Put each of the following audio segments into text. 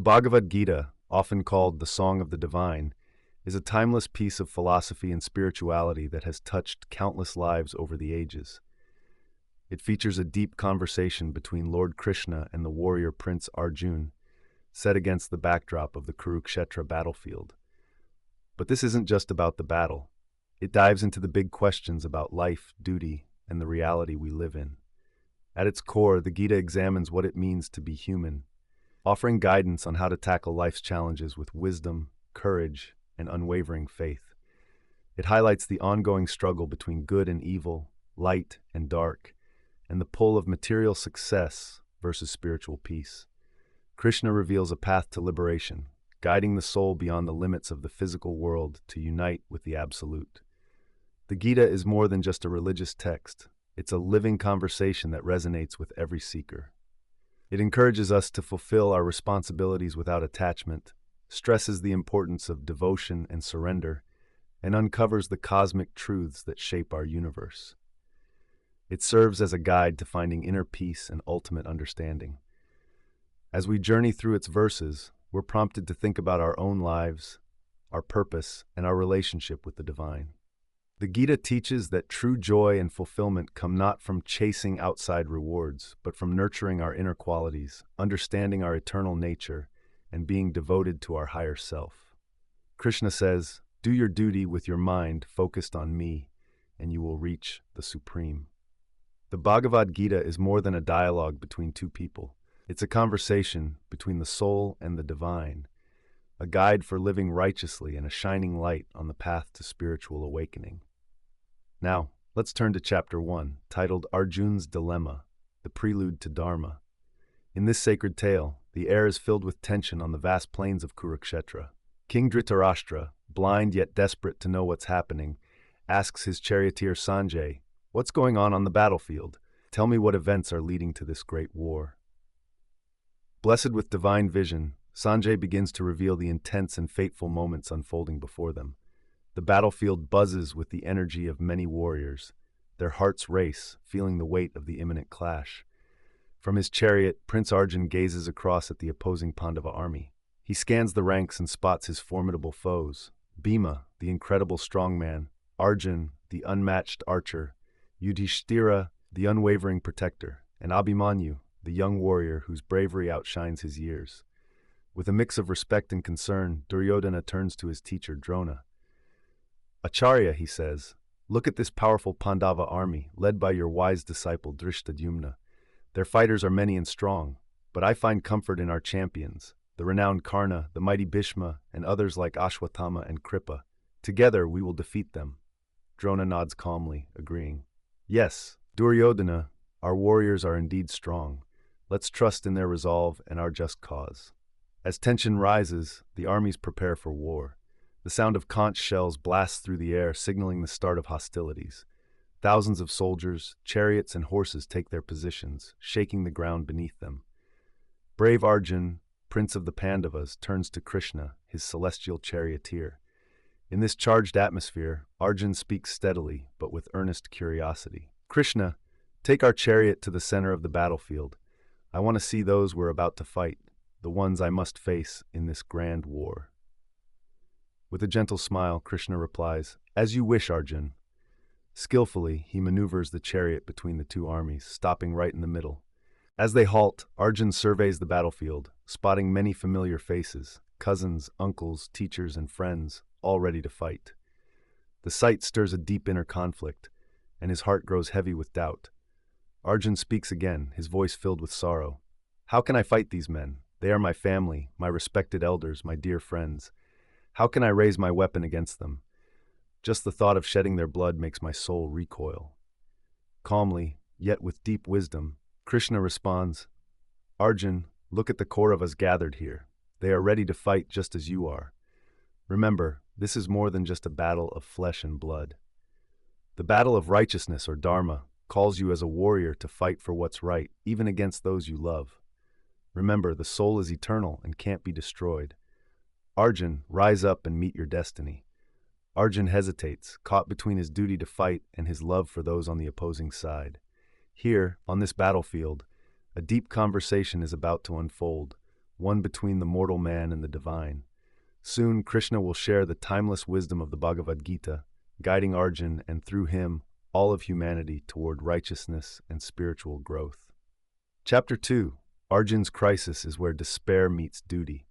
Bhagavad Gita, often called the Song of the Divine, is a timeless piece of philosophy and spirituality that has touched countless lives over the ages. It features a deep conversation between Lord Krishna and the warrior Prince Arjun, set against the backdrop of the Kurukshetra battlefield. But this isn't just about the battle. It dives into the big questions about life, duty, and the reality we live in. At its core, the Gita examines what it means to be human, offering guidance on how to tackle life's challenges with wisdom, courage, and unwavering faith. It highlights the ongoing struggle between good and evil, light and dark, and the pull of material success versus spiritual peace. Krishna reveals a path to liberation, guiding the soul beyond the limits of the physical world to unite with the Absolute. The Gita is more than just a religious text. It's a living conversation that resonates with every seeker. It encourages us to fulfill our responsibilities without attachment, stresses the importance of devotion and surrender, and uncovers the cosmic truths that shape our universe. It serves as a guide to finding inner peace and ultimate understanding. As we journey through its verses, we're prompted to think about our own lives, our purpose, and our relationship with the divine. The Gita teaches that true joy and fulfillment come not from chasing outside rewards, but from nurturing our inner qualities, understanding our eternal nature, and being devoted to our higher self. Krishna says, "Do your duty with your mind focused on me, and you will reach the Supreme." The Bhagavad Gita is more than a dialogue between two people. It's a conversation between the soul and the divine, a guide for living righteously and a shining light on the path to spiritual awakening. Now, let's turn to Chapter 1, titled Arjun's Dilemma, the Prelude to Dharma. In this sacred tale, the air is filled with tension on the vast plains of Kurukshetra. King Dhritarashtra, blind yet desperate to know what's happening, asks his charioteer Sanjay, "What's going on the battlefield? Tell me what events are leading to this great war." Blessed with divine vision, Sanjay begins to reveal the intense and fateful moments unfolding before them. The battlefield buzzes with the energy of many warriors. Their hearts race, feeling the weight of the imminent clash. From his chariot, Prince Arjun gazes across at the opposing Pandava army. He scans the ranks and spots his formidable foes: Bhima, the incredible strongman; Arjun, the unmatched archer; Yudhishthira, the unwavering protector; and Abhimanyu, the young warrior whose bravery outshines his years. With a mix of respect and concern, Duryodhana turns to his teacher Drona. "Acharya," he says, "look at this powerful Pandava army, led by your wise disciple Drishtadyumna. Their fighters are many and strong, but I find comfort in our champions, the renowned Karna, the mighty Bhishma, and others like Ashwatthama and Kripa. Together we will defeat them." Drona nods calmly, agreeing. "Yes, Duryodhana, our warriors are indeed strong. Let's trust in their resolve and our just cause." As tension rises, the armies prepare for war. The sound of conch shells blasts through the air, signaling the start of hostilities. Thousands of soldiers, chariots, and horses take their positions, shaking the ground beneath them. Brave Arjun, prince of the Pandavas, turns to Krishna, his celestial charioteer. In this charged atmosphere, Arjun speaks steadily, but with earnest curiosity. "Krishna, take our chariot to the center of the battlefield. I want to see those we're about to fight, the ones I must face in this grand war." With a gentle smile, Krishna replies, "As you wish, Arjun." Skillfully, he maneuvers the chariot between the two armies, stopping right in the middle. As they halt, Arjun surveys the battlefield, spotting many familiar faces: cousins, uncles, teachers, and friends, all ready to fight. The sight stirs a deep inner conflict, and his heart grows heavy with doubt. Arjun speaks again, his voice filled with sorrow. "How can I fight these men? They are my family, my respected elders, my dear friends. How can I raise my weapon against them? Just the thought of shedding their blood makes my soul recoil." Calmly, yet with deep wisdom, Krishna responds, "Arjun, look at the Kauravas gathered here. They are ready to fight just as you are. Remember, this is more than just a battle of flesh and blood. The battle of righteousness, or dharma, calls you as a warrior to fight for what's right, even against those you love. Remember, the soul is eternal and can't be destroyed. Arjun, rise up and meet your destiny." Arjun hesitates, caught between his duty to fight and his love for those on the opposing side. Here, on this battlefield, a deep conversation is about to unfold, one between the mortal man and the divine. Soon, Krishna will share the timeless wisdom of the Bhagavad Gita, guiding Arjun and through him, all of humanity toward righteousness and spiritual growth. Chapter 2. Arjun's crisis is where despair meets duty.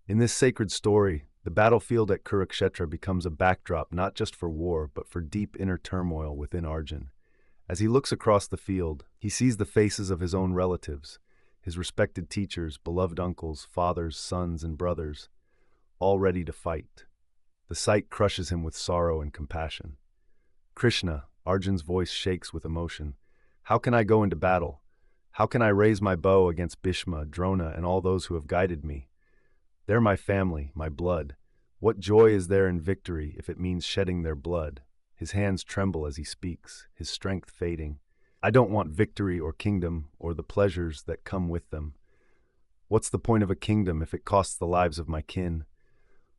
In this sacred story, the battlefield at Kurukshetra becomes a backdrop not just for war, but for deep inner turmoil within Arjun. As he looks across the field, he sees the faces of his own relatives, his respected teachers, beloved uncles, fathers, sons, and brothers, all ready to fight. The sight crushes him with sorrow and compassion. Krishna, Arjun's voice shakes with emotion. How can I go into battle? How can I raise my bow against Bhishma, Drona, and all those who have guided me? They're my family, my blood. What joy is there in victory if it means shedding their blood? His hands tremble as he speaks, his strength fading. I don't want victory or kingdom or the pleasures that come with them. What's the point of a kingdom if it costs the lives of my kin?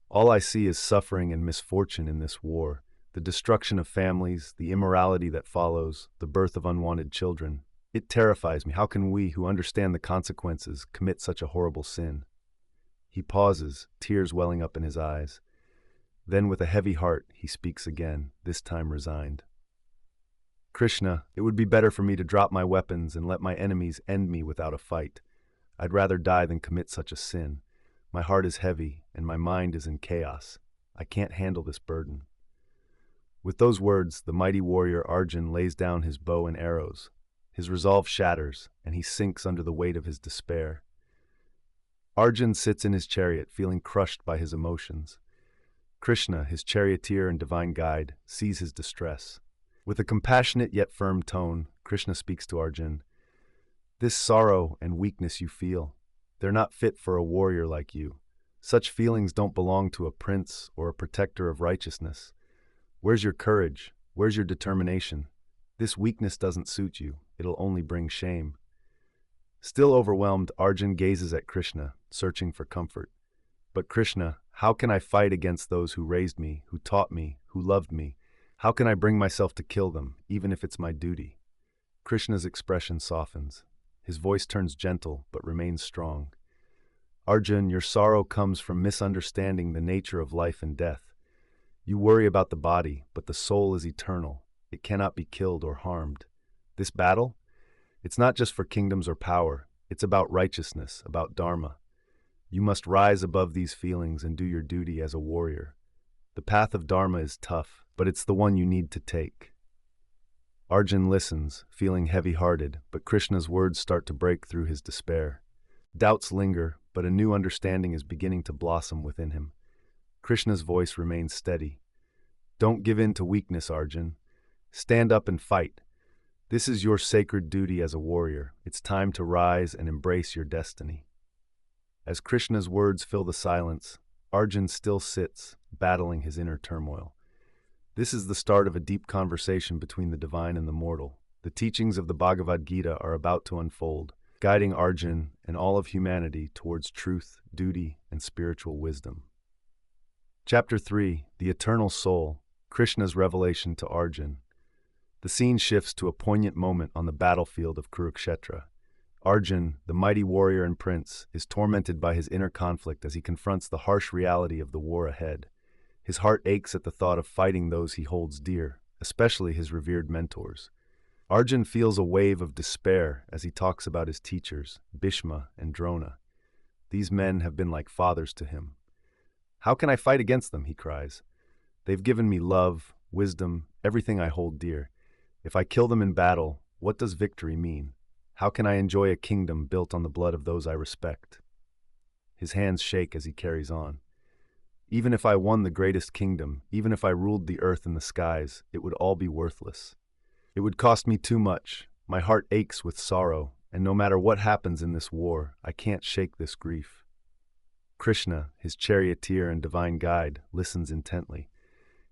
All I see is suffering and misfortune in this war, the destruction of families, the immorality that follows, the birth of unwanted children. It terrifies me. How can we, who understand the consequences, commit such a horrible sin? He pauses, tears welling up in his eyes. Then with a heavy heart, he speaks again, this time resigned. Krishna, it would be better for me to drop my weapons and let my enemies end me without a fight. I'd rather die than commit such a sin. My heart is heavy, and my mind is in chaos. I can't handle this burden. With those words, the mighty warrior Arjun lays down his bow and arrows. His resolve shatters, and he sinks under the weight of his despair. Arjun sits in his chariot, feeling crushed by his emotions. Krishna, his charioteer and divine guide, sees his distress. With a compassionate yet firm tone, Krishna speaks to Arjun. This sorrow and weakness you feel, they're not fit for a warrior like you. Such feelings don't belong to a prince or a protector of righteousness. Where's your courage? Where's your determination? This weakness doesn't suit you. It'll only bring shame. Still overwhelmed, Arjun gazes at Krishna, searching for comfort. But Krishna, how can I fight against those who raised me, who taught me, who loved me? How can I bring myself to kill them, even if it's my duty? Krishna's expression softens. His voice turns gentle, but remains strong. Arjun, your sorrow comes from misunderstanding the nature of life and death. You worry about the body, but the soul is eternal. It cannot be killed or harmed. This battle? It's not just for kingdoms or power. It's about righteousness, about dharma. You must rise above these feelings and do your duty as a warrior. The path of dharma is tough, but it's the one you need to take. Arjun listens, feeling heavy-hearted, but Krishna's words start to break through his despair. Doubts linger, but a new understanding is beginning to blossom within him. Krishna's voice remains steady. Don't give in to weakness, Arjun. Stand up and fight. This is your sacred duty as a warrior. It's time to rise and embrace your destiny. As Krishna's words fill the silence, Arjun still sits, battling his inner turmoil. This is the start of a deep conversation between the divine and the mortal. The teachings of the Bhagavad Gita are about to unfold, guiding Arjun and all of humanity towards truth, duty, and spiritual wisdom. Chapter 3. The Eternal Soul, Krishna's Revelation to Arjun. The scene shifts to a poignant moment on the battlefield of Kurukshetra. Arjun, the mighty warrior and prince, is tormented by his inner conflict as he confronts the harsh reality of the war ahead. His heart aches at the thought of fighting those he holds dear, especially his revered mentors. Arjun feels a wave of despair as he talks about his teachers, Bhishma and Drona. These men have been like fathers to him. How can I fight against them, he cries. They've given me love, wisdom, everything I hold dear. If I kill them in battle, what does victory mean? How can I enjoy a kingdom built on the blood of those I respect? His hands shake as he carries on. Even if I won the greatest kingdom, even if I ruled the earth and the skies, it would all be worthless. It would cost me too much. My heart aches with sorrow, and no matter what happens in this war, I can't shake this grief. Krishna, his charioteer and divine guide, listens intently.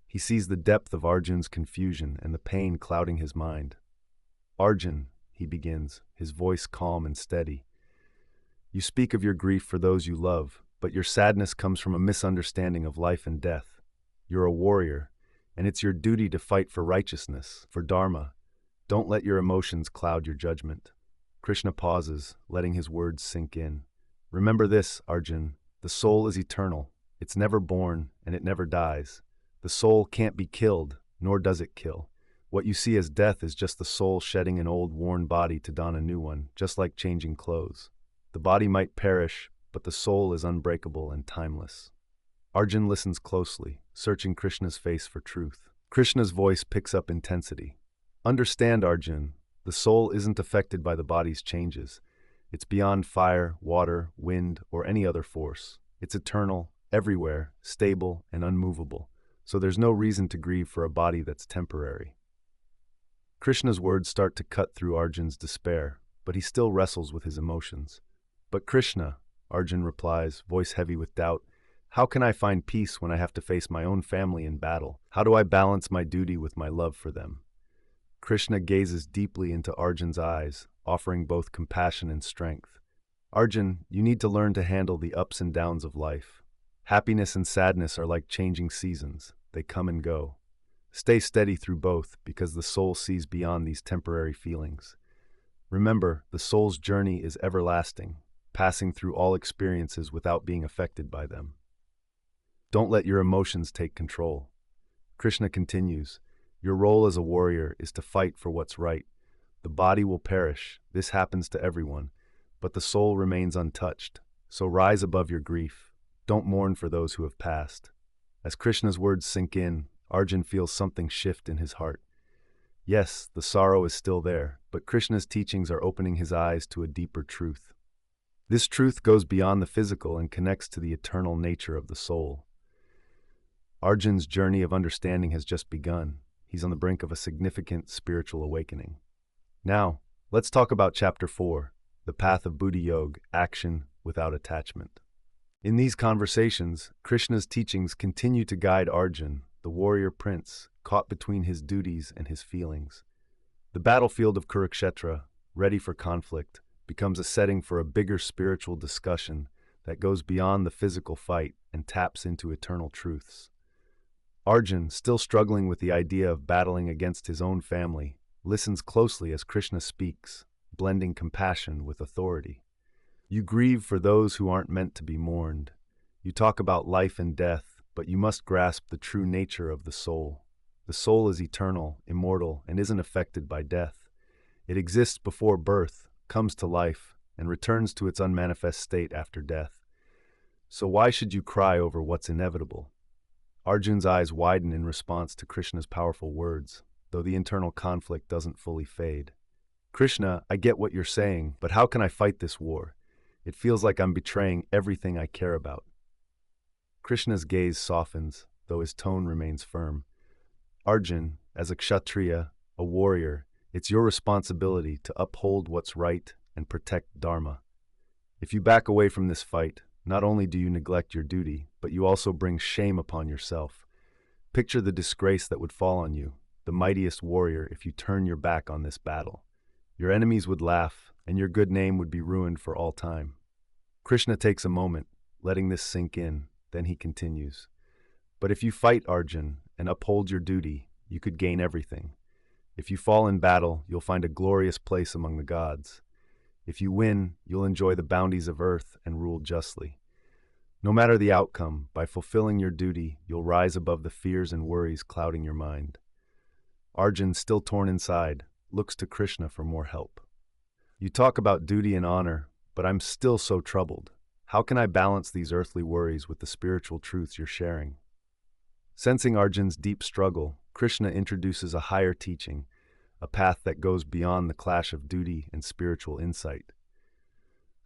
He sees the depth of Arjun's confusion and the pain clouding his mind. Arjun, he begins, his voice calm and steady. You speak of your grief for those you love, but your sadness comes from a misunderstanding of life and death. You're a warrior, and it's your duty to fight for righteousness, for dharma. Don't let your emotions cloud your judgment. Krishna pauses, letting his words sink in. Remember this, Arjun, the soul is eternal. It's never born, and it never dies. The soul can't be killed, nor does it kill. What you see as death is just the soul shedding an old, worn body to don a new one, just like changing clothes. The body might perish, but the soul is unbreakable and timeless. Arjun listens closely, searching Krishna's face for truth. Krishna's voice picks up intensity. Understand, Arjun, the soul isn't affected by the body's changes. It's beyond fire, water, wind, or any other force. It's eternal, everywhere, stable, and unmovable. So there's no reason to grieve for a body that's temporary. Krishna's words start to cut through Arjun's despair, but he still wrestles with his emotions. But Krishna, Arjun replies, voice heavy with doubt, how can I find peace when I have to face my own family in battle? How do I balance my duty with my love for them? Krishna gazes deeply into Arjun's eyes, offering both compassion and strength. Arjun, you need to learn to handle the ups and downs of life. Happiness and sadness are like changing seasons. They come and go. Stay steady through both, because the soul sees beyond these temporary feelings. Remember, the soul's journey is everlasting, passing through all experiences without being affected by them. Don't let your emotions take control. Krishna continues, your role as a warrior is to fight for what's right. The body will perish, this happens to everyone, but the soul remains untouched. So rise above your grief. Don't mourn for those who have passed. As Krishna's words sink in, Arjun feels something shift in his heart. Yes, the sorrow is still there, but Krishna's teachings are opening his eyes to a deeper truth. This truth goes beyond the physical and connects to the eternal nature of the soul. Arjun's journey of understanding has just begun. He's on the brink of a significant spiritual awakening. Now, let's talk about Chapter 4, the path of Buddhi Yoga, action without attachment. In these conversations, Krishna's teachings continue to guide Arjun, the warrior prince, caught between his duties and his feelings. The battlefield of Kurukshetra, ready for conflict, becomes a setting for a bigger spiritual discussion that goes beyond the physical fight and taps into eternal truths. Arjun, still struggling with the idea of battling against his own family, listens closely as Krishna speaks, blending compassion with authority. You grieve for those who aren't meant to be mourned. You talk about life and death, but you must grasp the true nature of the soul. The soul is eternal, immortal, and isn't affected by death. It exists before birth, comes to life, and returns to its unmanifest state after death. So why should you cry over what's inevitable? Arjun's eyes widen in response to Krishna's powerful words, though the internal conflict doesn't fully fade. Krishna, I get what you're saying, but how can I fight this war? It feels like I'm betraying everything I care about. Krishna's gaze softens, though his tone remains firm. Arjun, as a kshatriya, a warrior, it's your responsibility to uphold what's right and protect dharma. If you back away from this fight, not only do you neglect your duty, but you also bring shame upon yourself. Picture the disgrace that would fall on you, the mightiest warrior, if you turn your back on this battle. Your enemies would laugh, and your good name would be ruined for all time. Krishna takes a moment, letting this sink in, then he continues. But if you fight, Arjun, and uphold your duty, you could gain everything. If you fall in battle, you'll find a glorious place among the gods. If you win, you'll enjoy the bounties of earth and rule justly. No matter the outcome, by fulfilling your duty, you'll rise above the fears and worries clouding your mind. Arjun, still torn inside, looks to Krishna for more help. You talk about duty and honor, but I'm still so troubled. How can I balance these earthly worries with the spiritual truths you're sharing? Sensing Arjun's deep struggle, Krishna introduces a higher teaching, a path that goes beyond the clash of duty and spiritual insight.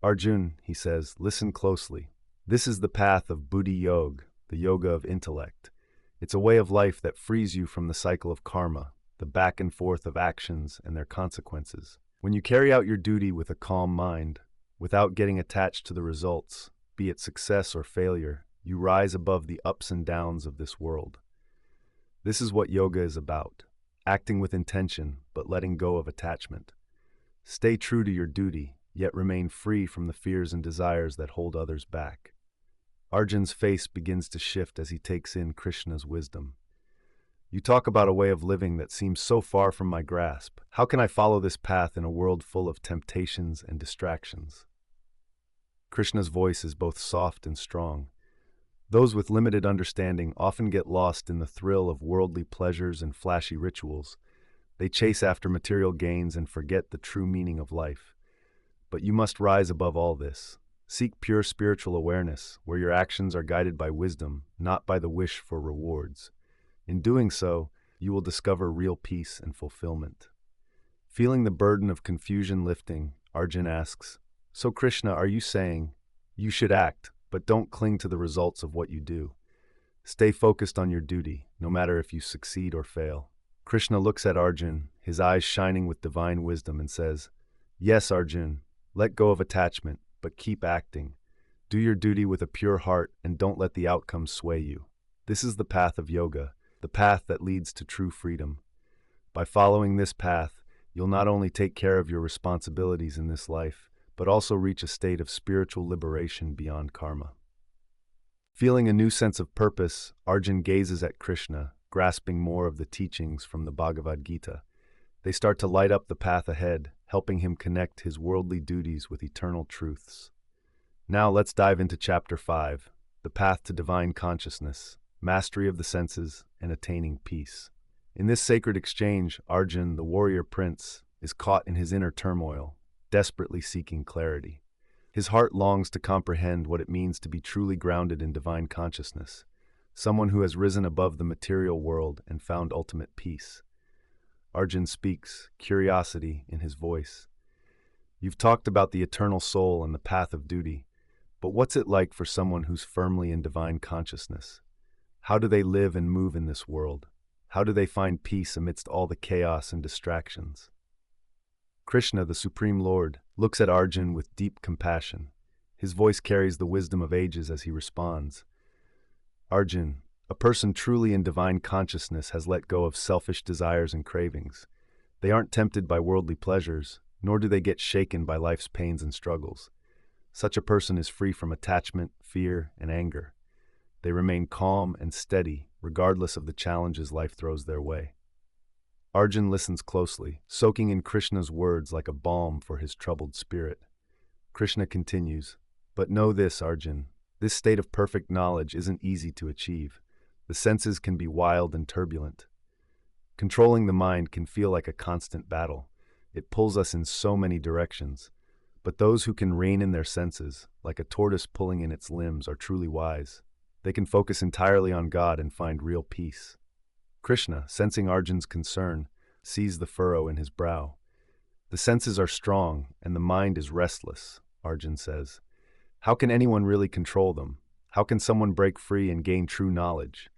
Arjun, he says, listen closely. This is the path of Buddhi Yoga, the yoga of intellect. It's a way of life that frees you from the cycle of karma, the back and forth of actions and their consequences. When you carry out your duty with a calm mind, without getting attached to the results, be it success or failure, you rise above the ups and downs of this world. This is what yoga is about, acting with intention but letting go of attachment. Stay true to your duty, yet remain free from the fears and desires that hold others back. Arjun's face begins to shift as he takes in Krishna's wisdom. You talk about a way of living that seems so far from my grasp. How can I follow this path in a world full of temptations and distractions? Krishna's voice is both soft and strong. Those with limited understanding often get lost in the thrill of worldly pleasures and flashy rituals. They chase after material gains and forget the true meaning of life. But you must rise above all this. Seek pure spiritual awareness, where your actions are guided by wisdom, not by the wish for rewards. In doing so, you will discover real peace and fulfillment. Feeling the burden of confusion lifting, Arjun asks, "So Krishna, are you saying you should act, but don't cling to the results of what you do? Stay focused on your duty, no matter if you succeed or fail." Krishna looks at Arjun, his eyes shining with divine wisdom, and says, "Yes, Arjun, let go of attachment, but keep acting. Do your duty with a pure heart and don't let the outcome sway you. This is the path of yoga, the path that leads to true freedom. By following this path, you'll not only take care of your responsibilities in this life, but also reach a state of spiritual liberation beyond karma." Feeling a new sense of purpose, Arjun gazes at Krishna, grasping more of the teachings from the Bhagavad Gita. They start to light up the path ahead, helping him connect his worldly duties with eternal truths. Now let's dive into Chapter 5, the path to divine consciousness, mastery of the senses, and attaining peace. In this sacred exchange, Arjun, the warrior prince, is caught in his inner turmoil, desperately seeking clarity. His heart longs to comprehend what it means to be truly grounded in divine consciousness, someone who has risen above the material world and found ultimate peace. Arjun speaks, curiosity in his voice. "You've talked about the eternal soul and the path of duty, but what's it like for someone who's firmly in divine consciousness? How do they live and move in this world? How do they find peace amidst all the chaos and distractions?" Krishna, the Supreme Lord, looks at Arjun with deep compassion. His voice carries the wisdom of ages as he responds. "Arjun, a person truly in divine consciousness has let go of selfish desires and cravings. They aren't tempted by worldly pleasures, nor do they get shaken by life's pains and struggles. Such a person is free from attachment, fear, and anger. They remain calm and steady, regardless of the challenges life throws their way." Arjun listens closely, soaking in Krishna's words like a balm for his troubled spirit. Krishna continues, "But know this, Arjun, this state of perfect knowledge isn't easy to achieve. The senses can be wild and turbulent. Controlling the mind can feel like a constant battle. It pulls us in so many directions. But those who can rein in their senses, like a tortoise pulling in its limbs, are truly wise. They can focus entirely on God and find real peace." Krishna, sensing Arjun's concern, sees the furrow in his brow. "The senses are strong, and the mind is restless," Arjun says. "How can anyone really control them? How can someone break free and gain true knowledge?"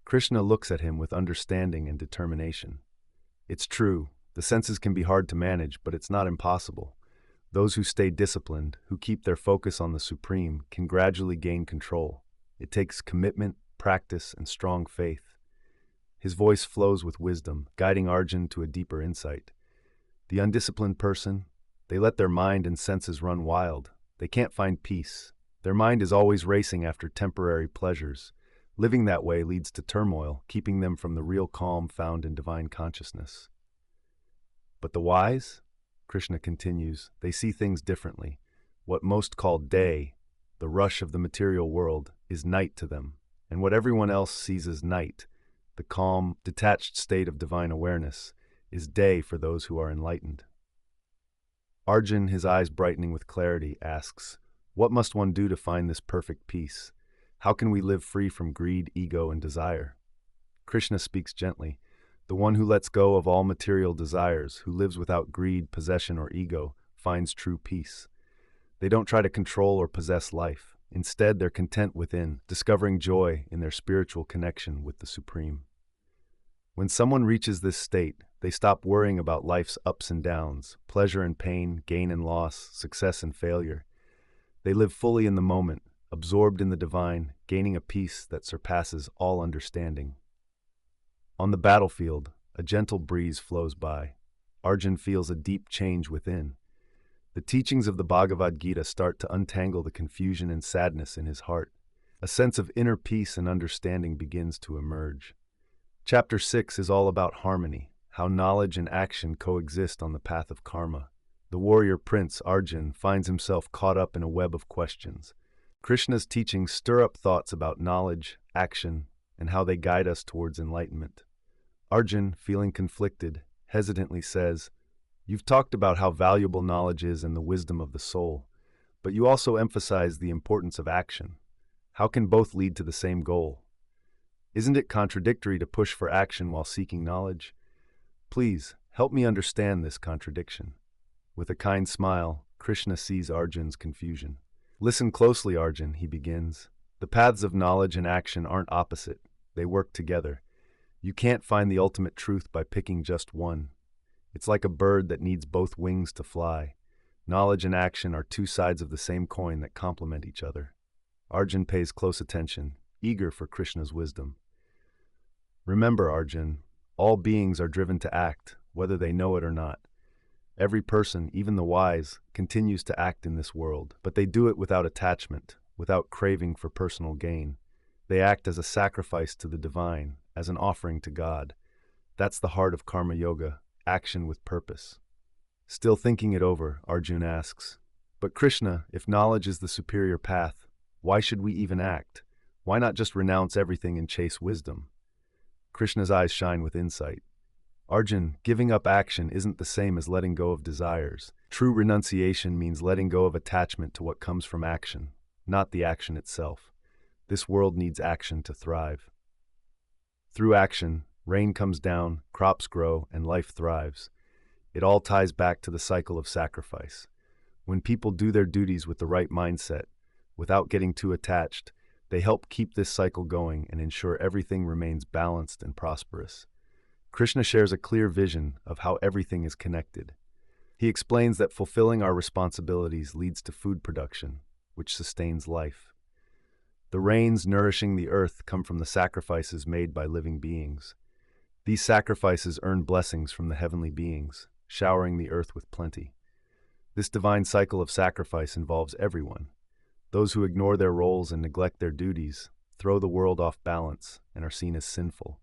Krishna looks at him with understanding and determination. "It's true, the senses can be hard to manage, but it's not impossible. Those who stay disciplined, who keep their focus on the Supreme, can gradually gain control. It takes commitment, practice, and strong faith." His voice flows with wisdom, guiding Arjun to a deeper insight. The undisciplined person, they let their mind and senses run wild. They can't find peace. Their mind is always racing after temporary pleasures. Living that way leads to turmoil, keeping them from the real calm found in divine consciousness. "But the wise," Krishna continues, "they see things differently. What most call day, the rush of the material world, is night to them. And what everyone else sees as night, the calm, detached state of divine awareness, is day for those who are enlightened." Arjun, his eyes brightening with clarity, asks, "What must one do to find this perfect peace? How can we live free from greed, ego, and desire?" Krishna speaks gently. "The one who lets go of all material desires, who lives without greed, possession, or ego, finds true peace. They don't try to control or possess life. Instead, they're content within, discovering joy in their spiritual connection with the Supreme." When someone reaches this state, they stop worrying about life's ups and downs, pleasure and pain, gain and loss, success and failure. They live fully in the moment, absorbed in the divine, gaining a peace that surpasses all understanding. On the battlefield, a gentle breeze flows by. Arjun feels a deep change within. The teachings of the Bhagavad Gita start to untangle the confusion and sadness in his heart. A sense of inner peace and understanding begins to emerge. Chapter 6 is all about harmony, how knowledge and action coexist on the path of karma. the warrior prince Arjun finds himself caught up in a web of questions. Krishna's teachings stir up thoughts about knowledge, action, and how they guide us towards enlightenment. Arjun, feeling conflicted, hesitantly says, "You've talked about how valuable knowledge is and the wisdom of the soul, but you also emphasize the importance of action. How can both lead to the same goal? Isn't it contradictory to push for action while seeking knowledge? Please, help me understand this contradiction." With a kind smile, Krishna sees Arjun's confusion. "Listen closely, Arjun," he begins. "The paths of knowledge and action aren't opposite. They work together. You can't find the ultimate truth by picking just one. It's like a bird that needs both wings to fly. Knowledge and action are two sides of the same coin that complement each other." Arjun pays close attention, eager for Krishna's wisdom. "Remember, Arjun, all beings are driven to act, whether they know it or not. Every person, even the wise, continues to act in this world, but they do it without attachment, without craving for personal gain. They act as a sacrifice to the divine, as an offering to God. That's the heart of Karma Yoga, action with purpose." Still thinking it over, Arjun asks, "But Krishna, if knowledge is the superior path, why should we even act? Why not just renounce everything and chase wisdom?" Krishna's eyes shine with insight. "Arjun, giving up action isn't the same as letting go of desires. True renunciation means letting go of attachment to what comes from action, not the action itself. This world needs action to thrive. Through action, rain comes down, crops grow, and life thrives. It all ties back to the cycle of sacrifice. When people do their duties with the right mindset, without getting too attached, they help keep this cycle going and ensure everything remains balanced and prosperous." Krishna shares a clear vision of how everything is connected. He explains that fulfilling our responsibilities leads to food production, which sustains life. The rains nourishing the earth come from the sacrifices made by living beings. These sacrifices earn blessings from the heavenly beings, showering the earth with plenty. This divine cycle of sacrifice involves everyone. Those who ignore their roles and neglect their duties throw the world off balance and are seen as sinful.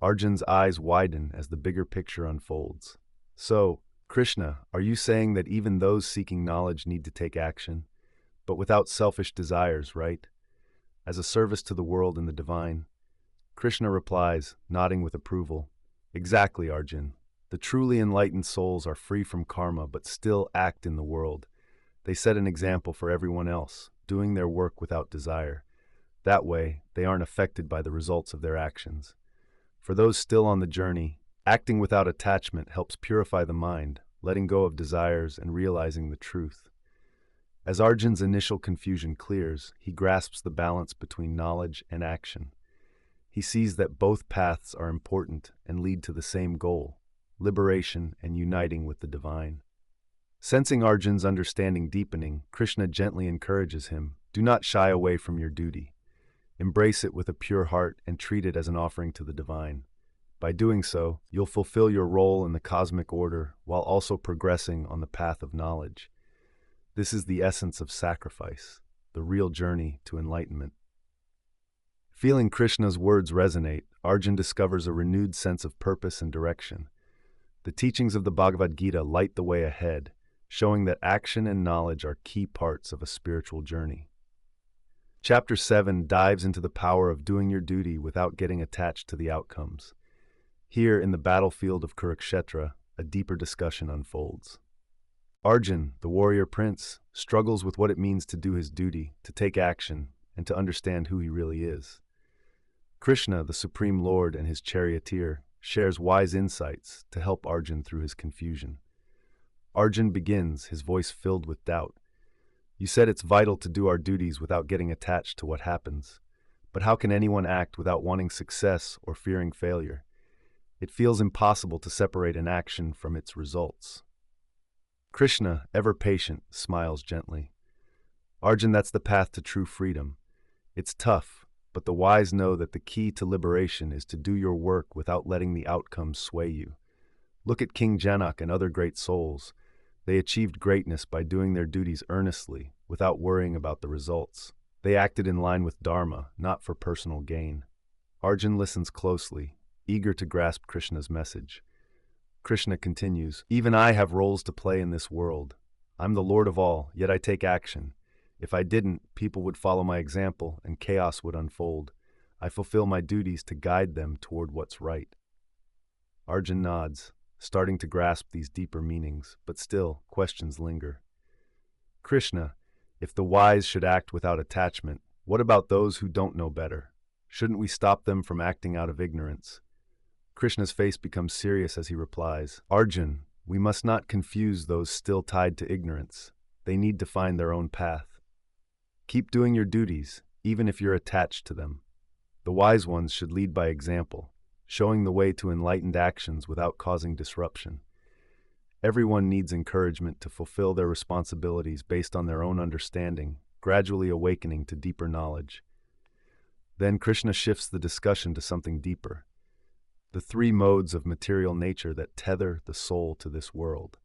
Arjun's eyes widen as the bigger picture unfolds. "So, Krishna, are you saying that even those seeking knowledge need to take action, but without selfish desires, right? As a service to the world and the divine?" Krishna replies, nodding with approval, "Exactly, Arjun. The truly enlightened souls are free from karma but still act in the world. They set an example for everyone else, doing their work without desire. That way, they aren't affected by the results of their actions. For those still on the journey, acting without attachment helps purify the mind, letting go of desires and realizing the truth." As Arjun's initial confusion clears, he grasps the balance between knowledge and action. He sees that both paths are important and lead to the same goal, liberation and uniting with the divine. Sensing Arjun's understanding deepening, Krishna gently encourages him, "Do not shy away from your duty. Embrace it with a pure heart and treat it as an offering to the divine. By doing so, you'll fulfill your role in the cosmic order while also progressing on the path of knowledge. This is the essence of sacrifice, the real journey to enlightenment." Feeling Krishna's words resonate, Arjun discovers a renewed sense of purpose and direction. The teachings of the Bhagavad Gita light the way ahead, showing that action and knowledge are key parts of a spiritual journey. Chapter 7 dives into the power of doing your duty without getting attached to the outcomes. Here, in the battlefield of Kurukshetra, a deeper discussion unfolds. Arjun, the warrior prince, struggles with what it means to do his duty, to take action, and to understand who he really is. Krishna, the Supreme Lord and his charioteer, shares wise insights to help Arjun through his confusion. Arjun begins, his voice filled with doubt. "You said it's vital to do our duties without getting attached to what happens. But how can anyone act without wanting success or fearing failure? It feels impossible to separate an action from its results." Krishna, ever patient, smiles gently. "Arjun, that's the path to true freedom. It's tough, but the wise know that the key to liberation is to do your work without letting the outcomes sway you. Look at King Janak and other great souls. They achieved greatness by doing their duties earnestly, without worrying about the results. They acted in line with Dharma, not for personal gain." Arjun listens closely, eager to grasp Krishna's message. Krishna continues, "Even I have roles to play in this world. I'm the Lord of all, yet I take action. If I didn't, people would follow my example and chaos would unfold. I fulfill my duties to guide them toward what's right." Arjun nods, starting to grasp these deeper meanings, but still, questions linger. "Krishna, if the wise should act without attachment, what about those who don't know better? Shouldn't we stop them from acting out of ignorance?" Krishna's face becomes serious as he replies, "Arjun, we must not confuse those still tied to ignorance. They need to find their own path. Keep doing your duties, even if you're attached to them. The wise ones should lead by example, showing the way to enlightened actions without causing disruption. Everyone needs encouragement to fulfill their responsibilities based on their own understanding, gradually awakening to deeper knowledge." Then Krishna shifts the discussion to something deeper: the three modes of material nature that tether the soul to this world.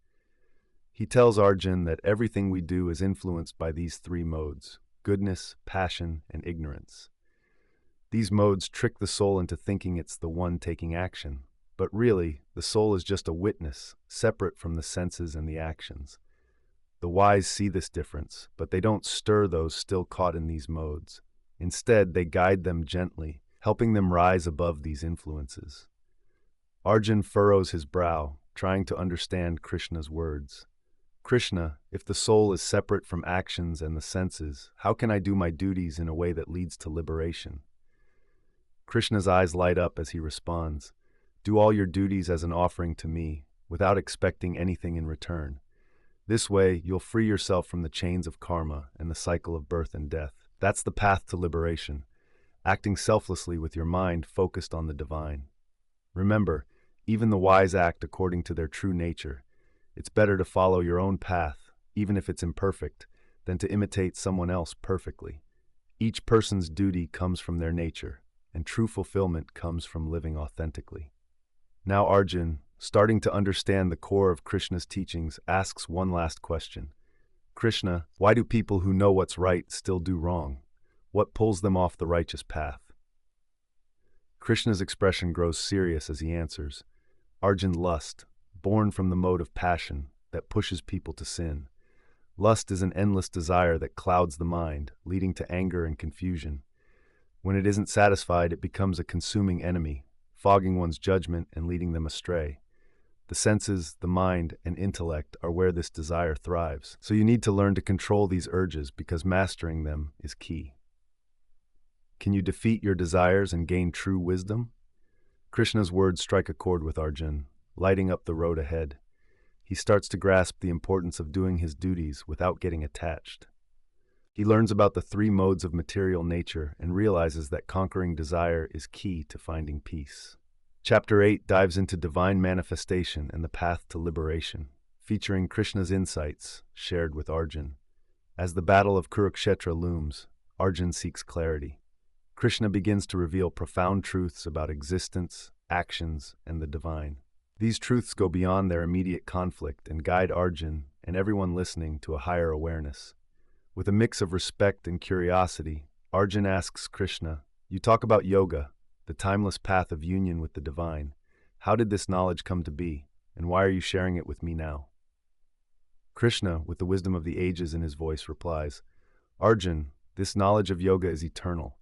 He tells Arjun that everything we do is influenced by these three modes: goodness, passion, and ignorance. These modes trick the soul into thinking it's the one taking action, but really, the soul is just a witness, separate from the senses and the actions. The wise see this difference, but they don't stir those still caught in these modes. Instead, they guide them gently, helping them rise above these influences. Arjun furrows his brow, trying to understand Krishna's words. "Krishna, if the soul is separate from actions and the senses, how can I do my duties in a way that leads to liberation?" Krishna's eyes light up as he responds, "Do all your duties as an offering to me, without expecting anything in return. This way, you'll free yourself from the chains of karma and the cycle of birth and death. That's the path to liberation, acting selflessly with your mind focused on the divine. Remember, even the wise act according to their true nature. It's better to follow your own path, even if it's imperfect, than to imitate someone else perfectly. Each person's duty comes from their nature, and true fulfillment comes from living authentically." Now Arjun, starting to understand the core of Krishna's teachings, asks one last question. "Krishna, why do people who know what's right still do wrong? What pulls them off the righteous path?" Krishna's expression grows serious as he answers, "Arjun, lust, born from the mode of passion that pushes people to sin. Lust is an endless desire that clouds the mind, leading to anger and confusion. When it isn't satisfied, it becomes a consuming enemy, fogging one's judgment and leading them astray. The senses, the mind, and intellect are where this desire thrives, so you need to learn to control these urges because mastering them is key. Can you defeat your desires and gain true wisdom?" Krishna's words strike a chord with Arjun, lighting up the road ahead. He starts to grasp the importance of doing his duties without getting attached. He learns about the three modes of material nature and realizes that conquering desire is key to finding peace. Chapter 8 dives into divine manifestation and the path to liberation, featuring Krishna's insights shared with Arjun. As the battle of Kurukshetra looms, Arjun seeks clarity. Krishna begins to reveal profound truths about existence, actions, and the divine. These truths go beyond their immediate conflict and guide Arjun and everyone listening to a higher awareness. With a mix of respect and curiosity, Arjun asks Krishna, "You talk about yoga, the timeless path of union with the divine. How did this knowledge come to be, and why are you sharing it with me now?" Krishna, with the wisdom of the ages in his voice, replies, "Arjun, this knowledge of yoga is eternal.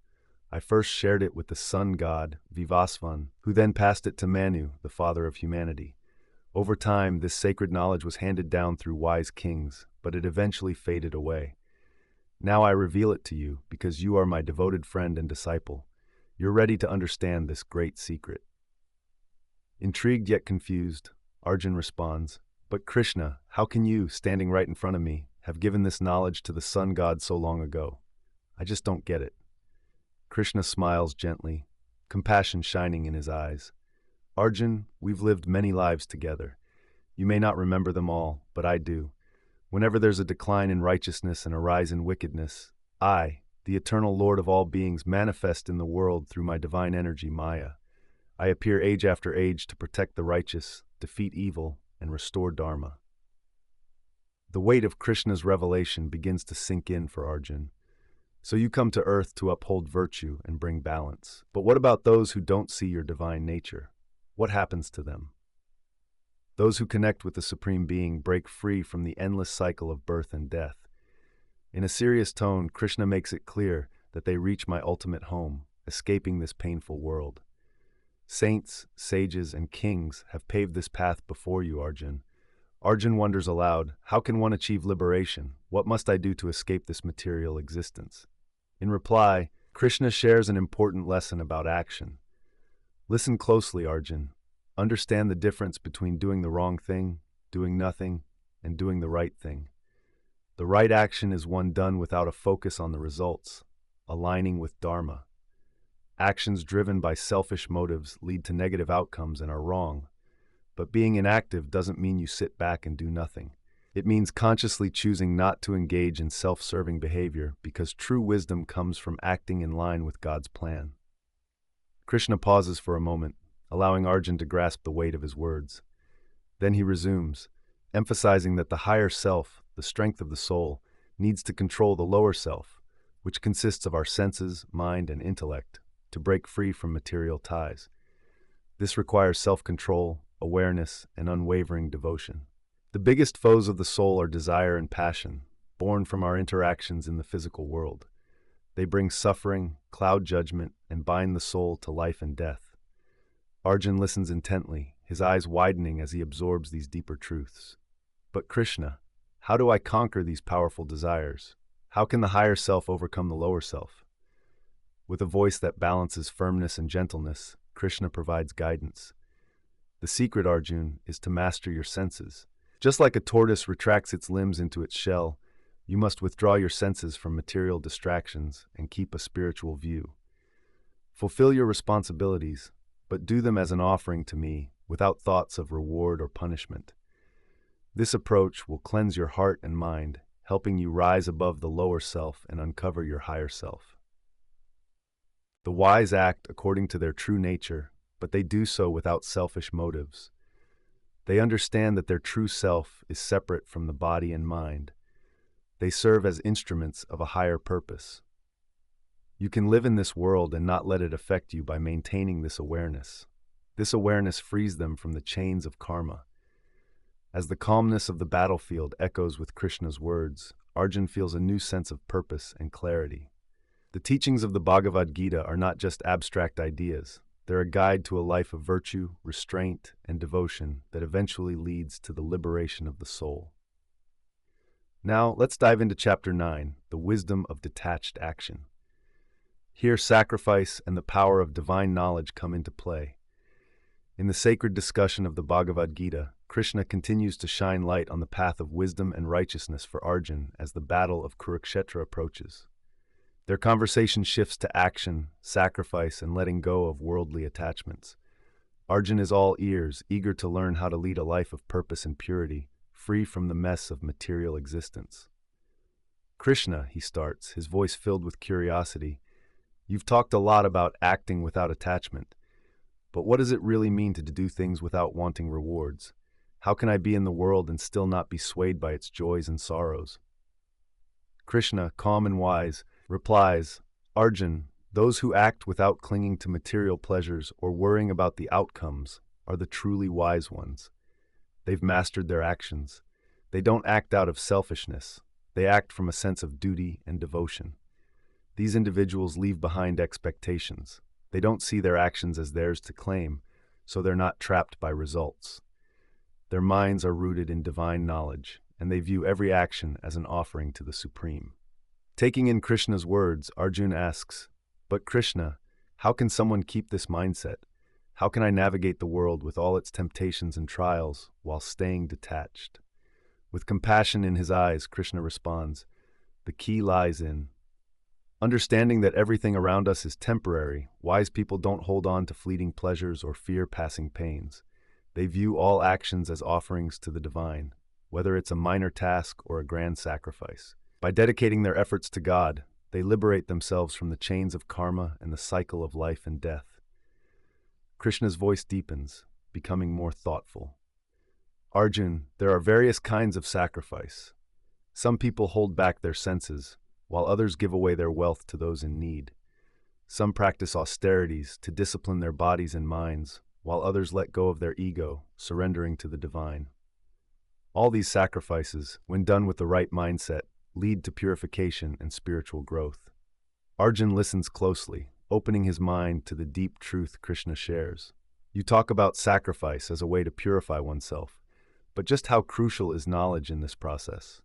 I first shared it with the sun god, Vivasvan, who then passed it to Manu, the father of humanity. Over time, this sacred knowledge was handed down through wise kings, but it eventually faded away. Now I reveal it to you because you are my devoted friend and disciple. You're ready to understand this great secret." Intrigued yet confused, Arjun responds, "But Krishna, how can you, standing right in front of me, have given this knowledge to the sun god so long ago? I just don't get it." Krishna smiles gently, compassion shining in his eyes. "Arjun, we've lived many lives together. You may not remember them all, but I do. Whenever there's a decline in righteousness and a rise in wickedness, I, the eternal Lord of all beings, manifest in the world through my divine energy, Maya. I appear age after age to protect the righteous, defeat evil, and restore Dharma." The weight of Krishna's revelation begins to sink in for Arjun. So you come to earth to uphold virtue and bring balance. But what about those who don't see your divine nature? What happens to them? Those who connect with the Supreme Being break free from the endless cycle of birth and death. In a serious tone, Krishna makes it clear that they reach my ultimate home, escaping this painful world. Saints, sages, and kings have paved this path before you, Arjun. Arjun wonders aloud, how can one achieve liberation? What must I do to escape this material existence? In reply, Krishna shares an important lesson about action. Listen closely, Arjun. Understand the difference between doing the wrong thing, doing nothing, and doing the right thing. The right action is one done without a focus on the results, aligning with Dharma. Actions driven by selfish motives lead to negative outcomes and are wrong. But being inactive doesn't mean you sit back and do nothing. It means consciously choosing not to engage in self-serving behavior because true wisdom comes from acting in line with God's plan. Krishna pauses for a moment, allowing Arjun to grasp the weight of his words. Then he resumes, emphasizing that the higher self, the strength of the soul, needs to control the lower self, which consists of our senses, mind, and intellect, to break free from material ties. This requires self-control, awareness, and unwavering devotion. The biggest foes of the soul are desire and passion, born from our interactions in the physical world. They bring suffering, cloud judgment, and bind the soul to life and death. Arjun listens intently, his eyes widening as he absorbs these deeper truths. But Krishna, how do I conquer these powerful desires? How can the higher self overcome the lower self? With a voice that balances firmness and gentleness, Krishna provides guidance. The secret, Arjun, is to master your senses. Just like a tortoise retracts its limbs into its shell, you must withdraw your senses from material distractions and keep a spiritual view. Fulfill your responsibilities, but do them as an offering to me, without thoughts of reward or punishment. This approach will cleanse your heart and mind, helping you rise above the lower self and uncover your higher self. The wise act according to their true nature, but they do so without selfish motives. They understand that their true self is separate from the body and mind. They serve as instruments of a higher purpose. You can live in this world and not let it affect you by maintaining this awareness. This awareness frees them from the chains of karma. As the calmness of the battlefield echoes with Krishna's words, Arjun feels a new sense of purpose and clarity. The teachings of the Bhagavad Gita are not just abstract ideas. They're a guide to a life of virtue, restraint, and devotion that eventually leads to the liberation of the soul. Now, let's dive into Chapter 9, the wisdom of detached action. Here, sacrifice and the power of divine knowledge come into play. In the sacred discussion of the Bhagavad Gita, Krishna continues to shine light on the path of wisdom and righteousness for Arjun as the battle of Kurukshetra approaches. Their conversation shifts to action, sacrifice, and letting go of worldly attachments. Arjun is all ears, eager to learn how to lead a life of purpose and purity, free from the mess of material existence. Krishna, he starts, his voice filled with curiosity, you've talked a lot about acting without attachment, but what does it really mean to do things without wanting rewards? How can I be in the world and still not be swayed by its joys and sorrows? Krishna, calm and wise, replies, Arjun, those who act without clinging to material pleasures or worrying about the outcomes are the truly wise ones. They've mastered their actions. They don't act out of selfishness. They act from a sense of duty and devotion. These individuals leave behind expectations. They don't see their actions as theirs to claim, so they're not trapped by results. Their minds are rooted in divine knowledge, and they view every action as an offering to the Supreme. Taking in Krishna's words, Arjun asks, but Krishna, how can someone keep this mindset? How can I navigate the world with all its temptations and trials while staying detached? With compassion in his eyes, Krishna responds, the key lies in understanding that everything around us is temporary. Wise people don't hold on to fleeting pleasures or fear passing pains. They view all actions as offerings to the divine, whether it's a minor task or a grand sacrifice. By dedicating their efforts to God, they liberate themselves from the chains of karma and the cycle of life and death. Krishna's voice deepens, becoming more thoughtful. Arjun, there are various kinds of sacrifice. Some people hold back their senses, while others give away their wealth to those in need. Some practice austerities to discipline their bodies and minds, while others let go of their ego, surrendering to the divine. All these sacrifices, when done with the right mindset, lead to purification and spiritual growth. Arjun listens closely, opening his mind to the deep truth Krishna shares. You talk about sacrifice as a way to purify oneself, but just how crucial is knowledge in this process?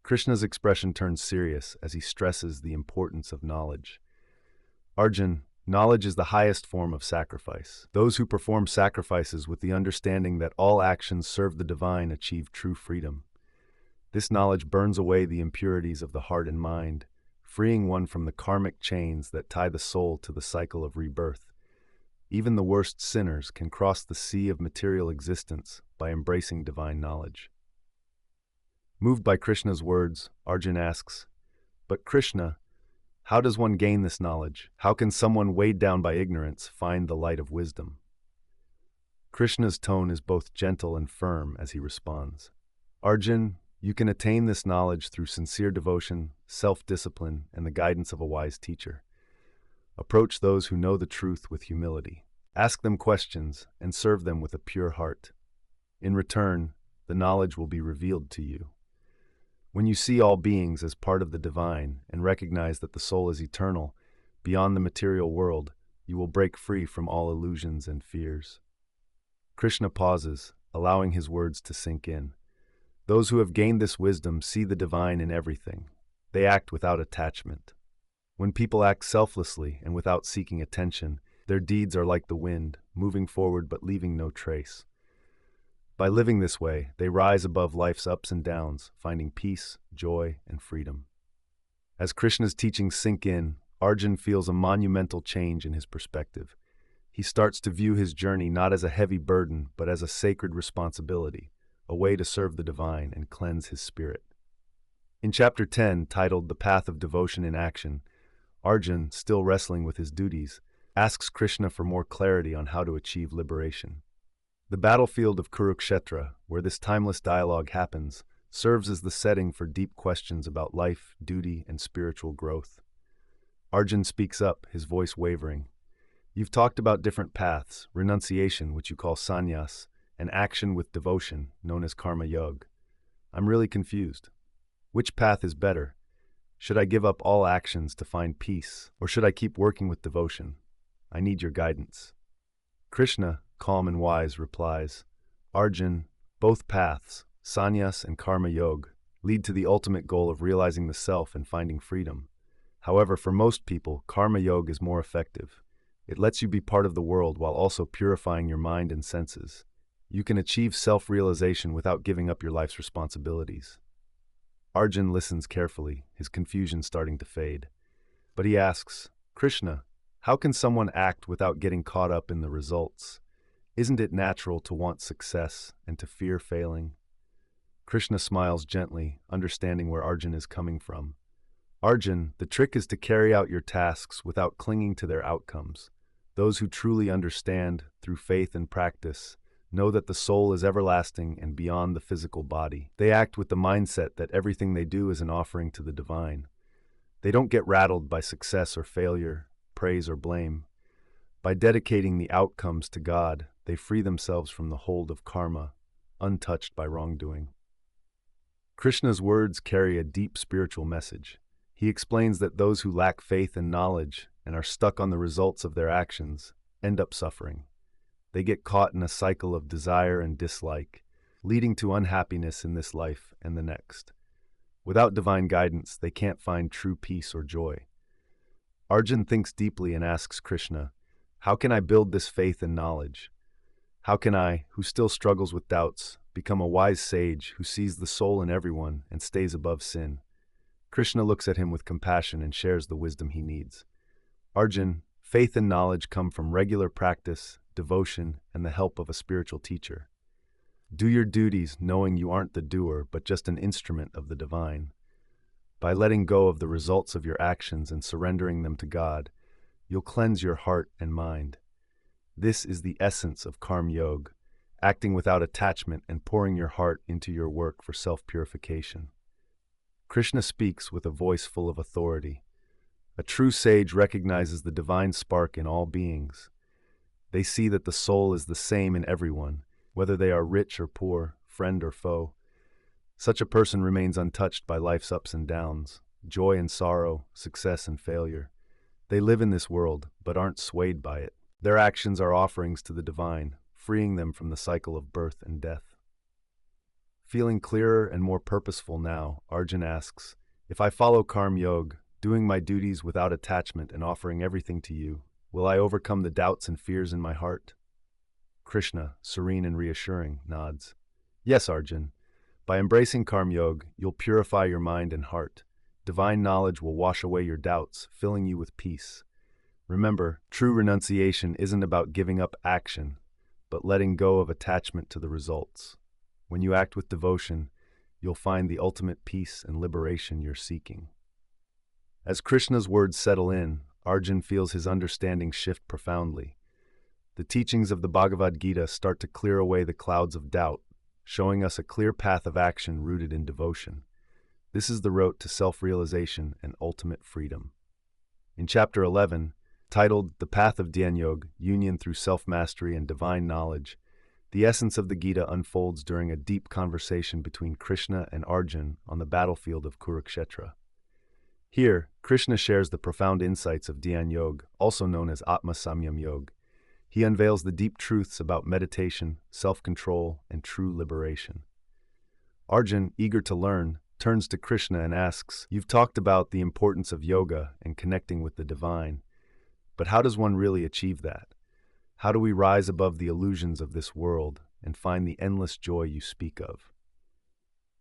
Krishna's expression turns serious as he stresses the importance of knowledge. Arjun, knowledge is the highest form of sacrifice. Those who perform sacrifices with the understanding that all actions serve the divine achieve true freedom. This knowledge burns away the impurities of the heart and mind, freeing one from the karmic chains that tie the soul to the cycle of rebirth. Even the worst sinners can cross the sea of material existence by embracing divine knowledge. Moved by Krishna's words, Arjun asks, "But Krishna, how does one gain this knowledge? How can someone weighed down by ignorance find the light of wisdom?" Krishna's tone is both gentle and firm as he responds, "Arjun, you can attain this knowledge through sincere devotion, self-discipline, and the guidance of a wise teacher. Approach those who know the truth with humility. Ask them questions and serve them with a pure heart. In return, the knowledge will be revealed to you. When you see all beings as part of the divine and recognize that the soul is eternal, beyond the material world, you will break free from all illusions and fears." Krishna pauses, allowing his words to sink in. Those who have gained this wisdom see the divine in everything. They act without attachment. When people act selflessly and without seeking attention, their deeds are like the wind, moving forward but leaving no trace. By living this way, they rise above life's ups and downs, finding peace, joy, and freedom. As Krishna's teachings sink in, Arjun feels a monumental change in his perspective. He starts to view his journey not as a heavy burden, but as a sacred responsibility, a way to serve the divine and cleanse his spirit. In Chapter 10, titled The Path of Devotion in Action, Arjun, still wrestling with his duties, asks Krishna for more clarity on how to achieve liberation. The battlefield of Kurukshetra, where this timeless dialogue happens, serves as the setting for deep questions about life, duty, and spiritual growth. Arjun speaks up, his voice wavering. "You've talked about different paths, renunciation, which you call sannyas, and action with devotion, known as karma yoga. I'm really confused. Which path is better? Should I give up all actions to find peace, or should I keep working with devotion? I need your guidance." Krishna, calm and wise, replies, "Arjun, both paths, sannyas and karma yoga, lead to the ultimate goal of realizing the self and finding freedom. However, for most people, karma yoga is more effective. It lets you be part of the world while also purifying your mind and senses. You can achieve self-realization without giving up your life's responsibilities." Arjun listens carefully, his confusion starting to fade. But he asks, "Krishna, how can someone act without getting caught up in the results? Isn't it natural to want success and to fear failing?" Krishna smiles gently, understanding where Arjun is coming from. "Arjun, the trick is to carry out your tasks without clinging to their outcomes. Those who truly understand, through faith and practice, know that the soul is everlasting and beyond the physical body. They act with the mindset that everything they do is an offering to the divine. They don't get rattled by success or failure, praise or blame. By dedicating the outcomes to God, they free themselves from the hold of karma, untouched by wrongdoing." Krishna's words carry a deep spiritual message. He explains that those who lack faith and knowledge and are stuck on the results of their actions end up suffering. They get caught in a cycle of desire and dislike, leading to unhappiness in this life and the next. Without divine guidance, they can't find true peace or joy. Arjun thinks deeply and asks Krishna, "How can I build this faith and knowledge? How can I, who still struggles with doubts, become a wise sage who sees the soul in everyone and stays above sin?" Krishna looks at him with compassion and shares the wisdom he needs. "Arjun, faith and knowledge come from regular practice, devotion, and the help of a spiritual teacher. Do your duties knowing you aren't the doer, but just an instrument of the divine. By letting go of the results of your actions and surrendering them to God, you'll cleanse your heart and mind. This is the essence of karma yoga, acting without attachment and pouring your heart into your work for self-purification." Krishna speaks with a voice full of authority. A true sage recognizes the divine spark in all beings. They see that the soul is the same in everyone, whether they are rich or poor, friend or foe. Such a person remains untouched by life's ups and downs, joy and sorrow, success and failure. They live in this world, but aren't swayed by it. Their actions are offerings to the divine, freeing them from the cycle of birth and death. Feeling clearer and more purposeful now, Arjun asks, if I follow Karma Yoga, doing my duties without attachment and offering everything to you, will I overcome the doubts and fears in my heart? Krishna, serene and reassuring, nods. Yes, Arjun. By embracing Karma Yoga, you'll purify your mind and heart. Divine knowledge will wash away your doubts, filling you with peace. Remember, true renunciation isn't about giving up action, but letting go of attachment to the results. When you act with devotion, you'll find the ultimate peace and liberation you're seeking. As Krishna's words settle in, Arjun feels his understanding shift profoundly. The teachings of the Bhagavad Gita start to clear away the clouds of doubt, showing us a clear path of action rooted in devotion. This is the road to self-realization and ultimate freedom. In Chapter 11, titled The Path of Dhyan Yoga, Union Through Self-Mastery and Divine Knowledge, the essence of the Gita unfolds during a deep conversation between Krishna and Arjun on the battlefield of Kurukshetra. Here, Krishna shares the profound insights of Dhyan Yoga, also known as Atma Samyam Yoga. He unveils the deep truths about meditation, self-control, and true liberation. Arjun, eager to learn, turns to Krishna and asks, you've talked about the importance of yoga and connecting with the divine, but how does one really achieve that? How do we rise above the illusions of this world and find the endless joy you speak of?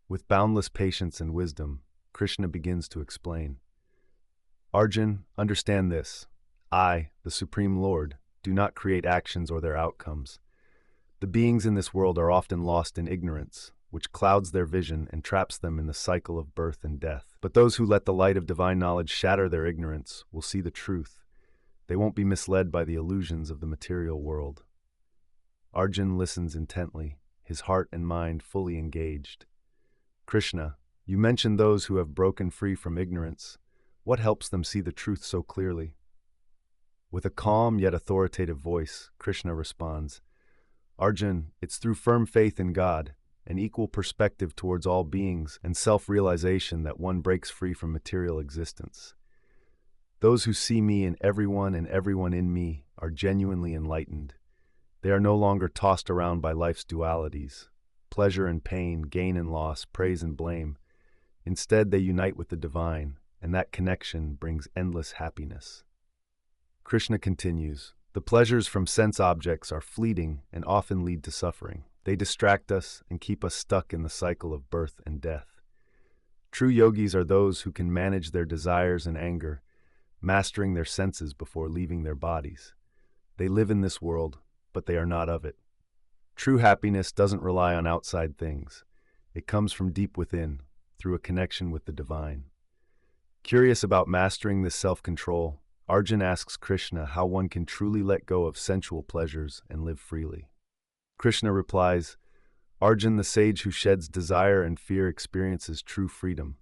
With boundless patience and wisdom, Krishna begins to explain. Arjun, understand this. I, the Supreme Lord, do not create actions or their outcomes. The beings in this world are often lost in ignorance, which clouds their vision and traps them in the cycle of birth and death. But those who let the light of divine knowledge shatter their ignorance will see the truth. They won't be misled by the illusions of the material world. Arjun listens intently, his heart and mind fully engaged. Krishna, you mentioned those who have broken free from ignorance. What helps them see the truth so clearly? With a calm yet authoritative voice, Krishna responds, Arjun, it's through firm faith in God, an equal perspective towards all beings, and self-realization that one breaks free from material existence. Those who see me in everyone and everyone in me are genuinely enlightened. They are no longer tossed around by life's dualities, pleasure and pain, gain and loss, praise and blame. Instead, they unite with the divine, and that connection brings endless happiness. Krishna continues, the pleasures from sense objects are fleeting and often lead to suffering. They distract us and keep us stuck in the cycle of birth and death. True yogis are those who can manage their desires and anger, mastering their senses before leaving their bodies. They live in this world, but they are not of it. True happiness doesn't rely on outside things. It comes from deep within, through a connection with the divine. Curious about mastering this self-control, Arjun asks Krishna how one can truly let go of sensual pleasures and live freely. Krishna replies, Arjun, the sage who sheds desire and fear experiences true freedom.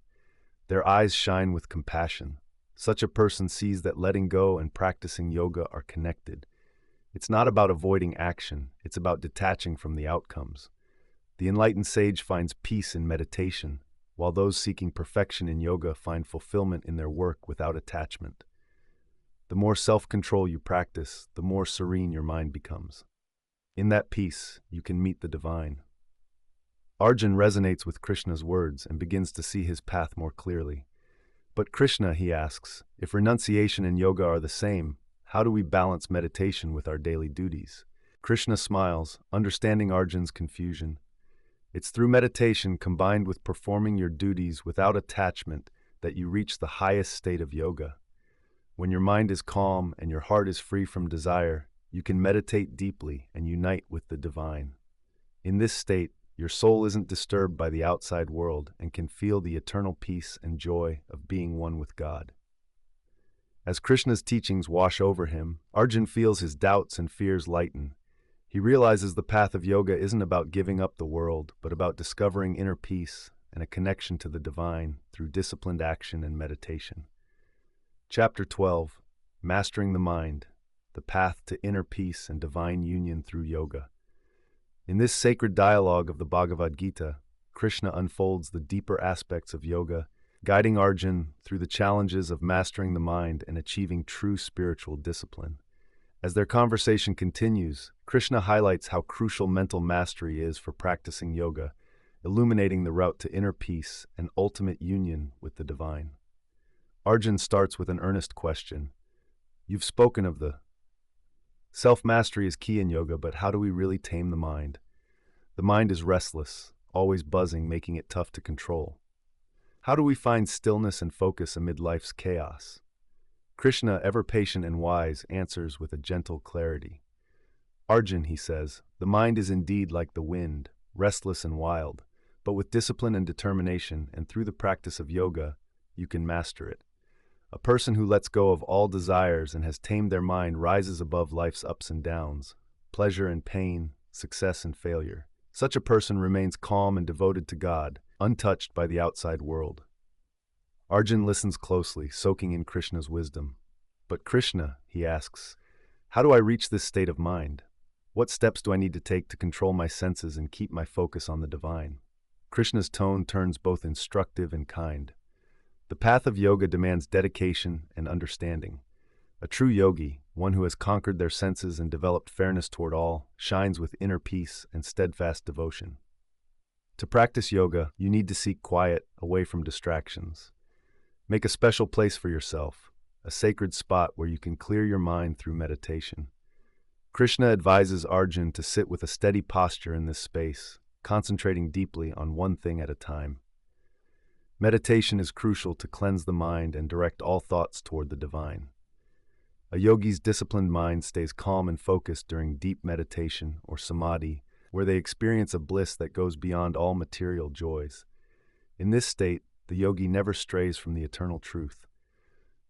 Their eyes shine with compassion. Such a person sees that letting go and practicing yoga are connected. It's not about avoiding action, it's about detaching from the outcomes. The enlightened sage finds peace in meditation, while those seeking perfection in yoga find fulfillment in their work without attachment. The more self-control you practice, the more serene your mind becomes. In that peace, you can meet the divine. Arjun resonates with Krishna's words and begins to see his path more clearly. But Krishna, he asks, if renunciation and yoga are the same, how do we balance meditation with our daily duties? Krishna smiles, understanding Arjun's confusion. It's through meditation combined with performing your duties without attachment that you reach the highest state of yoga. When your mind is calm and your heart is free from desire, you can meditate deeply and unite with the divine. In this state, your soul isn't disturbed by the outside world and can feel the eternal peace and joy of being one with God. As Krishna's teachings wash over him, Arjun feels his doubts and fears lighten. He realizes the path of yoga isn't about giving up the world, but about discovering inner peace and a connection to the divine through disciplined action and meditation. Chapter 12, Mastering the Mind, the path to inner peace and divine union through yoga. In this sacred dialogue of the Bhagavad Gita, Krishna unfolds the deeper aspects of yoga, guiding Arjuna through the challenges of mastering the mind and achieving true spiritual discipline. As their conversation continues, Krishna highlights how crucial mental mastery is for practicing yoga, illuminating the route to inner peace and ultimate union with the divine. Arjuna starts with an earnest question. You've spoken of the self-mastery is key in yoga, but how do we really tame the mind? The mind is restless, always buzzing, making it tough to control. How do we find stillness and focus amid life's chaos? Krishna, ever patient and wise, answers with a gentle clarity. Arjuna, he says, the mind is indeed like the wind, restless and wild, but with discipline and determination and through the practice of yoga, you can master it. A person who lets go of all desires and has tamed their mind rises above life's ups and downs, pleasure and pain, success and failure. Such a person remains calm and devoted to God, untouched by the outside world. Arjuna listens closely, soaking in Krishna's wisdom. But Krishna, he asks, how do I reach this state of mind? What steps do I need to take to control my senses and keep my focus on the divine? Krishna's tone turns both instructive and kind. The path of yoga demands dedication and understanding. A true yogi, one who has conquered their senses and developed fairness toward all, shines with inner peace and steadfast devotion. To practice yoga, you need to seek quiet, away from distractions. Make a special place for yourself, a sacred spot where you can clear your mind through meditation. Krishna advises Arjuna to sit with a steady posture in this space, concentrating deeply on one thing at a time. Meditation is crucial to cleanse the mind and direct all thoughts toward the divine. A yogi's disciplined mind stays calm and focused during deep meditation or samadhi, where they experience a bliss that goes beyond all material joys. In this state, the yogi never strays from the eternal truth.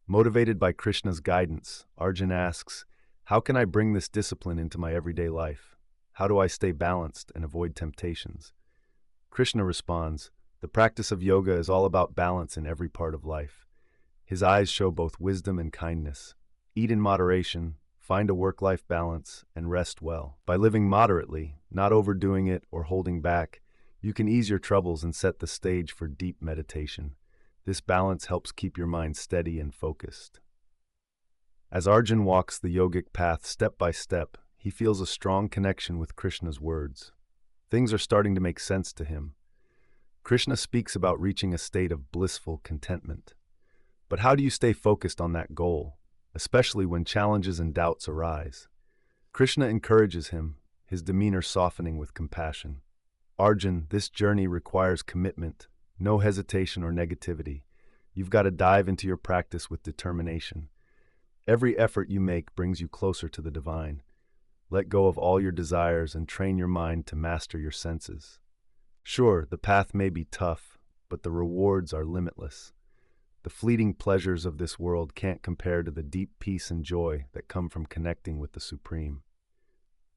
Motivated by Krishna's guidance, Arjuna asks, how can I bring this discipline into my everyday life? How do I stay balanced and avoid temptations? Krishna responds, the practice of yoga is all about balance in every part of life. His eyes show both wisdom and kindness. Eat in moderation, find a work-life balance, and rest well. By living moderately, not overdoing it or holding back, you can ease your troubles and set the stage for deep meditation. This balance helps keep your mind steady and focused. As Arjuna walks the yogic path step by step, he feels a strong connection with Krishna's words. Things are starting to make sense to him. Krishna speaks about reaching a state of blissful contentment. But how do you stay focused on that goal, especially when challenges and doubts arise? Krishna encourages him, his demeanor softening with compassion. Arjuna, this journey requires commitment, no hesitation or negativity. You've got to dive into your practice with determination. Every effort you make brings you closer to the divine. Let go of all your desires and train your mind to master your senses. Sure, the path may be tough, but the rewards are limitless. The fleeting pleasures of this world can't compare to the deep peace and joy that come from connecting with the Supreme.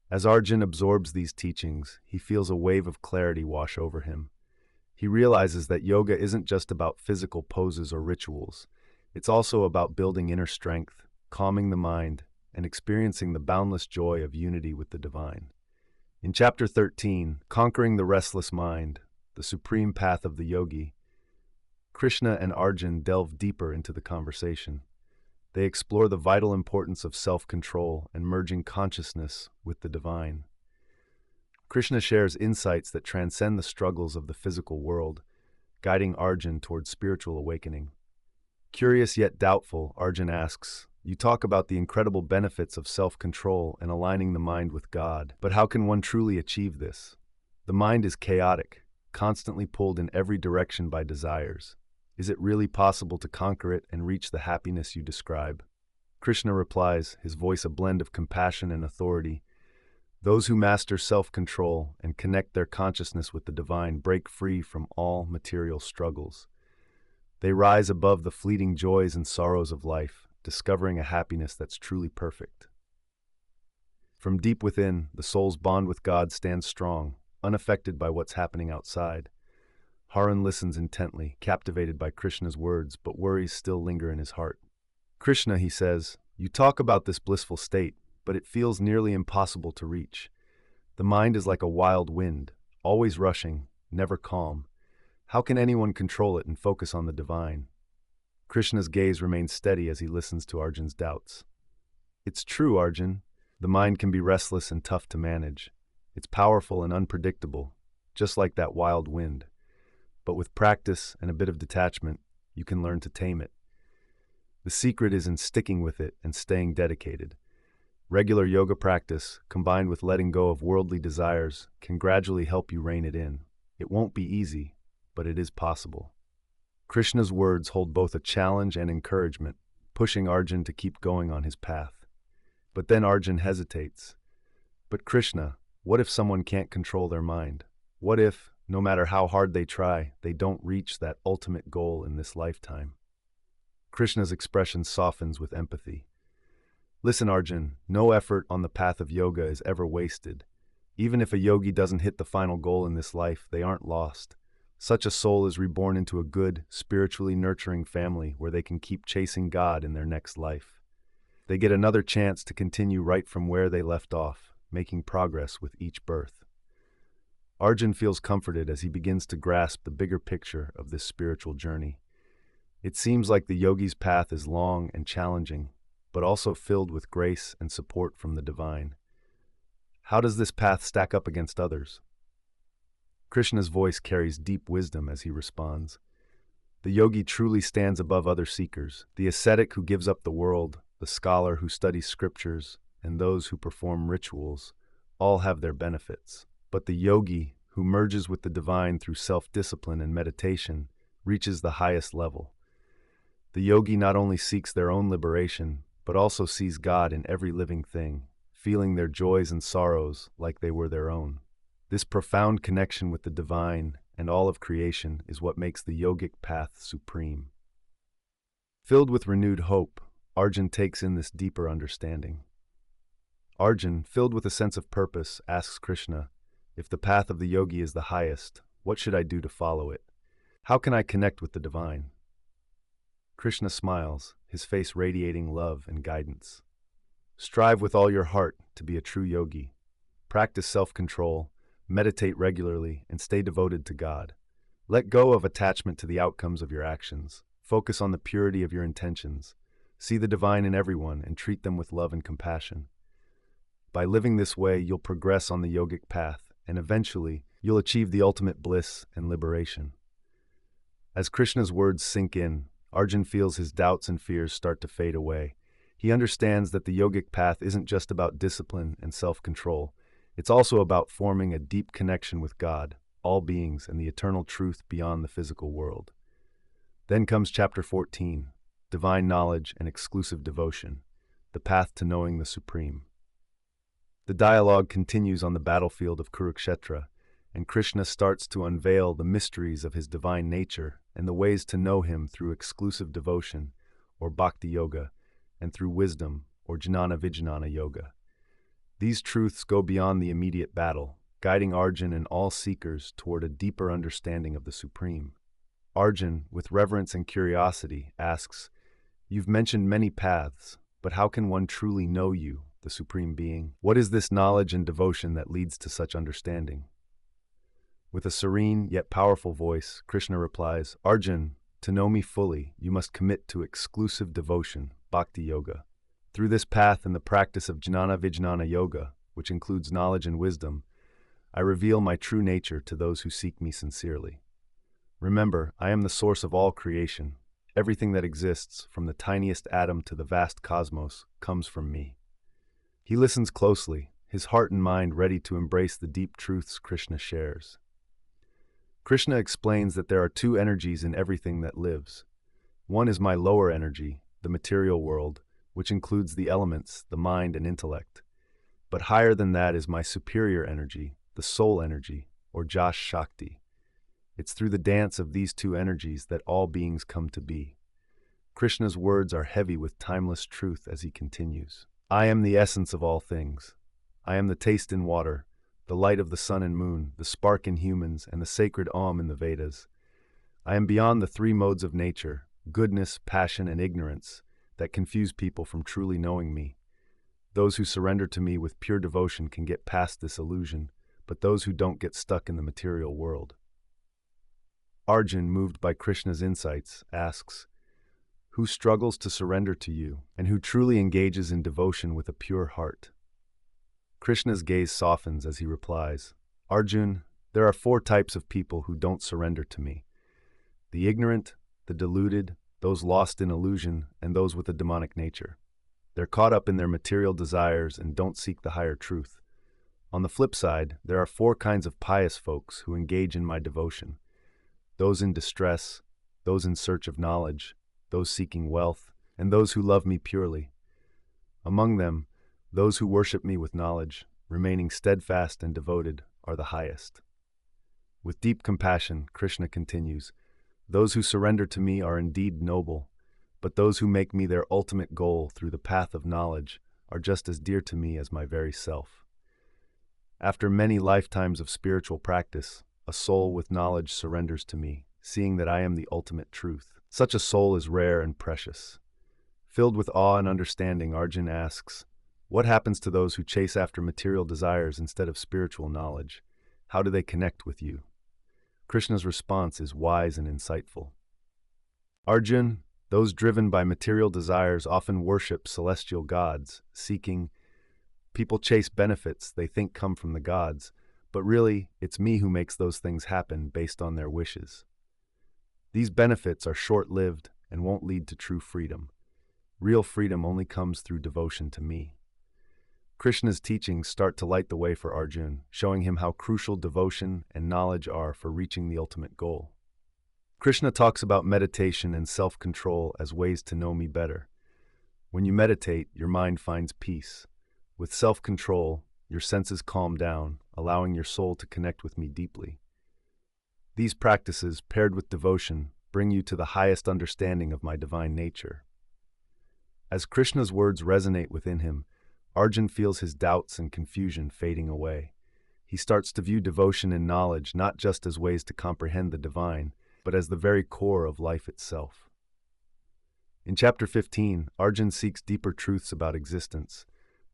As Arjuna absorbs these teachings, he feels a wave of clarity wash over him. He realizes that yoga isn't just about physical poses or rituals. It's also about building inner strength, calming the mind, and experiencing the boundless joy of unity with the divine. In Chapter 13, Conquering the Restless Mind, the Supreme Path of the Yogi, Krishna and Arjuna delve deeper into the conversation. They explore the vital importance of self-control and merging consciousness with the divine. Krishna shares insights that transcend the struggles of the physical world, guiding Arjuna towards spiritual awakening. Curious yet doubtful, Arjuna asks, you talk about the incredible benefits of self-control and aligning the mind with God, but how can one truly achieve this? The mind is chaotic, constantly pulled in every direction by desires. Is it really possible to conquer it and reach the happiness you describe? Krishna replies, his voice a blend of compassion and authority. Those who master self-control and connect their consciousness with the divine break free from all material struggles. They rise above the fleeting joys and sorrows of life, discovering a happiness that's truly perfect. From deep within, the soul's bond with God stands strong, unaffected by what's happening outside. Herein listens intently, captivated by Krishna's words, but worries still linger in his heart. Krishna, he says, You talk about this blissful state, but it feels nearly impossible to reach. The mind is like a wild wind, always rushing, never calm. How can anyone control it and focus on the divine? Krishna's gaze remains steady as he listens to Arjun's doubts. It's true, Arjun. The mind can be restless and tough to manage. It's powerful and unpredictable, just like that wild wind. But with practice and a bit of detachment, you can learn to tame it. The secret is in sticking with it and staying dedicated. Regular yoga practice, combined with letting go of worldly desires, can gradually help you rein it in. It won't be easy, but it is possible. Krishna's words hold both a challenge and encouragement, pushing Arjun to keep going on his path. But then Arjun hesitates. But Krishna, what if someone can't control their mind? What if, no matter how hard they try, they don't reach that ultimate goal in this lifetime? Krishna's expression softens with empathy. Listen, Arjun, no effort on the path of yoga is ever wasted. Even if a yogi doesn't hit the final goal in this life, they aren't lost. Such a soul is reborn into a good, spiritually nurturing family where they can keep chasing God in their next life. They get another chance to continue right from where they left off, making progress with each birth. Arjun feels comforted as he begins to grasp the bigger picture of this spiritual journey. It seems like the yogi's path is long and challenging, but also filled with grace and support from the divine. How does this path stack up against others? Krishna's voice carries deep wisdom as he responds. The yogi truly stands above other seekers, the ascetic who gives up the world, the scholar who studies scriptures, and those who perform rituals, all have their benefits. But the yogi, who merges with the divine through self-discipline and meditation, reaches the highest level. The yogi not only seeks their own liberation, but also sees God in every living thing, feeling their joys and sorrows like they were their own. This profound connection with the divine and all of creation is what makes the yogic path supreme. Filled with renewed hope, Arjun takes in this deeper understanding. Arjun, filled with a sense of purpose, asks Krishna, if the path of the yogi is the highest, what should I do to follow it? How can I connect with the divine? Krishna smiles, his face radiating love and guidance. Strive with all your heart to be a true yogi. Practice self-control, meditate regularly, and stay devoted to God. Let go of attachment to the outcomes of your actions. Focus on the purity of your intentions. See the divine in everyone and treat them with love and compassion. By living this way, you'll progress on the yogic path, and eventually, you'll achieve the ultimate bliss and liberation. As Krishna's words sink in, Arjun feels his doubts and fears start to fade away. He understands that the yogic path isn't just about discipline and self-control. It's also about forming a deep connection with God, all beings, and the eternal truth beyond the physical world. Then comes chapter 14, Divine Knowledge and Exclusive Devotion, the path to knowing the Supreme. The dialogue continues on the battlefield of Kurukshetra, and Krishna starts to unveil the mysteries of his divine nature and the ways to know him through exclusive devotion, or bhakti yoga, and through wisdom, or jnana vijnana yoga. These truths go beyond the immediate battle, guiding Arjun and all seekers toward a deeper understanding of the Supreme. Arjun, with reverence and curiosity, asks, "You've mentioned many paths, but how can one truly know you, the Supreme Being? What is this knowledge and devotion that leads to such understanding?" With a serene yet powerful voice, Krishna replies, "Arjun, to know me fully, you must commit to exclusive devotion, bhakti yoga. Through this path and the practice of jnana vijnana yoga, which includes knowledge and wisdom, I reveal my true nature to those who seek me sincerely. Remember, I am the source of all creation. Everything that exists, from the tiniest atom to the vast cosmos, comes from me." He listens closely, his heart and mind ready to embrace the deep truths Krishna shares. Krishna explains that there are two energies in everything that lives. One is my lower energy, the material world, which includes the elements, the mind and intellect. But higher than that is my superior energy, the soul energy, or Jas Shakti. It's through the dance of these two energies that all beings come to be. Krishna's words are heavy with timeless truth as he continues. I am the essence of all things. I am the taste in water, the light of the sun and moon, the spark in humans, and the sacred Om in the Vedas. I am beyond the three modes of nature, goodness, passion, and ignorance, that confuse people from truly knowing me. Those who surrender to me with pure devotion can get past this illusion, but those who don't get stuck in the material world. Arjun, moved by Krishna's insights, asks, "Who struggles to surrender to you, and who truly engages in devotion with a pure heart?" Krishna's gaze softens as he replies, "Arjun, there are 4 types of people who don't surrender to me: the ignorant, the deluded, those lost in illusion, and those with a demonic nature. They're caught up in their material desires and don't seek the higher truth. On the flip side, there are 4 kinds of pious folks who engage in my devotion: those in distress, those in search of knowledge, those seeking wealth, and those who love me purely. Among them, those who worship me with knowledge, remaining steadfast and devoted, are the highest." With deep compassion, Krishna continues, "Those who surrender to me are indeed noble, but those who make me their ultimate goal through the path of knowledge are just as dear to me as my very self." After many lifetimes of spiritual practice, a soul with knowledge surrenders to me, seeing that I am the ultimate truth. Such a soul is rare and precious. Filled with awe and understanding, Arjun asks, "What happens to those who chase after material desires instead of spiritual knowledge? How do they connect with you?" Krishna's response is wise and insightful. "Arjun, those driven by material desires often worship celestial gods, seeking. People chase benefits they think come from the gods, but really, it's me who makes those things happen based on their wishes. These benefits are short-lived and won't lead to true freedom. Real freedom only comes through devotion to me." Krishna's teachings start to light the way for Arjun, showing him how crucial devotion and knowledge are for reaching the ultimate goal. Krishna talks about meditation and self-control as ways to know me better. When you meditate, your mind finds peace. With self-control, your senses calm down, allowing your soul to connect with me deeply. These practices, paired with devotion, bring you to the highest understanding of my divine nature. As Krishna's words resonate within him, Arjun feels his doubts and confusion fading away. He starts to view devotion and knowledge not just as ways to comprehend the divine, but as the very core of life itself. In chapter 15, Arjun seeks deeper truths about existence,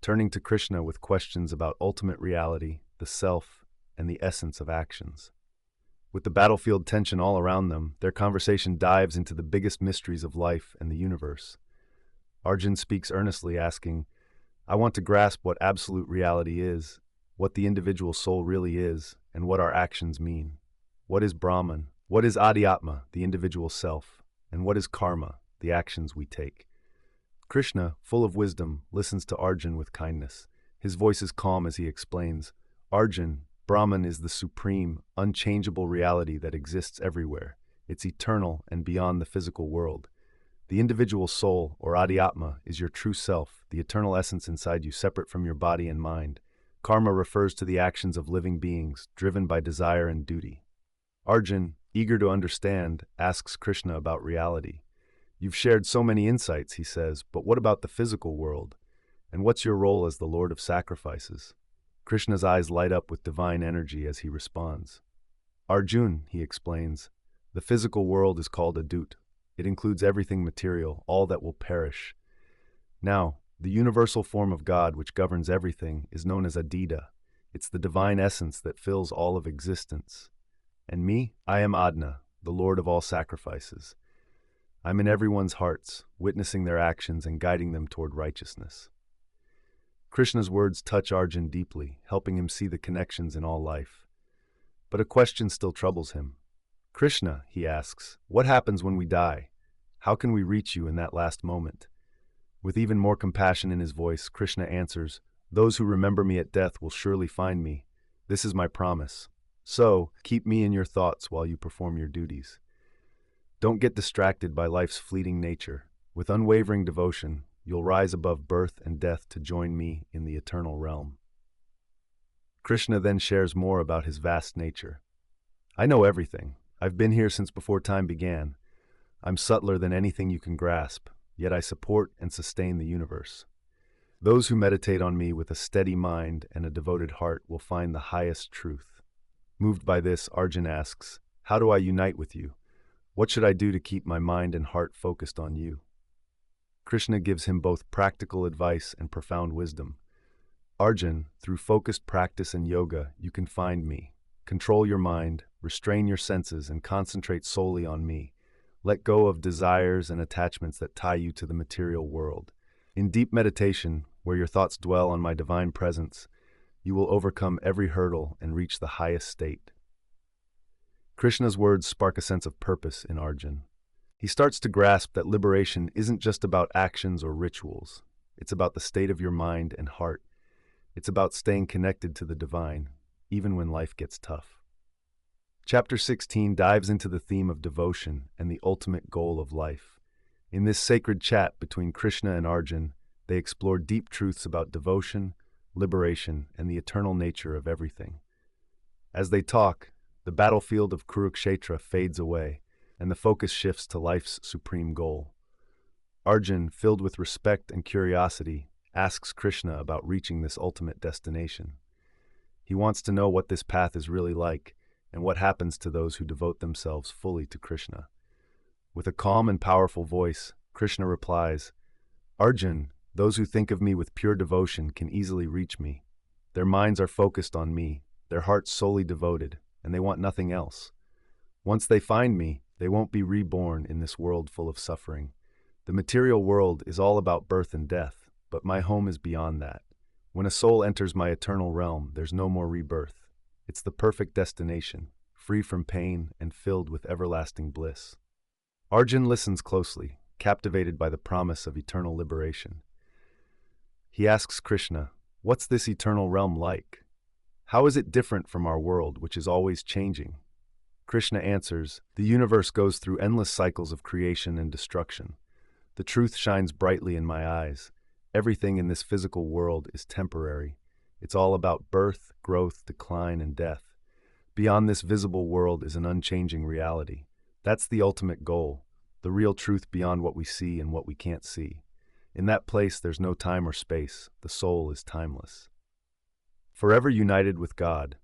turning to Krishna with questions about ultimate reality, the self, and the essence of actions. With the battlefield tension all around them, their conversation dives into the biggest mysteries of life and the universe. Arjun speaks earnestly, asking, "I want to grasp what absolute reality is, what the individual soul really is, and what our actions mean. What is Brahman? What is Adhyatma, the individual self? And what is karma, the actions we take?" Krishna, full of wisdom, listens to Arjun with kindness. His voice is calm as he explains, "Arjun, Brahman is the supreme, unchangeable reality that exists everywhere. It's eternal and beyond the physical world. The individual soul, or Adhyatma, is your true self, the eternal essence inside you, separate from your body and mind. Karma refers to the actions of living beings, driven by desire and duty." Arjun, eager to understand, asks Krishna about reality. "You've shared so many insights," he says, "but what about the physical world? And what's your role as the Lord of Sacrifices?" Krishna's eyes light up with divine energy as he responds. "Arjun," he explains, "the physical world is called Adut. It includes everything material, all that will perish. Now, the universal form of God which governs everything is known as Adida. It's the divine essence that fills all of existence. And me, I am Adna, the Lord of all sacrifices. I'm in everyone's hearts, witnessing their actions and guiding them toward righteousness." Krishna's words touch Arjun deeply, helping him see the connections in all life. But a question still troubles him. "Krishna," he asks, "what happens when we die? How can we reach you in that last moment?" With even more compassion in his voice, Krishna answers, "Those who remember me at death will surely find me. This is my promise. So, keep me in your thoughts while you perform your duties. Don't get distracted by life's fleeting nature. With unwavering devotion, you'll rise above birth and death to join me in the eternal realm." Krishna then shares more about his vast nature. "I know everything. I've been here since before time began. I'm subtler than anything you can grasp, yet I support and sustain the universe. Those who meditate on me with a steady mind and a devoted heart will find the highest truth." Moved by this, Arjun asks, "How do I unite with you? What should I do to keep my mind and heart focused on you?" Krishna gives him both practical advice and profound wisdom. Arjun, through focused practice and yoga, you can find me. Control your mind, restrain your senses, and concentrate solely on me. Let go of desires and attachments that tie you to the material world. In deep meditation, where your thoughts dwell on my divine presence, you will overcome every hurdle and reach the highest state. Krishna's words spark a sense of purpose in Arjun. He starts to grasp that liberation isn't just about actions or rituals. It's about the state of your mind and heart. It's about staying connected to the divine, even when life gets tough. Chapter 16 dives into the theme of devotion and the ultimate goal of life. In this sacred chat between Krishna and Arjun, they explore deep truths about devotion, liberation, and the eternal nature of everything. As they talk, the battlefield of Kurukshetra fades away, and the focus shifts to life's supreme goal. Arjun, filled with respect and curiosity, asks Krishna about reaching this ultimate destination. He wants to know what this path is really like and what happens to those who devote themselves fully to Krishna. With a calm and powerful voice, Krishna replies, "Arjun, those who think of me with pure devotion can easily reach me. Their minds are focused on me, their hearts solely devoted, and they want nothing else. Once they find me, they won't be reborn in this world full of suffering. The material world is all about birth and death, but my home is beyond that. When a soul enters my eternal realm, there's no more rebirth. It's the perfect destination, free from pain and filled with everlasting bliss." Arjun listens closely, captivated by the promise of eternal liberation. He asks Krishna, "What's this eternal realm like? How is it different from our world, which is always changing?" Krishna answers, "The universe goes through endless cycles of creation and destruction. The truth shines brightly in my eyes. Everything in this physical world is temporary. It's all about birth, growth, decline, and death. Beyond this visible world is an unchanging reality. That's the ultimate goal, the real truth beyond what we see and what we can't see. In that place, there's no time or space. The soul is timeless. Forever united with God.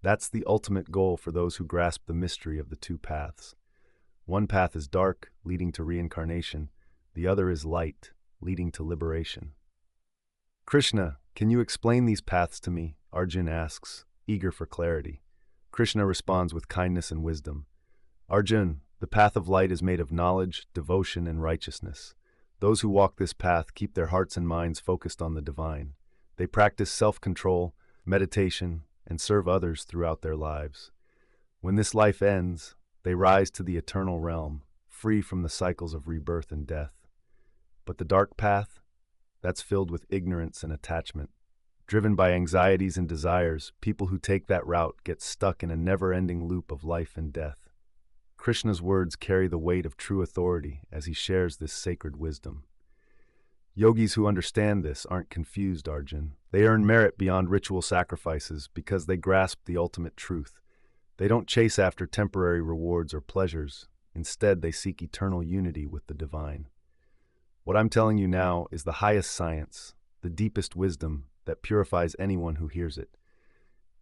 That's the ultimate goal for those who grasp the mystery of the two paths. One path is dark, leading to reincarnation. The other is light, leading to liberation." "Krishna, can you explain these paths to me?" Arjun asks, eager for clarity. Krishna responds with kindness and wisdom. "Arjun, the path of light is made of knowledge, devotion, and righteousness. Those who walk this path keep their hearts and minds focused on the divine. They practice self-control, meditation, and serve others throughout their lives. When this life ends, they rise to the eternal realm, free from the cycles of rebirth and death. But the dark path? That's filled with ignorance and attachment. Driven by anxieties and desires, people who take that route get stuck in a never-ending loop of life and death. Krishna's words carry the weight of true authority as he shares this sacred wisdom. Yogis who understand this aren't confused, Arjun. They earn merit beyond ritual sacrifices because they grasp the ultimate truth. They don't chase after temporary rewards or pleasures. Instead, they seek eternal unity with the divine. What I'm telling you now is the highest science, the deepest wisdom that purifies anyone who hears it.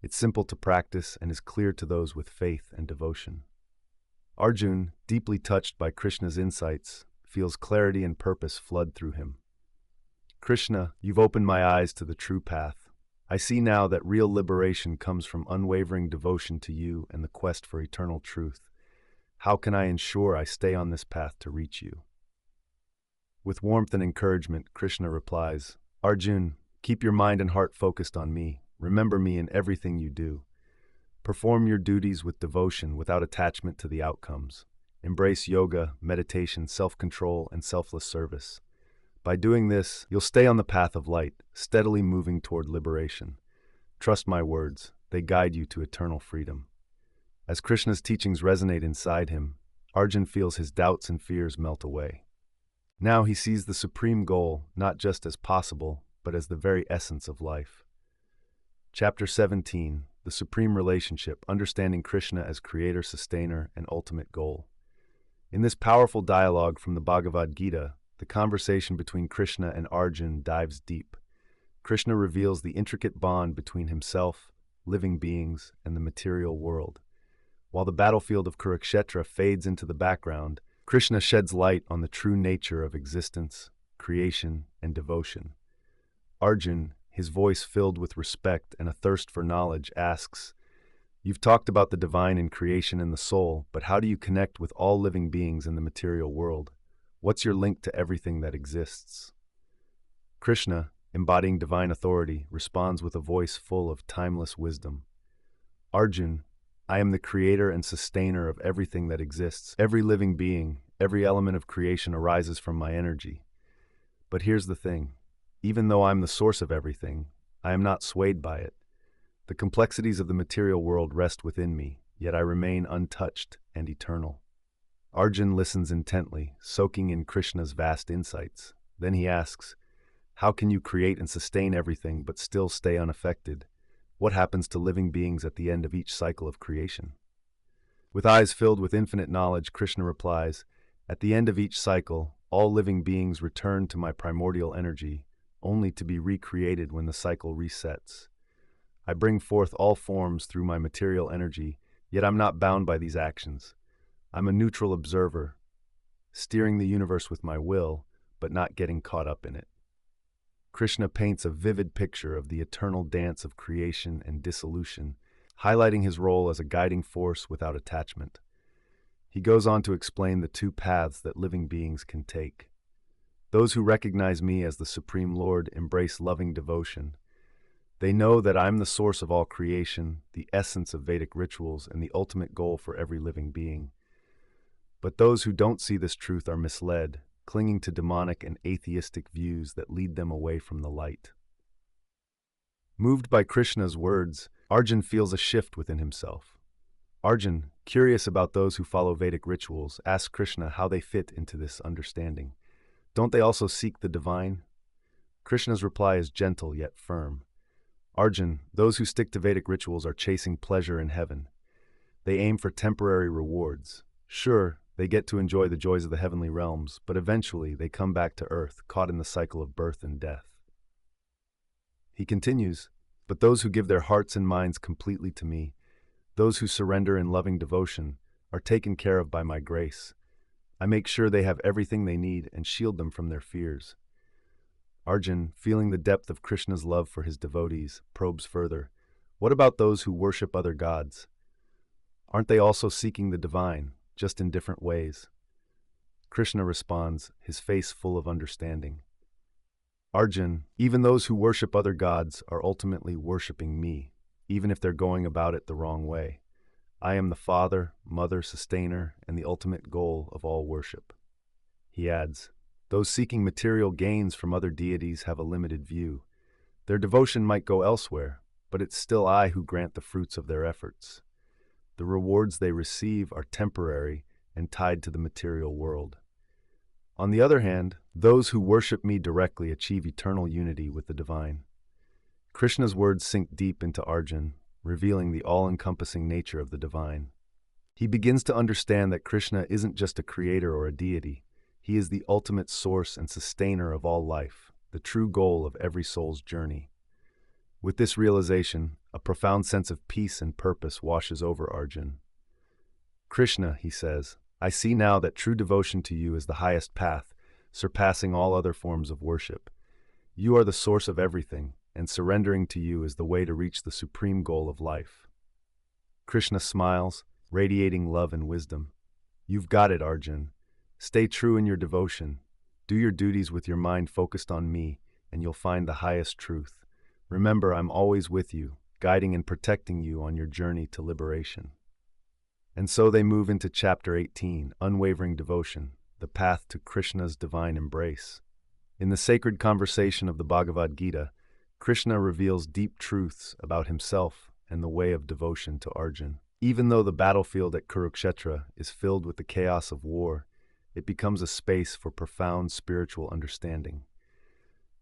It's simple to practice and is clear to those with faith and devotion. Arjun, deeply touched by Krishna's insights, feels clarity and purpose flood through him. "Krishna, you've opened my eyes to the true path. I see now that real liberation comes from unwavering devotion to you and the quest for eternal truth. How can I ensure I stay on this path to reach you?" With warmth and encouragement, Krishna replies, "Arjun, keep your mind and heart focused on me. Remember me in everything you do. Perform your duties with devotion without attachment to the outcomes. Embrace yoga, meditation, self-control, and selfless service. By doing this, you'll stay on the path of light, steadily moving toward liberation. Trust my words, they guide you to eternal freedom." As Krishna's teachings resonate inside him, Arjun feels his doubts and fears melt away. Now he sees the supreme goal not just as possible, but as the very essence of life. Chapter 17, The Supreme Relationship, Understanding Krishna as Creator, Sustainer, and Ultimate Goal. In this powerful dialogue from the Bhagavad Gita, the conversation between Krishna and Arjun dives deep. Krishna reveals the intricate bond between himself, living beings, and the material world. While the battlefield of Kurukshetra fades into the background, Krishna sheds light on the true nature of existence, creation, and devotion. Arjun, his voice filled with respect and a thirst for knowledge, asks, "You've talked about the divine in creation and the soul, but how do you connect with all living beings in the material world? What's your link to everything that exists?" Krishna, embodying divine authority, responds with a voice full of timeless wisdom. "Arjun, I am the creator and sustainer of everything that exists. Every living being, every element of creation arises from my energy. But here's the thing. Even though I'm the source of everything, I am not swayed by it. The complexities of the material world rest within me, yet I remain untouched and eternal." Arjun listens intently, soaking in Krishna's vast insights. Then he asks, "How can you create and sustain everything but still stay unaffected? What happens to living beings at the end of each cycle of creation?" With eyes filled with infinite knowledge, Krishna replies, "At the end of each cycle, all living beings return to my primordial energy, only to be recreated when the cycle resets. I bring forth all forms through my material energy, yet I'm not bound by these actions. I'm a neutral observer, steering the universe with my will, but not getting caught up in it." Krishna paints a vivid picture of the eternal dance of creation and dissolution, highlighting his role as a guiding force without attachment. He goes on to explain the two paths that living beings can take. Those who recognize me as the Supreme Lord embrace loving devotion. They know that I'm the source of all creation, the essence of Vedic rituals, and the ultimate goal for every living being. But those who don't see this truth are misled, clinging to demonic and atheistic views that lead them away from the light. Moved by Krishna's words, Arjun feels a shift within himself. Arjun, curious about those who follow Vedic rituals, asks Krishna how they fit into this understanding. Don't they also seek the divine? Krishna's reply is gentle yet firm. "Arjun, those who stick to Vedic rituals are chasing pleasure in heaven. They aim for temporary rewards. Sure, they get to enjoy the joys of the heavenly realms, but eventually they come back to earth, caught in the cycle of birth and death." He continues, "But those who give their hearts and minds completely to me, those who surrender in loving devotion, are taken care of by my grace. I make sure they have everything they need and shield them from their fears." Arjun, feeling the depth of Krishna's love for his devotees, probes further. "What about those who worship other gods? Aren't they also seeking the divine, just in different ways?" Krishna responds, his face full of understanding. "Arjun, even those who worship other gods are ultimately worshiping me, even if they're going about it the wrong way. I am the father, mother, sustainer, and the ultimate goal of all worship." He adds, "Those seeking material gains from other deities have a limited view. Their devotion might go elsewhere, but it's still I who grant the fruits of their efforts. The rewards they receive are temporary and tied to the material world. On the other hand, those who worship me directly achieve eternal unity with the divine." Krishna's words sink deep into Arjun, revealing the all-encompassing nature of the divine. He begins to understand that Krishna isn't just a creator or a deity. He is the ultimate source and sustainer of all life, the true goal of every soul's journey. With this realization, a profound sense of peace and purpose washes over Arjun. "Krishna," he says, "I see now that true devotion to you is the highest path, surpassing all other forms of worship. You are the source of everything, and surrendering to you is the way to reach the supreme goal of life." Krishna smiles, radiating love and wisdom. "You've got it, Arjun. Stay true in your devotion. Do your duties with your mind focused on me, and you'll find the highest truth. Remember, I'm always with you, guiding and protecting you on your journey to liberation." And so they move into Chapter 18, Unwavering Devotion, the path to Krishna's divine embrace. In the sacred conversation of the Bhagavad Gita, Krishna reveals deep truths about himself and the way of devotion to Arjun. Even though the battlefield at Kurukshetra is filled with the chaos of war, it becomes a space for profound spiritual understanding.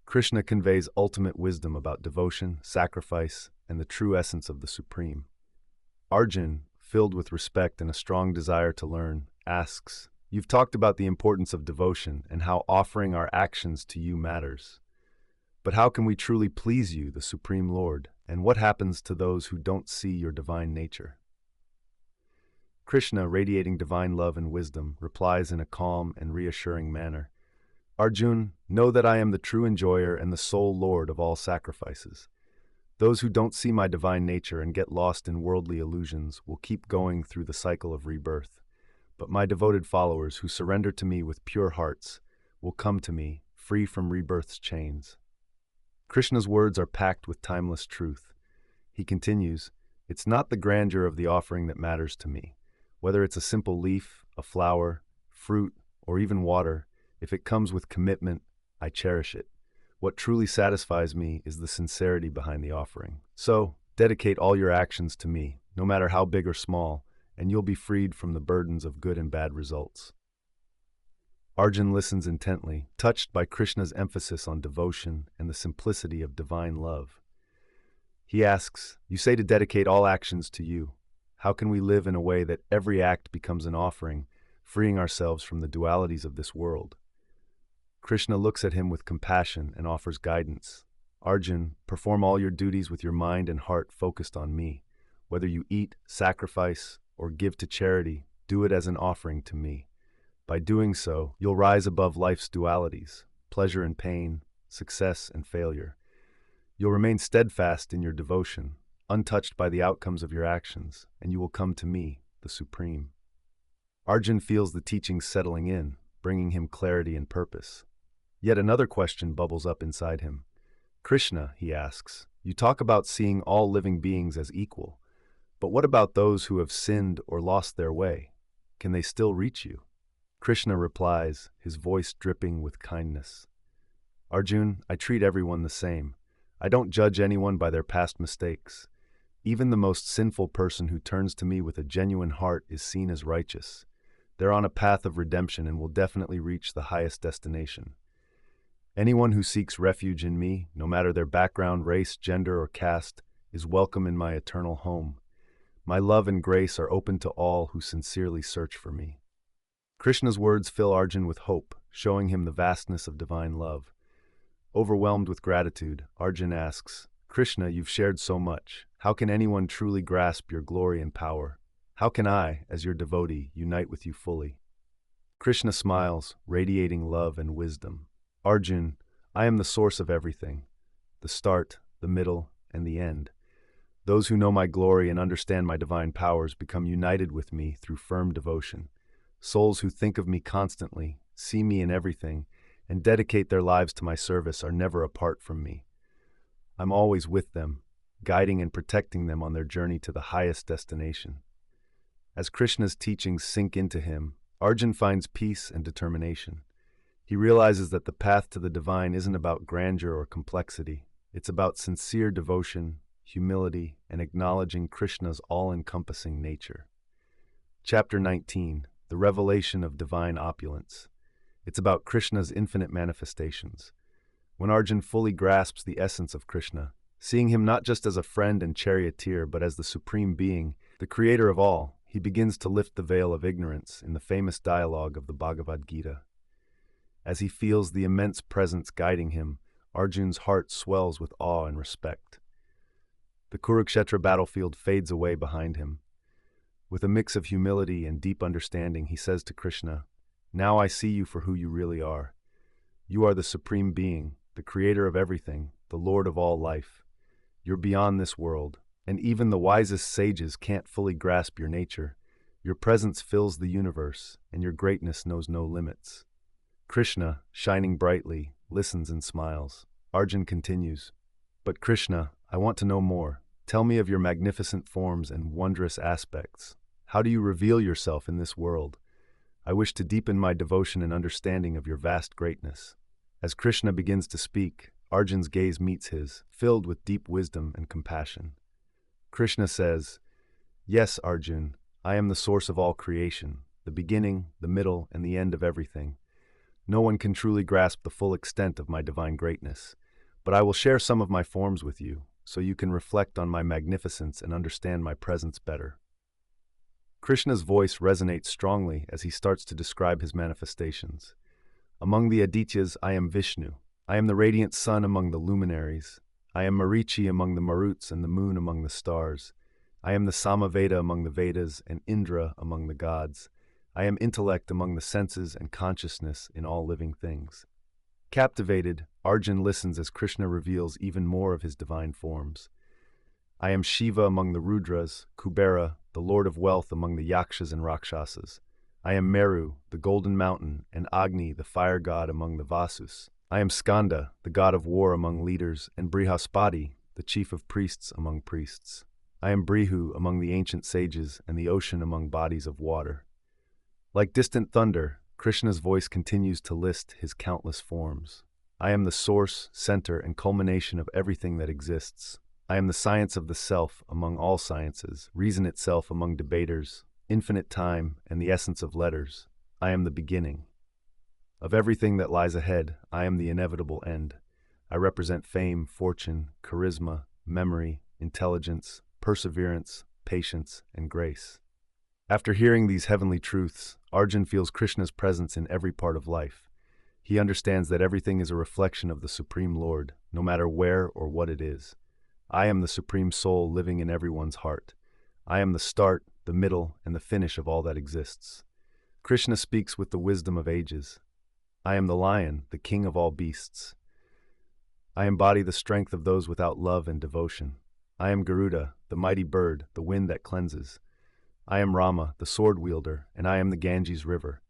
Krishna conveys ultimate wisdom about devotion, sacrifice, and the true essence of the Supreme. Arjun, filled with respect and a strong desire to learn, asks, "You've talked about the importance of devotion and how offering our actions to you matters. But how can we truly please you, the Supreme Lord, and what happens to those who don't see your divine nature?" Krishna, radiating divine love and wisdom, replies in a calm and reassuring manner, Arjun, know that I am the true enjoyer and the sole lord of all sacrifices. Those who don't see my divine nature and get lost in worldly illusions will keep going through the cycle of rebirth. But my devoted followers who surrender to me with pure hearts will come to me, free from rebirth's chains. Krishna's words are packed with timeless truth. He continues, "It's not the grandeur of the offering that matters to me. Whether it's a simple leaf, a flower, fruit, or even water, if it comes with commitment, I cherish it. What truly satisfies me is the sincerity behind the offering. So, dedicate all your actions to me, no matter how big or small, and you'll be freed from the burdens of good and bad results." Arjun listens intently, touched by Krishna's emphasis on devotion and the simplicity of divine love. He asks, "You say to dedicate all actions to you. How can we live in a way that every act becomes an offering, freeing ourselves from the dualities of this world?" Krishna looks at him with compassion and offers guidance. "Arjun, perform all your duties with your mind and heart focused on me. Whether you eat, sacrifice, or give to charity, do it as an offering to me. By doing so, you'll rise above life's dualities, pleasure and pain, success and failure. You'll remain steadfast in your devotion, untouched by the outcomes of your actions, and you will come to me, the Supreme." Arjun feels the teachings settling in, bringing him clarity and purpose. Yet another question bubbles up inside him. "Krishna," he asks, "you talk about seeing all living beings as equal, but what about those who have sinned or lost their way? Can they still reach you?" Krishna replies, his voice dripping with kindness. "Arjun, I treat everyone the same. I don't judge anyone by their past mistakes. Even the most sinful person who turns to me with a genuine heart is seen as righteous. They're on a path of redemption and will definitely reach the highest destination. Anyone who seeks refuge in me, no matter their background, race, gender, or caste, is welcome in my eternal home. My love and grace are open to all who sincerely search for me." Krishna's words fill Arjun with hope, showing him the vastness of divine love. Overwhelmed with gratitude, Arjun asks, "Krishna, you've shared so much. How can anyone truly grasp your glory and power? How can I, as your devotee, unite with you fully?" Krishna smiles, radiating love and wisdom. "Arjun, I am the source of everything, the start, the middle, and the end. Those who know my glory and understand my divine powers become united with me through firm devotion. Souls who think of me constantly, see me in everything, and dedicate their lives to my service are never apart from me. I'm always with them, guiding and protecting them on their journey to the highest destination." As Krishna's teachings sink into him, Arjun finds peace and determination. He realizes that the path to the divine isn't about grandeur or complexity. It's about sincere devotion, humility, and acknowledging Krishna's all-encompassing nature. Chapter 19, The Revelation of Divine Opulence. It's about Krishna's infinite manifestations. When Arjun fully grasps the essence of Krishna, seeing him not just as a friend and charioteer but as the supreme being, the creator of all, he begins to lift the veil of ignorance in the famous dialogue of the Bhagavad Gita. As he feels the immense presence guiding him, Arjun's heart swells with awe and respect. The Kurukshetra battlefield fades away behind him. With a mix of humility and deep understanding, he says to Krishna, "Now I see you for who you really are. You are the supreme being, the creator of everything, the Lord of all life. You're beyond this world, and even the wisest sages can't fully grasp your nature. Your presence fills the universe, and your greatness knows no limits." Krishna, shining brightly, listens and smiles. Arjun continues, "But Krishna, I want to know more. Tell me of your magnificent forms and wondrous aspects. How do you reveal yourself in this world? I wish to deepen my devotion and understanding of your vast greatness." As Krishna begins to speak, Arjun's gaze meets his, filled with deep wisdom and compassion. Krishna says, "Yes, Arjun, I am the source of all creation, the beginning, the middle, and the end of everything. No one can truly grasp the full extent of my divine greatness, but I will share some of my forms with you, so you can reflect on my magnificence and understand my presence better." Krishna's voice resonates strongly as he starts to describe his manifestations. "Among the Adityas, I am Vishnu. I am the radiant sun among the luminaries. I am Marichi among the Maruts and the moon among the stars. I am the Samaveda among the Vedas and Indra among the gods. I am intellect among the senses and consciousness in all living things." Captivated, Arjun listens as Krishna reveals even more of his divine forms. I am Shiva among the Rudras, Kubera, the lord of wealth among the Yakshas and Rakshasas. I am Meru, the golden mountain, and Agni, the fire god among the Vasus. I am Skanda, the god of war among leaders, and Brihaspati, the chief of priests among priests. I am Brihu among the ancient sages, and the ocean among bodies of water. Like distant thunder, Krishna's voice continues to list his countless forms. I am the source, center, and culmination of everything that exists. I am the science of the self among all sciences, reason itself among debaters, infinite time, and the essence of letters. I am the beginning. Of everything that lies ahead, I am the inevitable end. I represent fame, fortune, charisma, memory, intelligence, perseverance, patience, and grace. After hearing these heavenly truths, Arjun feels Krishna's presence in every part of life. He understands that everything is a reflection of the Supreme Lord, no matter where or what it is. I am the Supreme Soul living in everyone's heart. I am the start, the middle, and the finish of all that exists. Krishna speaks with the wisdom of ages. I am the lion, the king of all beasts. I embody the strength of those without love and devotion. I am Garuda, the mighty bird, the wind that cleanses. I am Rama, the sword wielder, and I am the Ganges river.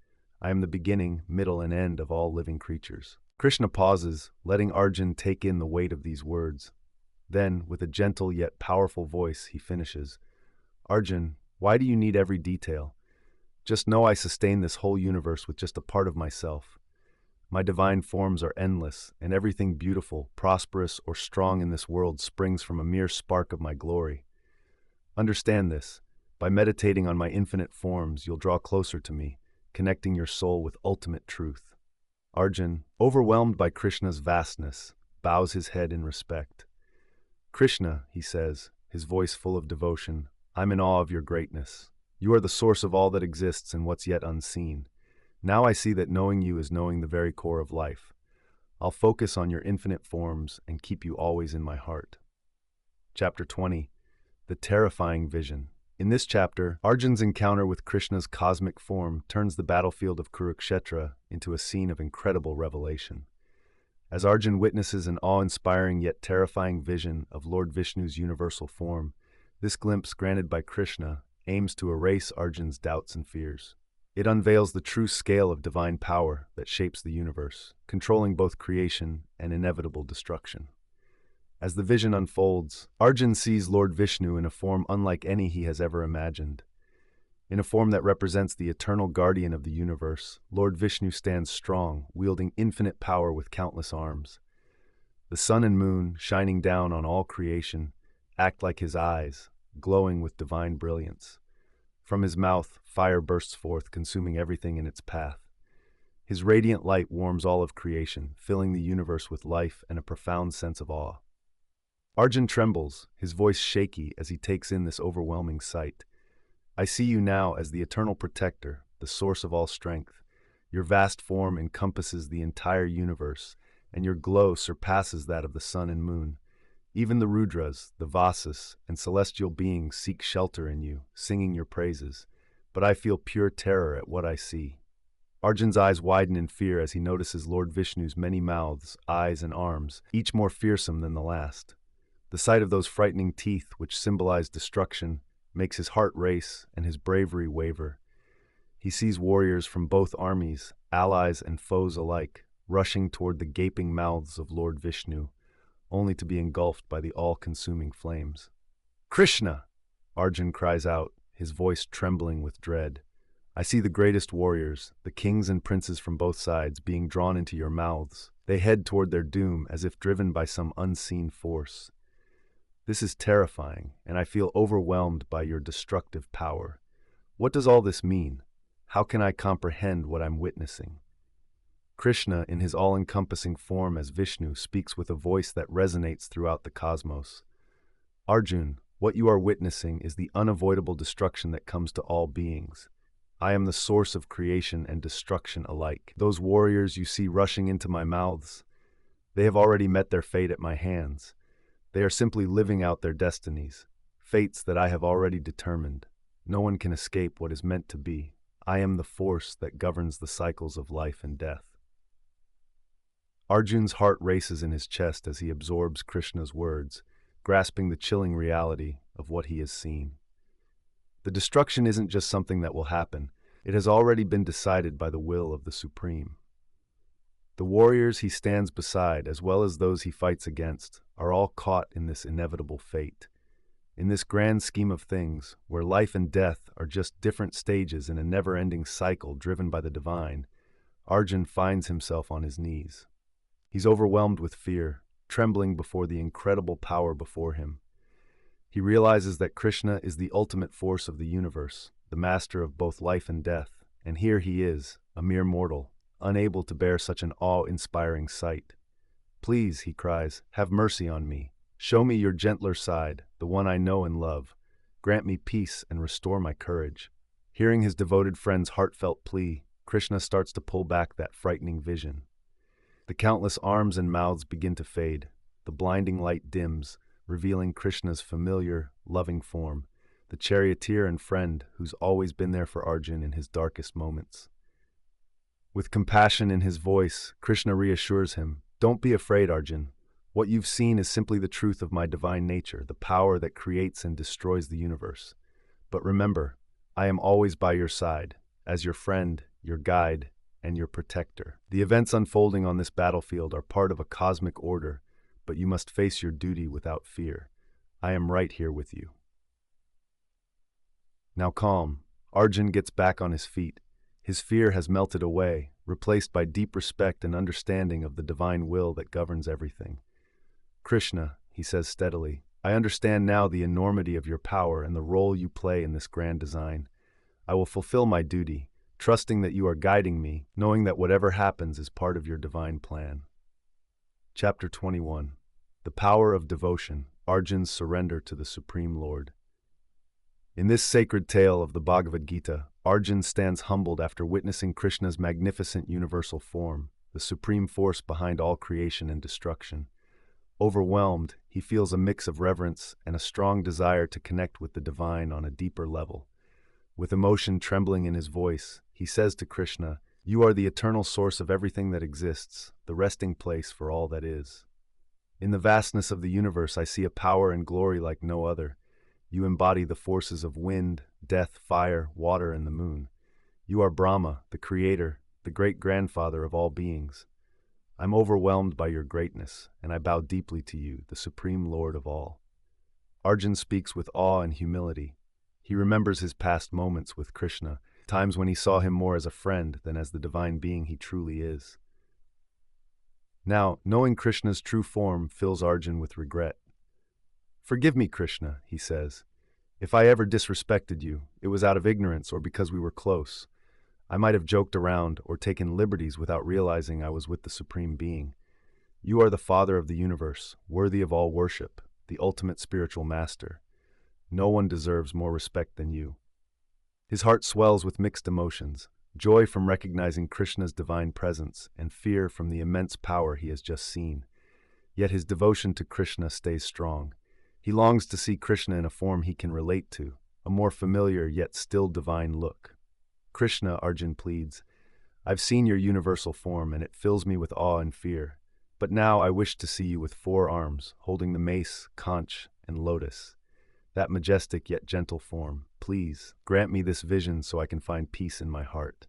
I am the beginning, middle, and end of all living creatures. Krishna pauses, letting Arjun take in the weight of these words. Then, with a gentle yet powerful voice, he finishes. Arjun, why do you need every detail? Just know I sustain this whole universe with just a part of myself. My divine forms are endless, and everything beautiful, prosperous, or strong in this world springs from a mere spark of my glory. Understand this. By meditating on my infinite forms, you'll draw closer to me, connecting your soul with ultimate truth. Arjun, overwhelmed by Krishna's vastness, bows his head in respect. Krishna, he says, his voice full of devotion, I'm in awe of your greatness. You are the source of all that exists and what's yet unseen. Now I see that knowing you is knowing the very core of life. I'll focus on your infinite forms and keep you always in my heart. Chapter 20. The Terrifying Vision. In this chapter, Arjun's encounter with Krishna's cosmic form turns the battlefield of Kurukshetra into a scene of incredible revelation. As Arjun witnesses an awe-inspiring yet terrifying vision of Lord Vishnu's universal form, this glimpse granted by Krishna aims to erase Arjun's doubts and fears. It unveils the true scale of divine power that shapes the universe, controlling both creation and inevitable destruction. As the vision unfolds, Arjun sees Lord Vishnu in a form unlike any he has ever imagined. In a form that represents the eternal guardian of the universe, Lord Vishnu stands strong, wielding infinite power with countless arms. The sun and moon, shining down on all creation, act like his eyes, glowing with divine brilliance. From his mouth, fire bursts forth, consuming everything in its path. His radiant light warms all of creation, filling the universe with life and a profound sense of awe. Arjun trembles, his voice shaky as he takes in this overwhelming sight. I see you now as the eternal protector, the source of all strength. Your vast form encompasses the entire universe, and your glow surpasses that of the sun and moon. Even the Rudras, the Vasus, and celestial beings seek shelter in you, singing your praises. But I feel pure terror at what I see. Arjun's eyes widen in fear as he notices Lord Vishnu's many mouths, eyes, and arms, each more fearsome than the last. The sight of those frightening teeth, which symbolize destruction, makes his heart race and his bravery waver. He sees warriors from both armies, allies and foes alike, rushing toward the gaping mouths of Lord Vishnu, only to be engulfed by the all-consuming flames. Krishna! Arjun cries out, his voice trembling with dread. I see the greatest warriors, the kings and princes from both sides, being drawn into your mouths. They head toward their doom as if driven by some unseen force. This is terrifying, and I feel overwhelmed by your destructive power. What does all this mean? How can I comprehend what I'm witnessing? Krishna, in his all-encompassing form as Vishnu, speaks with a voice that resonates throughout the cosmos. Arjun, what you are witnessing is the unavoidable destruction that comes to all beings. I am the source of creation and destruction alike. Those warriors you see rushing into my mouths, they have already met their fate at my hands. They are simply living out their destinies, fates that I have already determined. No one can escape what is meant to be. I am the force that governs the cycles of life and death. Arjun's heart races in his chest as he absorbs Krishna's words, grasping the chilling reality of what he has seen. The destruction isn't just something that will happen. It has already been decided by the will of the Supreme. The warriors he stands beside, as well as those he fights against, are all caught in this inevitable fate. In this grand scheme of things, where life and death are just different stages in a never-ending cycle driven by the divine, Arjun finds himself on his knees. He's overwhelmed with fear, trembling before the incredible power before him. He realizes that Krishna is the ultimate force of the universe, the master of both life and death, and here he is, a mere mortal, unable to bear such an awe-inspiring sight. "Please," he cries, "have mercy on me. Show me your gentler side, the one I know and love. Grant me peace and restore my courage." Hearing his devoted friend's heartfelt plea, Krishna starts to pull back that frightening vision. The countless arms and mouths begin to fade. The blinding light dims, revealing Krishna's familiar, loving form, the charioteer and friend who's always been there for Arjun in his darkest moments. With compassion in his voice, Krishna reassures him, "Don't be afraid, Arjun. What you've seen is simply the truth of my divine nature, the power that creates and destroys the universe. But remember, I am always by your side, as your friend, your guide, and your protector. The events unfolding on this battlefield are part of a cosmic order, but you must face your duty without fear. I am right here with you." Now calm, Arjun gets back on his feet. His fear has melted away, replaced by deep respect and understanding of the divine will that governs everything. "Krishna," he says steadily, "I understand now the enormity of your power and the role you play in this grand design. I will fulfill my duty, trusting that you are guiding me, knowing that whatever happens is part of your divine plan." Chapter 21. The Power of Devotion, Arjun's Surrender to the Supreme Lord. In this sacred tale of the Bhagavad Gita, Arjun stands humbled after witnessing Krishna's magnificent universal form, the supreme force behind all creation and destruction. Overwhelmed, he feels a mix of reverence and a strong desire to connect with the divine on a deeper level. With emotion trembling in his voice, he says to Krishna, "You are the eternal source of everything that exists, the resting place for all that is. In the vastness of the universe, I see a power and glory like no other. You embody the forces of wind, death, fire, water, and the moon. You are Brahma, the creator, the great-grandfather of all beings. I'm overwhelmed by your greatness, and I bow deeply to you, the supreme Lord of all." Arjun speaks with awe and humility. He remembers his past moments with Krishna, times when he saw him more as a friend than as the divine being he truly is. Now, knowing Krishna's true form fills Arjun with regret. "Forgive me, Krishna," he says. "If I ever disrespected you, it was out of ignorance or because we were close. I might have joked around or taken liberties without realizing I was with the Supreme Being. You are the Father of the universe, worthy of all worship, the ultimate spiritual master. No one deserves more respect than you." His heart swells with mixed emotions, joy from recognizing Krishna's divine presence and fear from the immense power he has just seen. Yet his devotion to Krishna stays strong. He longs to see Krishna in a form he can relate to, a more familiar yet still divine look. "Krishna," Arjun pleads, "I've seen your universal form and it fills me with awe and fear. But now I wish to see you with 4 arms, holding the mace, conch, and lotus. That majestic yet gentle form. Please, grant me this vision so I can find peace in my heart."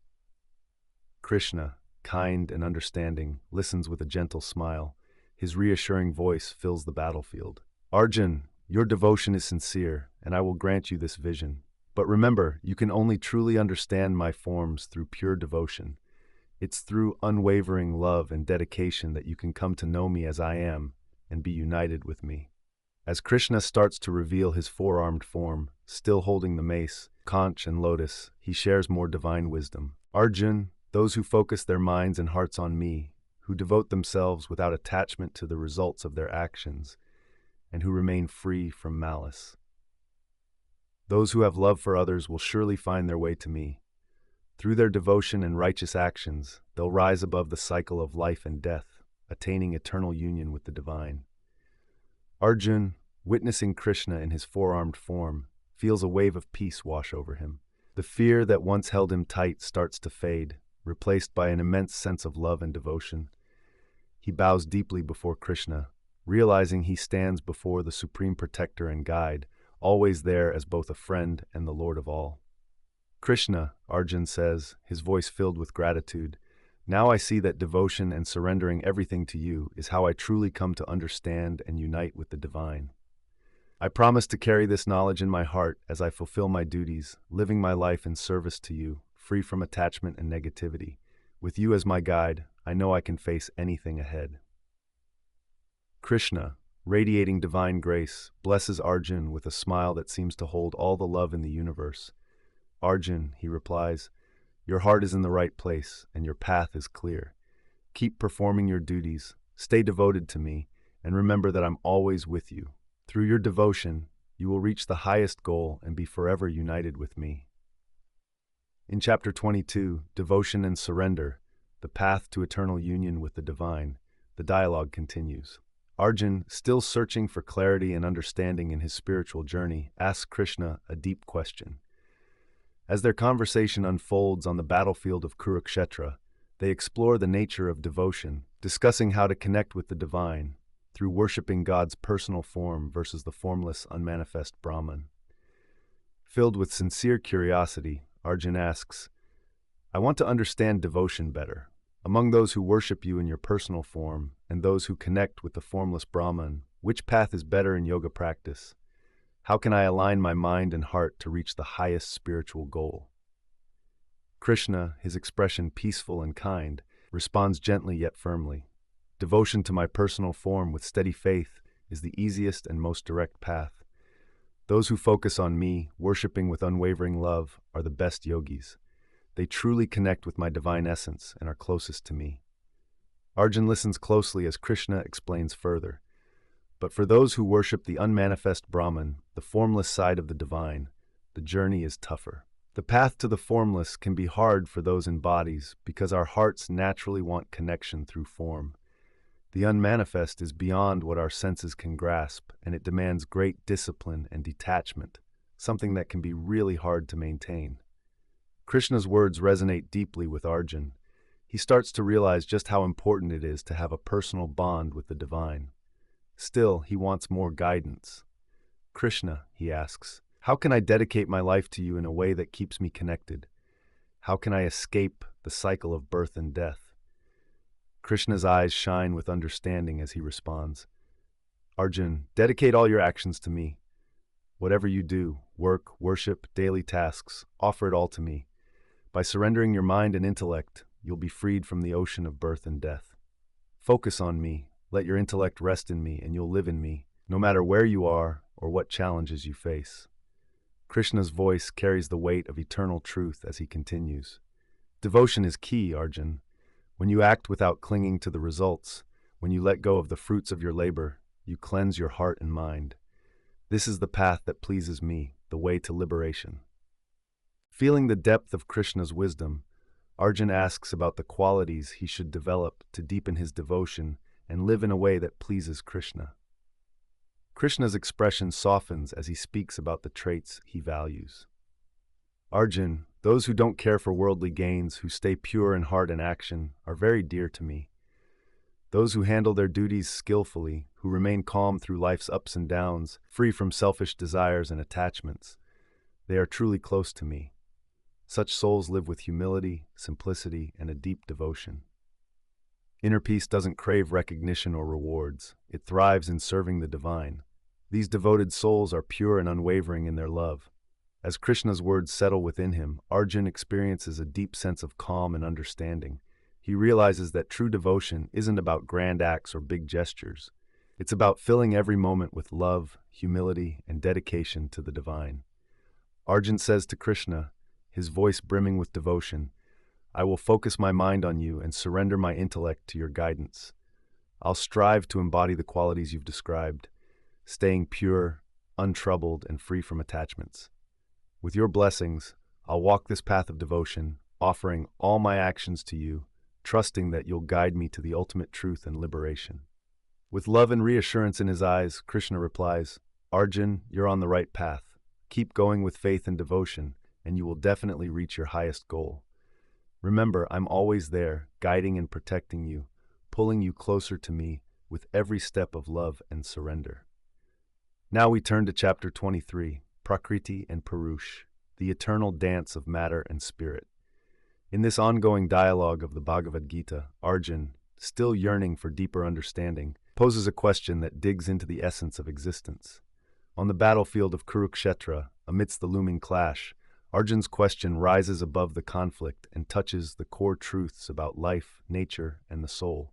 Krishna, kind and understanding, listens with a gentle smile. His reassuring voice fills the battlefield. "Arjun, your devotion is sincere, and I will grant you this vision. But remember, you can only truly understand my forms through pure devotion. It's through unwavering love and dedication that you can come to know me as I am and be united with me." As Krishna starts to reveal his 4-armed form, still holding the mace, conch, and lotus, he shares more divine wisdom. "Arjun, those who focus their minds and hearts on me, who devote themselves without attachment to the results of their actions, and who remain free from malice. Those who have love for others will surely find their way to me. Through their devotion and righteous actions, they'll rise above the cycle of life and death, attaining eternal union with the divine." Arjun, witnessing Krishna in his 4-armed form, feels a wave of peace wash over him. The fear that once held him tight starts to fade, replaced by an immense sense of love and devotion. He bows deeply before Krishna, realizing he stands before the supreme protector and guide, always there as both a friend and the Lord of all. Krishna, Arjun says, his voice filled with gratitude, now I see that devotion and surrendering everything to you is how I truly come to understand and unite with the divine. I promise to carry this knowledge in my heart as I fulfill my duties, living my life in service to you, free from attachment and negativity. With you as my guide, I know I can face anything ahead. Krishna, radiating divine grace, blesses Arjun with a smile that seems to hold all the love in the universe. Arjun, he replies, your heart is in the right place and your path is clear. Keep performing your duties, stay devoted to me, and remember that I'm always with you. Through your devotion, you will reach the highest goal and be forever united with me. In Chapter 22, Devotion and Surrender, the path to eternal union with the divine, the dialogue continues. Arjun, still searching for clarity and understanding in his spiritual journey, asks Krishna a deep question. As their conversation unfolds on the battlefield of Kurukshetra, they explore the nature of devotion, discussing how to connect with the divine through worshiping God's personal form versus the formless, unmanifest Brahman. Filled with sincere curiosity, Arjun asks, I want to understand devotion better. Among those who worship you in your personal form and those who connect with the formless Brahman, which path is better in yoga practice? How can I align my mind and heart to reach the highest spiritual goal? Krishna, his expression peaceful and kind, responds gently yet firmly. Devotion to my personal form with steady faith is the easiest and most direct path. Those who focus on me, worshiping with unwavering love, are the best yogis. They truly connect with my divine essence and are closest to me. Arjun listens closely as Krishna explains further. But for those who worship the unmanifest Brahman, the formless side of the divine, the journey is tougher. The path to the formless can be hard for those in bodies because our hearts naturally want connection through form. The unmanifest is beyond what our senses can grasp, and it demands great discipline and detachment, something that can be really hard to maintain. Krishna's words resonate deeply with Arjun. He starts to realize just how important it is to have a personal bond with the divine. Still, he wants more guidance. Krishna, he asks, how can I dedicate my life to you in a way that keeps me connected? How can I escape the cycle of birth and death? Krishna's eyes shine with understanding as he responds, Arjun, dedicate all your actions to me. Whatever you do, work, worship, daily tasks, offer it all to me. By surrendering your mind and intellect, you'll be freed from the ocean of birth and death. Focus on me, let your intellect rest in me, and you'll live in me, no matter where you are or what challenges you face. Krishna's voice carries the weight of eternal truth as he continues. Devotion is key, Arjun. When you act without clinging to the results, when you let go of the fruits of your labor, you cleanse your heart and mind. This is the path that pleases me, the way to liberation. Feeling the depth of Krishna's wisdom, Arjun asks about the qualities he should develop to deepen his devotion and live in a way that pleases Krishna. Krishna's expression softens as he speaks about the traits he values. Arjun, those who don't care for worldly gains, who stay pure in heart and action, are very dear to me. Those who handle their duties skillfully, who remain calm through life's ups and downs, free from selfish desires and attachments, they are truly close to me. Such souls live with humility, simplicity, and a deep devotion. Inner peace doesn't crave recognition or rewards. It thrives in serving the divine. These devoted souls are pure and unwavering in their love. As Krishna's words settle within him, Arjun experiences a deep sense of calm and understanding. He realizes that true devotion isn't about grand acts or big gestures. It's about filling every moment with love, humility, and dedication to the divine. Arjun says to Krishna, his voice brimming with devotion, I will focus my mind on you and surrender my intellect to your guidance. I'll strive to embody the qualities you've described, staying pure, untroubled, and free from attachments. With your blessings, I'll walk this path of devotion, offering all my actions to you, trusting that you'll guide me to the ultimate truth and liberation. With love and reassurance in his eyes, Krishna replies, Arjun, you're on the right path. Keep going with faith and devotion, and you will definitely reach your highest goal. Remember, I'm always there, guiding and protecting you, pulling you closer to me with every step of love and surrender. Now we turn to chapter 23, Prakriti and Purush, the eternal dance of matter and spirit. In this ongoing dialogue of the Bhagavad Gita, Arjun, still yearning for deeper understanding, poses a question that digs into the essence of existence. On the battlefield of Kurukshetra, amidst the looming clash, Arjun's question rises above the conflict and touches the core truths about life, nature, and the soul.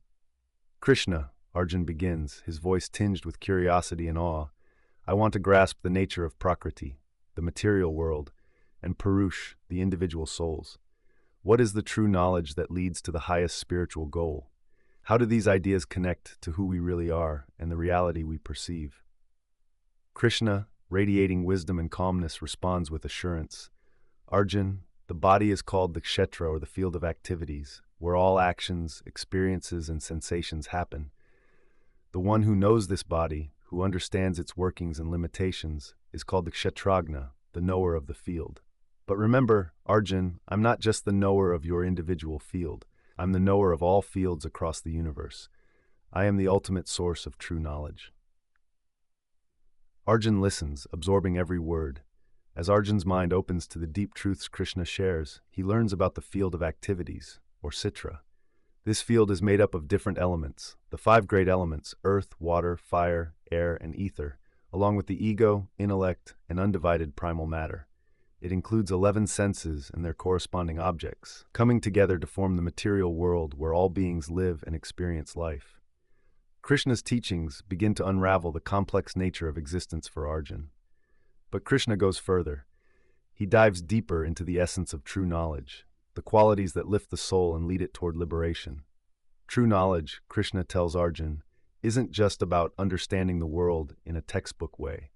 Krishna, Arjun begins, his voice tinged with curiosity and awe, I want to grasp the nature of Prakriti, the material world, and Purush, the individual souls. What is the true knowledge that leads to the highest spiritual goal? How do these ideas connect to who we really are and the reality we perceive? Krishna, radiating wisdom and calmness, responds with assurance. Arjun, the body is called the kshetra, or the field of activities, where all actions, experiences, and sensations happen. The one who knows this body, who understands its workings and limitations, is called the kshetragna, the knower of the field. But remember, Arjun, I'm not just the knower of your individual field. I'm the knower of all fields across the universe. I am the ultimate source of true knowledge. Arjun listens, absorbing every word. As Arjun's mind opens to the deep truths Krishna shares, he learns about the field of activities, or citra. This field is made up of different elements, the 5 great elements, earth, water, fire, air, and ether, along with the ego, intellect, and undivided primal matter. It includes 11 senses and their corresponding objects, coming together to form the material world where all beings live and experience life. Krishna's teachings begin to unravel the complex nature of existence for Arjun. But Krishna goes further. He dives deeper into the essence of true knowledge, the qualities that lift the soul and lead it toward liberation. True knowledge, Krishna tells Arjun, isn't just about understanding the world in a textbook way.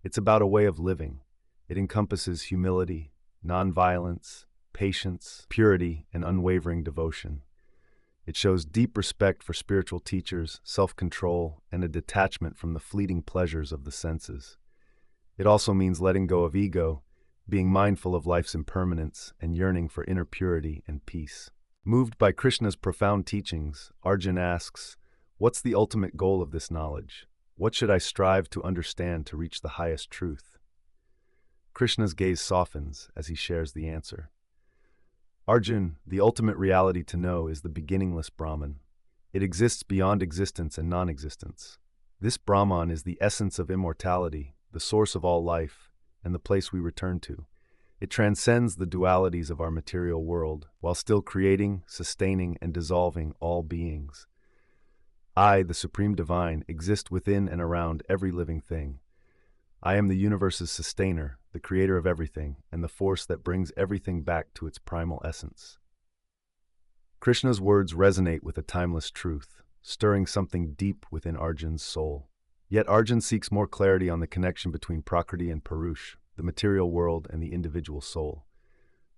It's about a way of living. It encompasses humility, nonviolence, patience, purity, and unwavering devotion. It shows deep respect for spiritual teachers, self-control, and a detachment from the fleeting pleasures of the senses. It also means letting go of ego, being mindful of life's impermanence, and yearning for inner purity and peace. Moved by Krishna's profound teachings, Arjun asks, what's the ultimate goal of this knowledge? What should I strive to understand to reach the highest truth? Krishna's gaze softens as he shares the answer. Arjun, the ultimate reality to know is the beginningless Brahman. It exists beyond existence and non-existence. This Brahman is the essence of immortality, the source of all life, and the place we return to. It transcends the dualities of our material world, while still creating, sustaining, and dissolving all beings. I, the Supreme Divine, exist within and around every living thing. I am the universe's sustainer, the creator of everything, and the force that brings everything back to its primal essence. Krishna's words resonate with a timeless truth, stirring something deep within Arjun's soul. Yet Arjun seeks more clarity on the connection between Prakriti and Purush, the material world and the individual soul.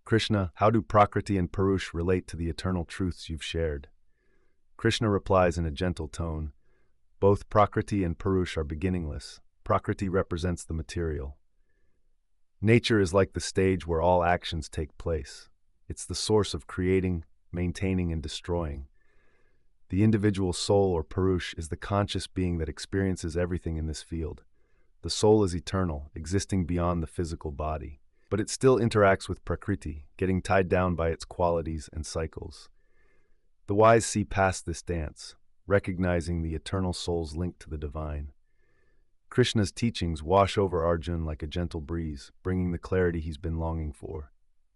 Krishna, how do Prakriti and Purush relate to the eternal truths you've shared? Krishna replies in a gentle tone, both Prakriti and Purush are beginningless. Prakriti represents the material. Nature is like the stage where all actions take place. It's the source of creating, maintaining, and destroying. The individual soul, or Purush, is the conscious being that experiences everything in this field. The soul is eternal, existing beyond the physical body. But it still interacts with Prakriti, getting tied down by its qualities and cycles. The wise see past this dance, recognizing the eternal soul's link to the divine. Krishna's teachings wash over Arjun like a gentle breeze, bringing the clarity he's been longing for.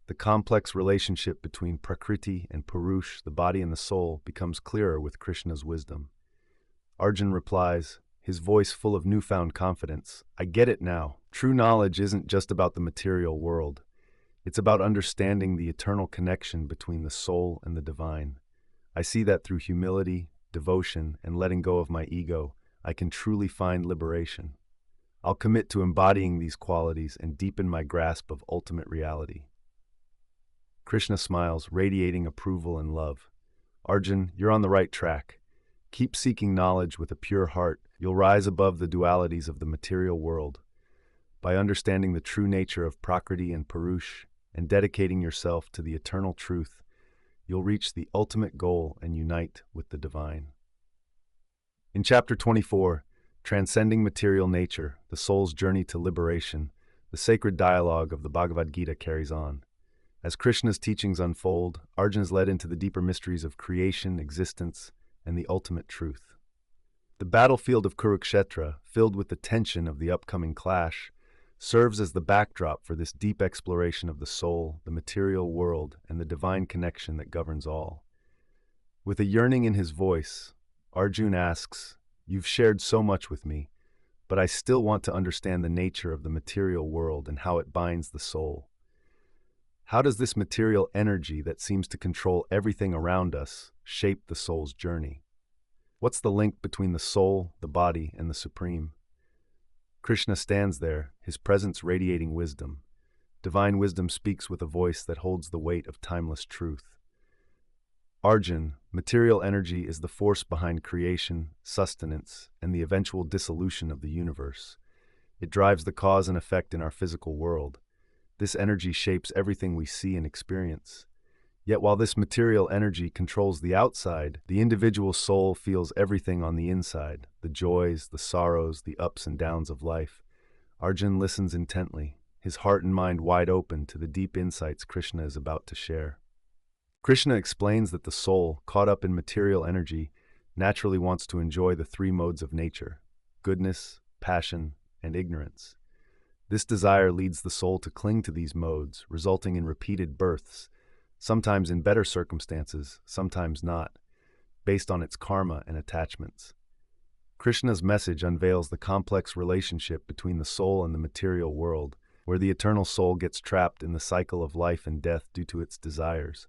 The complex relationship between Prakriti and Purush, the body and the soul, becomes clearer with Krishna's wisdom. Arjun replies, his voice full of newfound confidence, I get it now. True knowledge isn't just about the material world. It's about understanding the eternal connection between the soul and the divine. I see that through humility, devotion, and letting go of my ego, I can truly find liberation. I'll commit to embodying these qualities and deepen my grasp of ultimate reality. Krishna smiles, radiating approval and love. Arjun, you're on the right track. Keep seeking knowledge with a pure heart. You'll rise above the dualities of the material world. By understanding the true nature of Prakriti and Purush and dedicating yourself to the eternal truth, you'll reach the ultimate goal and unite with the divine. In Chapter 24, Transcending Material Nature, the Soul's Journey to Liberation, the sacred dialogue of the Bhagavad Gita carries on. As Krishna's teachings unfold, Arjuna is led into the deeper mysteries of creation, existence, and the ultimate truth. The battlefield of Kurukshetra, filled with the tension of the upcoming clash, serves as the backdrop for this deep exploration of the soul, the material world, and the divine connection that governs all. With a yearning in his voice, Arjuna asks, "You've shared so much with me, but I still want to understand the nature of the material world and how it binds the soul. How does this material energy that seems to control everything around us shape the soul's journey? What's the link between the soul, the body, and the Supreme?" Krishna stands there, his presence radiating wisdom. Divine wisdom speaks with a voice that holds the weight of timeless truth. Arjun, material energy is the force behind creation, sustenance, and the eventual dissolution of the universe. It drives the cause and effect in our physical world. This energy shapes everything we see and experience. Yet while this material energy controls the outside, the individual soul feels everything on the inside, the joys, the sorrows, the ups and downs of life. Arjun listens intently, his heart and mind wide open to the deep insights Krishna is about to share. Krishna explains that the soul, caught up in material energy, naturally wants to enjoy the three modes of nature: goodness, passion, and ignorance. This desire leads the soul to cling to these modes, resulting in repeated births, sometimes in better circumstances, sometimes not, based on its karma and attachments. Krishna's message unveils the complex relationship between the soul and the material world, where the eternal soul gets trapped in the cycle of life and death due to its desires.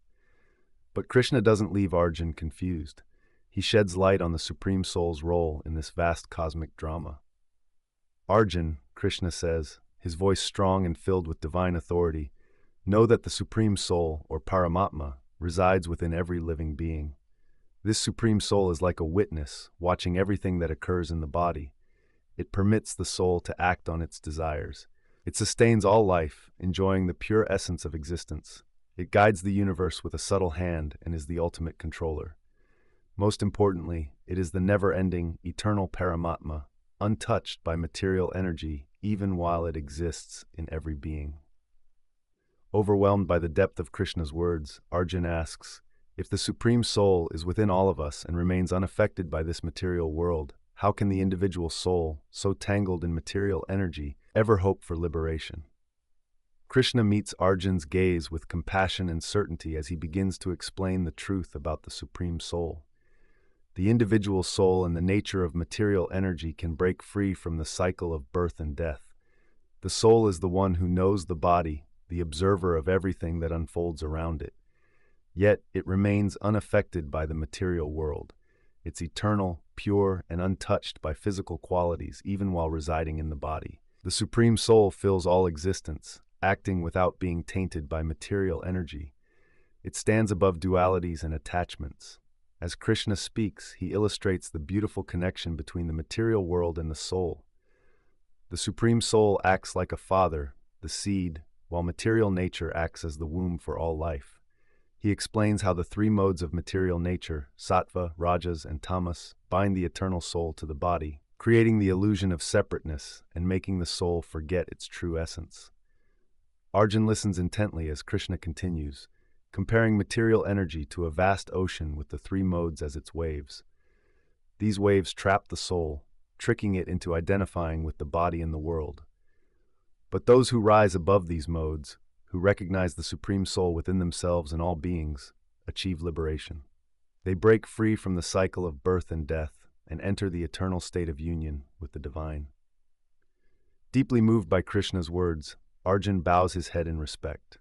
But Krishna doesn't leave Arjuna confused. He sheds light on the Supreme Soul's role in this vast cosmic drama. "Arjuna," Krishna says, his voice strong and filled with divine authority, "know that the Supreme Soul, or Paramatma, resides within every living being. This Supreme Soul is like a witness, watching everything that occurs in the body. It permits the soul to act on its desires. It sustains all life, enjoying the pure essence of existence. It guides the universe with a subtle hand and is the ultimate controller. Most importantly, it is the never-ending, eternal Paramatma, untouched by material energy, even while it exists in every being." Overwhelmed by the depth of Krishna's words, Arjuna asks, if the Supreme Soul is within all of us and remains unaffected by this material world, how can the individual soul, so tangled in material energy, ever hope for liberation? Krishna meets Arjuna's gaze with compassion and certainty as he begins to explain the truth about the Supreme Soul. The individual soul and the nature of material energy can break free from the cycle of birth and death. The soul is the one who knows the body, the observer of everything that unfolds around it. Yet it remains unaffected by the material world. It's eternal, pure, and untouched by physical qualities, even while residing in the body. The Supreme Soul fills all existence, acting without being tainted by material energy. It stands above dualities and attachments. As Krishna speaks, he illustrates the beautiful connection between the material world and the soul. The Supreme Soul acts like a father, the seed, while material nature acts as the womb for all life. He explains how the three modes of material nature, sattva, rajas, and tamas, bind the eternal soul to the body, creating the illusion of separateness and making the soul forget its true essence. Arjuna listens intently as Krishna continues, comparing material energy to a vast ocean with the three modes as its waves. These waves trap the soul, tricking it into identifying with the body and the world. But those who rise above these modes, who recognize the Supreme Soul within themselves and all beings, achieve liberation. They break free from the cycle of birth and death and enter the eternal state of union with the divine. Deeply moved by Krishna's words, Arjuna bows his head in respect.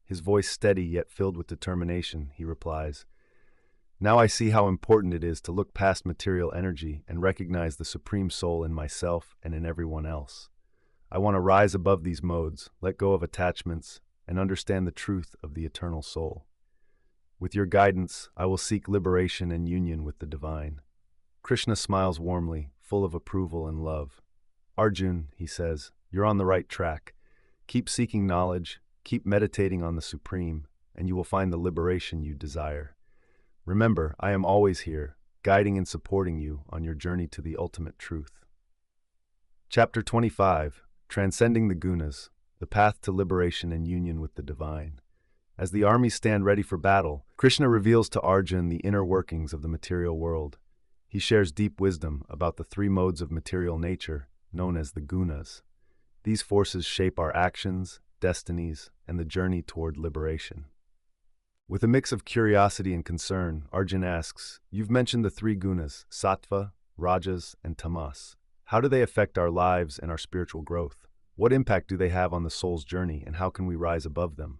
His voice steady yet filled with determination, he replies, "Now I see how important it is to look past material energy and recognize the Supreme Soul in myself and in everyone else. I want to rise above these modes, let go of attachments, and understand the truth of the eternal soul. With your guidance, I will seek liberation and union with the divine." Krishna smiles warmly, full of approval and love. "Arjuna," he says, "you're on the right track. Keep seeking knowledge, keep meditating on the Supreme, and you will find the liberation you desire. Remember, I am always here, guiding and supporting you on your journey to the ultimate truth. Chapter 25, Transcending the Gunas, the Path to Liberation and Union with the Divine. As the armies stand ready for battle, Krishna reveals to Arjuna the inner workings of the material world. He shares deep wisdom about the three modes of material nature, known as the gunas. These forces shape our actions, destinies, and the journey toward liberation. With a mix of curiosity and concern, Arjuna asks, "You've mentioned the three gunas, sattva, rajas, and tamas. How do they affect our lives and our spiritual growth? What impact do they have on the soul's journey, and how can we rise above them?"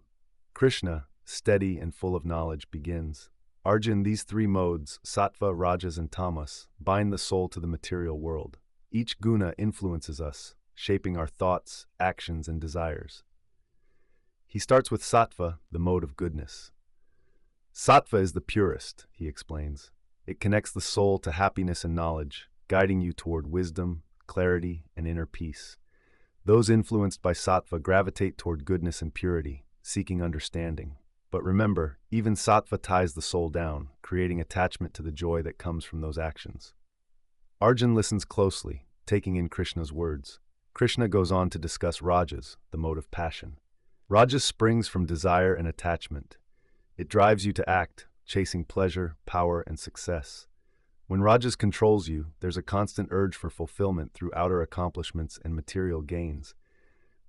Krishna, steady and full of knowledge, begins, "Arjuna, these three modes, sattva, rajas, and tamas, bind the soul to the material world. Each guna influences us, shaping our thoughts, actions, and desires." He starts with sattva, the mode of goodness. Sattva is the purest, he explains. It connects the soul to happiness and knowledge, guiding you toward wisdom, clarity, and inner peace. Those influenced by sattva gravitate toward goodness and purity, seeking understanding. But remember, even sattva ties the soul down, creating attachment to the joy that comes from those actions. Arjuna listens closely, taking in Krishna's words. Krishna goes on to discuss rajas, the mode of passion. Rajas springs from desire and attachment. It drives you to act, chasing pleasure, power, and success. When rajas controls you, there's a constant urge for fulfillment through outer accomplishments and material gains.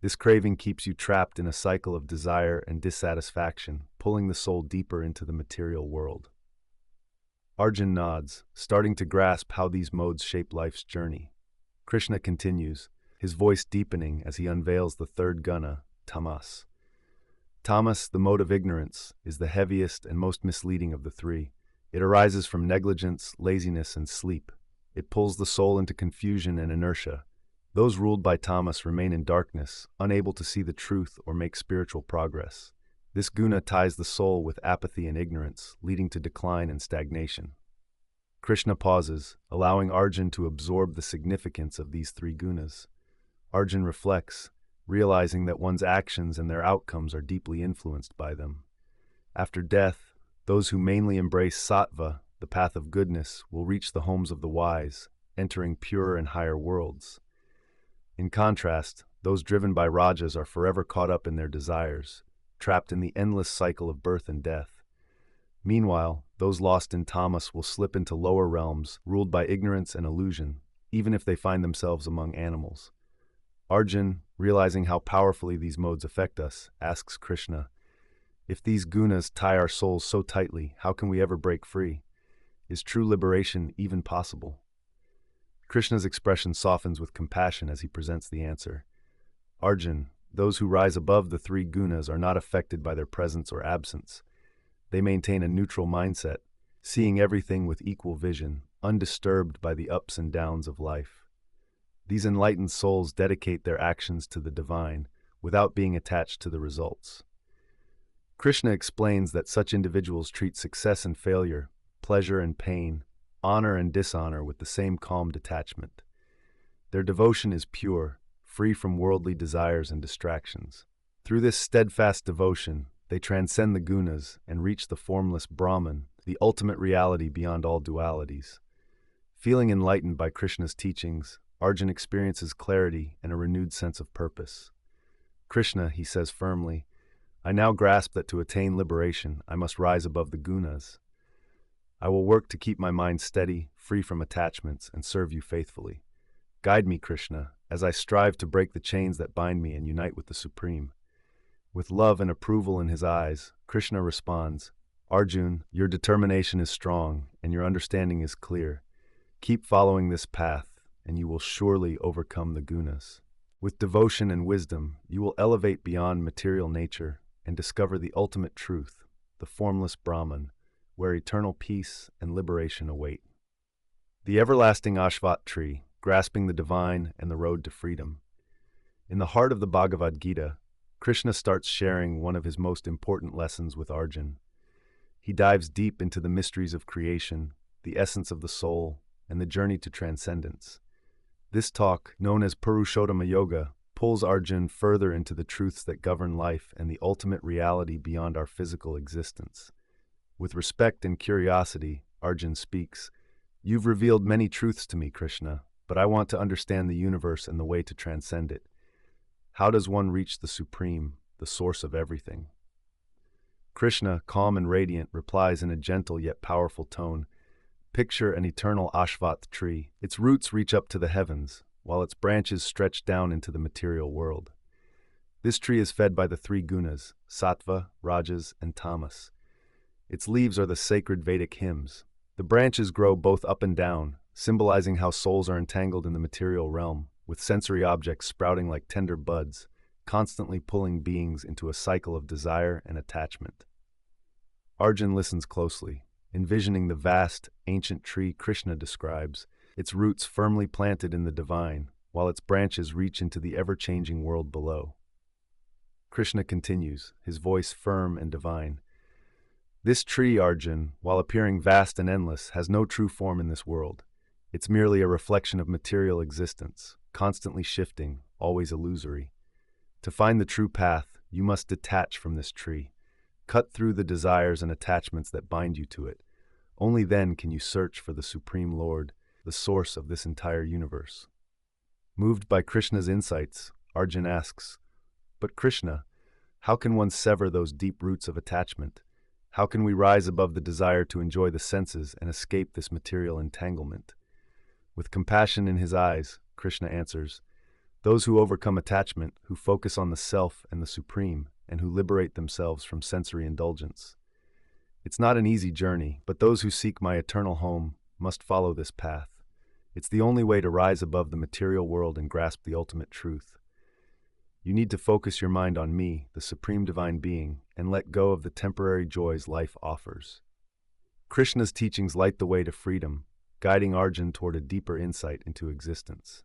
This craving keeps you trapped in a cycle of desire and dissatisfaction, pulling the soul deeper into the material world. Arjuna nods, starting to grasp how these modes shape life's journey. Krishna continues, his voice deepening as he unveils the third guna, tamas. Tamas, the mode of ignorance, is the heaviest and most misleading of the three. It arises from negligence, laziness, and sleep. It pulls the soul into confusion and inertia. Those ruled by tamas remain in darkness, unable to see the truth or make spiritual progress. This guna ties the soul with apathy and ignorance, leading to decline and stagnation. Krishna pauses, allowing Arjuna to absorb the significance of these three gunas. Arjuna reflects, realizing that one's actions and their outcomes are deeply influenced by them. After death, those who mainly embrace sattva, the path of goodness, will reach the homes of the wise, entering purer and higher worlds. In contrast, those driven by rajas are forever caught up in their desires, trapped in the endless cycle of birth and death. Meanwhile, those lost in tamas will slip into lower realms, ruled by ignorance and illusion, even if they find themselves among animals. Arjuna, realizing how powerfully these modes affect us, asks Krishna, "If these gunas tie our souls so tightly, how can we ever break free? Is true liberation even possible?" Krishna's expression softens with compassion as he presents the answer. "Arjuna, those who rise above the three gunas are not affected by their presence or absence. They maintain a neutral mindset, seeing everything with equal vision, undisturbed by the ups and downs of life. These enlightened souls dedicate their actions to the divine, without being attached to the results." Krishna explains that such individuals treat success and failure, pleasure and pain, honor and dishonor with the same calm detachment. Their devotion is pure, free from worldly desires and distractions. Through this steadfast devotion, they transcend the gunas and reach the formless Brahman, the ultimate reality beyond all dualities. Feeling enlightened by Krishna's teachings, Arjuna experiences clarity and a renewed sense of purpose. "Krishna," he says firmly, "I now grasp that to attain liberation, I must rise above the gunas. I will work to keep my mind steady, free from attachments, and serve you faithfully. Guide me, Krishna, as I strive to break the chains that bind me and unite with the Supreme." With love and approval in his eyes, Krishna responds, "Arjuna, your determination is strong and your understanding is clear. Keep following this path, and you will surely overcome the gunas. With devotion and wisdom, you will elevate beyond material nature and discover the ultimate truth, the formless Brahman, where eternal peace and liberation await." The everlasting Ashvat tree, grasping the divine and the road to freedom. In the heart of the Bhagavad Gita, Krishna starts sharing one of his most important lessons with Arjuna. He dives deep into the mysteries of creation, the essence of the soul, and the journey to transcendence. This talk, known as Purushottama Yoga, pulls Arjun further into the truths that govern life and the ultimate reality beyond our physical existence. With respect and curiosity, Arjun speaks, "You've revealed many truths to me, Krishna, but I want to understand the universe and the way to transcend it. How does one reach the supreme, the source of everything?" Krishna, calm and radiant, replies in a gentle yet powerful tone, "Picture an eternal Ashvath tree. Its roots reach up to the heavens, while its branches stretch down into the material world. This tree is fed by the three gunas, sattva, rajas, and tamas. Its leaves are the sacred Vedic hymns. The branches grow both up and down, symbolizing how souls are entangled in the material realm, with sensory objects sprouting like tender buds, constantly pulling beings into a cycle of desire and attachment." Arjun listens closely, envisioning the vast, ancient tree Krishna describes, its roots firmly planted in the divine, while its branches reach into the ever-changing world below. Krishna continues, his voice firm and divine. "This tree, Arjun, while appearing vast and endless, has no true form in this world. It's merely a reflection of material existence, constantly shifting, always illusory. To find the true path, you must detach from this tree. Cut through the desires and attachments that bind you to it. Only then can you search for the Supreme Lord, the source of this entire universe." Moved by Krishna's insights, Arjun asks, "But Krishna, how can one sever those deep roots of attachment? How can we rise above the desire to enjoy the senses and escape this material entanglement?" With compassion in his eyes, Krishna answers, "Those who overcome attachment, who focus on the self and the supreme, and who liberate themselves from sensory indulgence. It's not an easy journey, but those who seek my eternal home must follow this path. It's the only way to rise above the material world and grasp the ultimate truth. You need to focus your mind on me, the Supreme Divine Being, and let go of the temporary joys life offers." Krishna's teachings light the way to freedom, guiding Arjun toward a deeper insight into existence.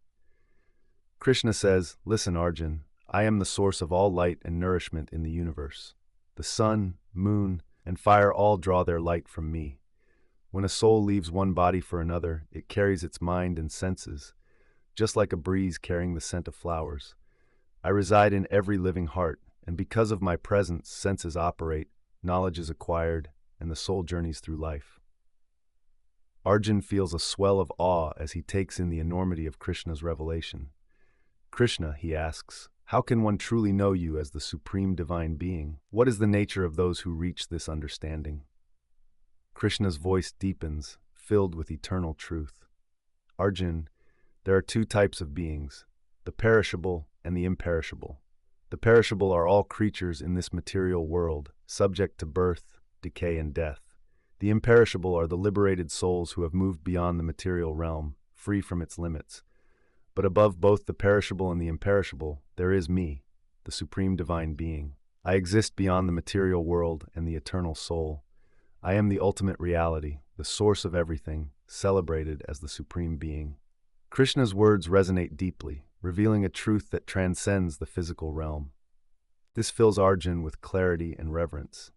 Krishna says, "Listen, Arjun, I am the source of all light and nourishment in the universe. The sun, moon, and fire all draw their light from me. When a soul leaves one body for another, it carries its mind and senses, just like a breeze carrying the scent of flowers. I reside in every living heart, and because of my presence, senses operate, knowledge is acquired, and the soul journeys through life." Arjun feels a swell of awe as he takes in the enormity of Krishna's revelation. "Krishna," he asks, "how can one truly know you as the Supreme Divine Being? What is the nature of those who reach this understanding?" Krishna's voice deepens, filled with eternal truth. "Arjun, there are two types of beings, the perishable and the imperishable. The perishable are all creatures in this material world, subject to birth, decay, and death. The imperishable are the liberated souls who have moved beyond the material realm, free from its limits. But above both the perishable and the imperishable, there is me, the Supreme Divine Being. I exist beyond the material world and the eternal soul. I am the ultimate reality, the source of everything, celebrated as the Supreme Being." Krishna's words resonate deeply, revealing a truth that transcends the physical realm. This fills Arjun with clarity and reverence.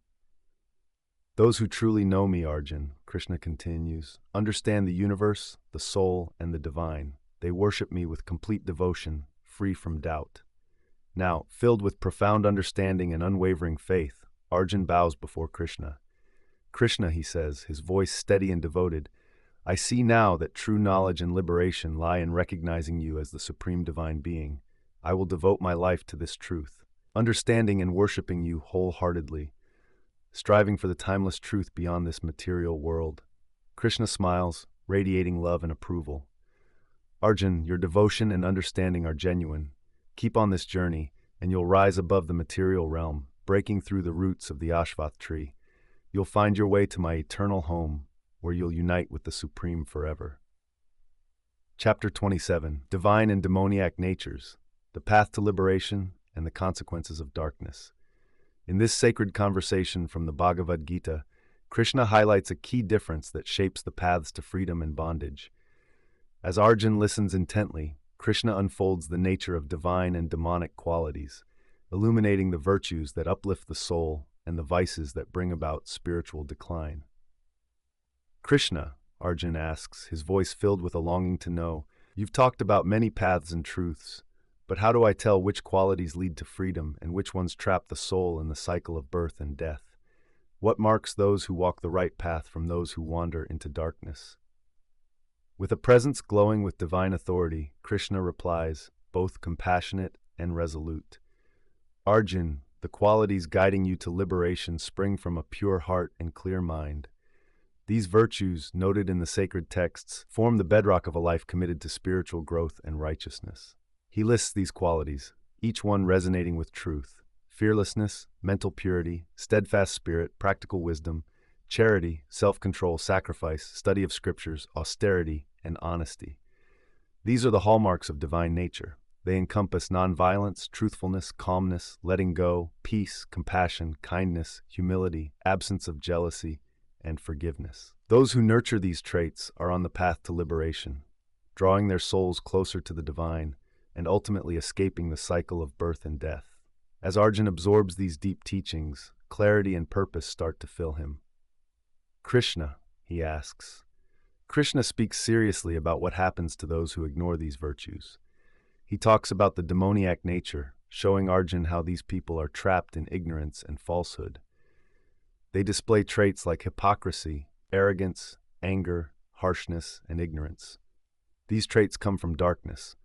"Those who truly know me, Arjun," Krishna continues, "understand the universe, the soul, and the divine. They worship me with complete devotion, free from doubt." Now, filled with profound understanding and unwavering faith, Arjun bows before Krishna. "Krishna," he says, his voice steady and devoted, "I see now that true knowledge and liberation lie in recognizing you as the Supreme Divine Being. I will devote my life to this truth, understanding and worshiping you wholeheartedly, striving for the timeless truth beyond this material world." Krishna smiles, radiating love and approval. "Arjun, your devotion and understanding are genuine. Keep on this journey, and you'll rise above the material realm, breaking through the roots of the Ashvath tree. You'll find your way to my eternal home, where you'll unite with the Supreme forever." Chapter 27, Divine and Demoniac Natures, the Path to Liberation and the Consequences of Darkness. In this sacred conversation from the Bhagavad Gita, Krishna highlights a key difference that shapes the paths to freedom and bondage. As Arjun listens intently, Krishna unfolds the nature of divine and demonic qualities, illuminating the virtues that uplift the soul and the vices that bring about spiritual decline. "Krishna," Arjun asks, his voice filled with a longing to know, "you've talked about many paths and truths, But how do I tell which qualities lead to freedom and which ones trap the soul in the cycle of birth and death? What marks those who walk the right path from those who wander into darkness? With a presence glowing with divine authority, Krishna replies, both compassionate and resolute. Arjun, the qualities guiding you to liberation spring from a pure heart and clear mind. These virtues, noted in the sacred texts, form the bedrock of a life committed to spiritual growth and righteousness. He lists these qualities, each one resonating with truth: fearlessness, mental purity, steadfast spirit, practical wisdom, charity, self-control, sacrifice, study of scriptures, austerity, and honesty. These are the hallmarks of divine nature. They encompass nonviolence, truthfulness, calmness, letting go, peace, compassion, kindness, humility, absence of jealousy, and forgiveness. Those who nurture these traits are on the path to liberation, drawing their souls closer to the divine and ultimately escaping the cycle of birth and death. As Arjun absorbs these deep teachings, clarity and purpose start to fill him. Krishna, he asks. Krishna speaks seriously about what happens to those who ignore these virtues. He talks about the demoniac nature, showing Arjun how these people are trapped in ignorance and falsehood. They display traits like hypocrisy, arrogance, anger, harshness, and ignorance. These traits come from darkness.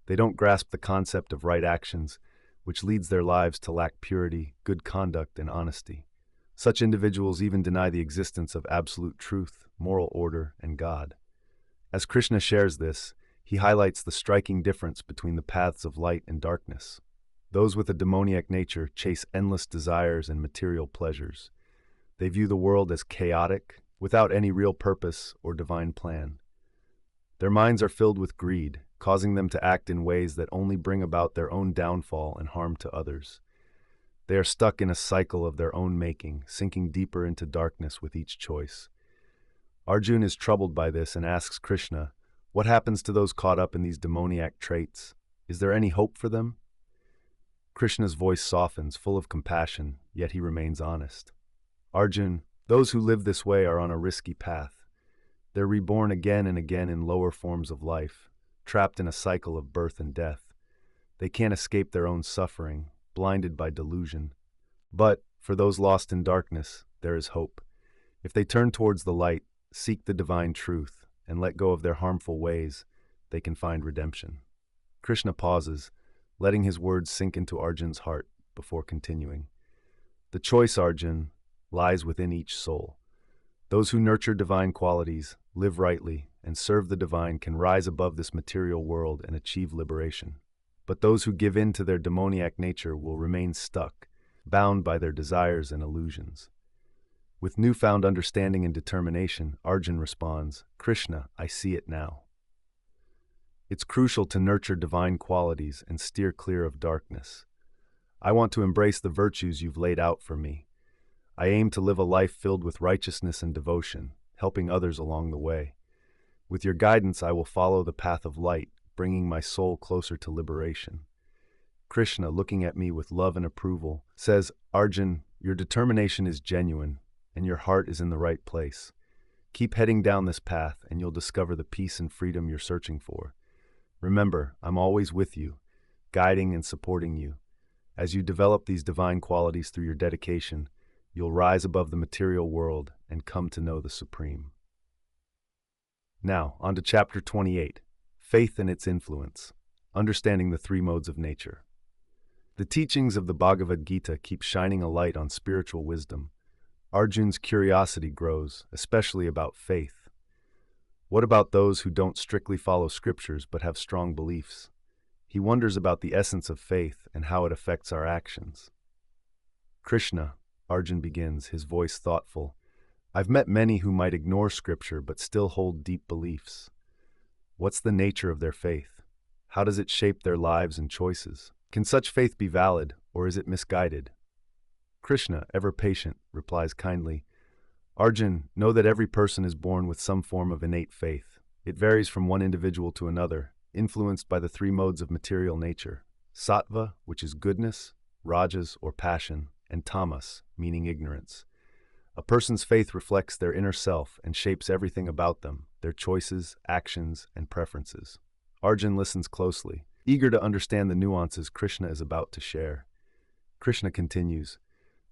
They don't grasp the concept of right actions, which leads their lives to lack purity, good conduct, and honesty. Such individuals even deny the existence of absolute truth, moral order, and God. As Krishna shares this, he highlights the striking difference between the paths of light and darkness. Those with a demoniac nature chase endless desires and material pleasures. They view the world as chaotic, without any real purpose or divine plan. Their minds are filled with greed, causing them to act in ways that only bring about their own downfall and harm to others. They are stuck in a cycle of their own making, sinking deeper into darkness with each choice. Arjun is troubled by this and asks Krishna, what happens to those caught up in these demoniac traits? Is there any hope for them? Krishna's voice softens, full of compassion, yet he remains honest. Arjun, those who live this way are on a risky path. They're reborn again and again in lower forms of life, trapped in a cycle of birth and death. They can't escape their own suffering, blinded by delusion. But for those lost in darkness, there is hope. If they turn towards the light, seek the divine truth, and let go of their harmful ways, they can find redemption. Krishna pauses, letting his words sink into Arjun's heart before continuing. The choice, Arjun, lies within each soul. Those who nurture divine qualities, live rightly, and serve the divine can rise above this material world and achieve liberation. But those who give in to their demoniac nature will remain stuck, bound by their desires and illusions. With newfound understanding and determination, Arjun responds, Krishna, I see it now. It's crucial to nurture divine qualities and steer clear of darkness. I want to embrace the virtues you've laid out for me. I aim to live a life filled with righteousness and devotion, helping others along the way. With your guidance, I will follow the path of light, bringing my soul closer to liberation. Krishna, looking at me with love and approval, says, Arjun, your determination is genuine, and your heart is in the right place. Keep heading down this path, and you'll discover the peace and freedom you're searching for. Remember, I'm always with you, guiding and supporting you. As you develop these divine qualities through your dedication, you'll rise above the material world and come to know the Supreme. Now, on to Chapter 28, Faith and its Influence, Understanding the Three Modes of Nature. The teachings of the Bhagavad Gita keep shining a light on spiritual wisdom. Arjun's curiosity grows, especially about faith. What about those who don't strictly follow scriptures but have strong beliefs? He wonders about the essence of faith and how it affects our actions. Krishna, Arjun begins, his voice thoughtful. I've met many who might ignore scripture but still hold deep beliefs. What's the nature of their faith? How does it shape their lives and choices? Can such faith be valid, or is it misguided? Krishna, ever patient, replies kindly, Arjun, know that every person is born with some form of innate faith. It varies from one individual to another, influenced by the three modes of material nature: sattva, which is goodness, rajas, or passion, and tamas, meaning ignorance. A person's faith reflects their inner self and shapes everything about them, their choices, actions, and preferences. Arjun listens closely. Eager to understand the nuances Krishna is about to share, Krishna continues,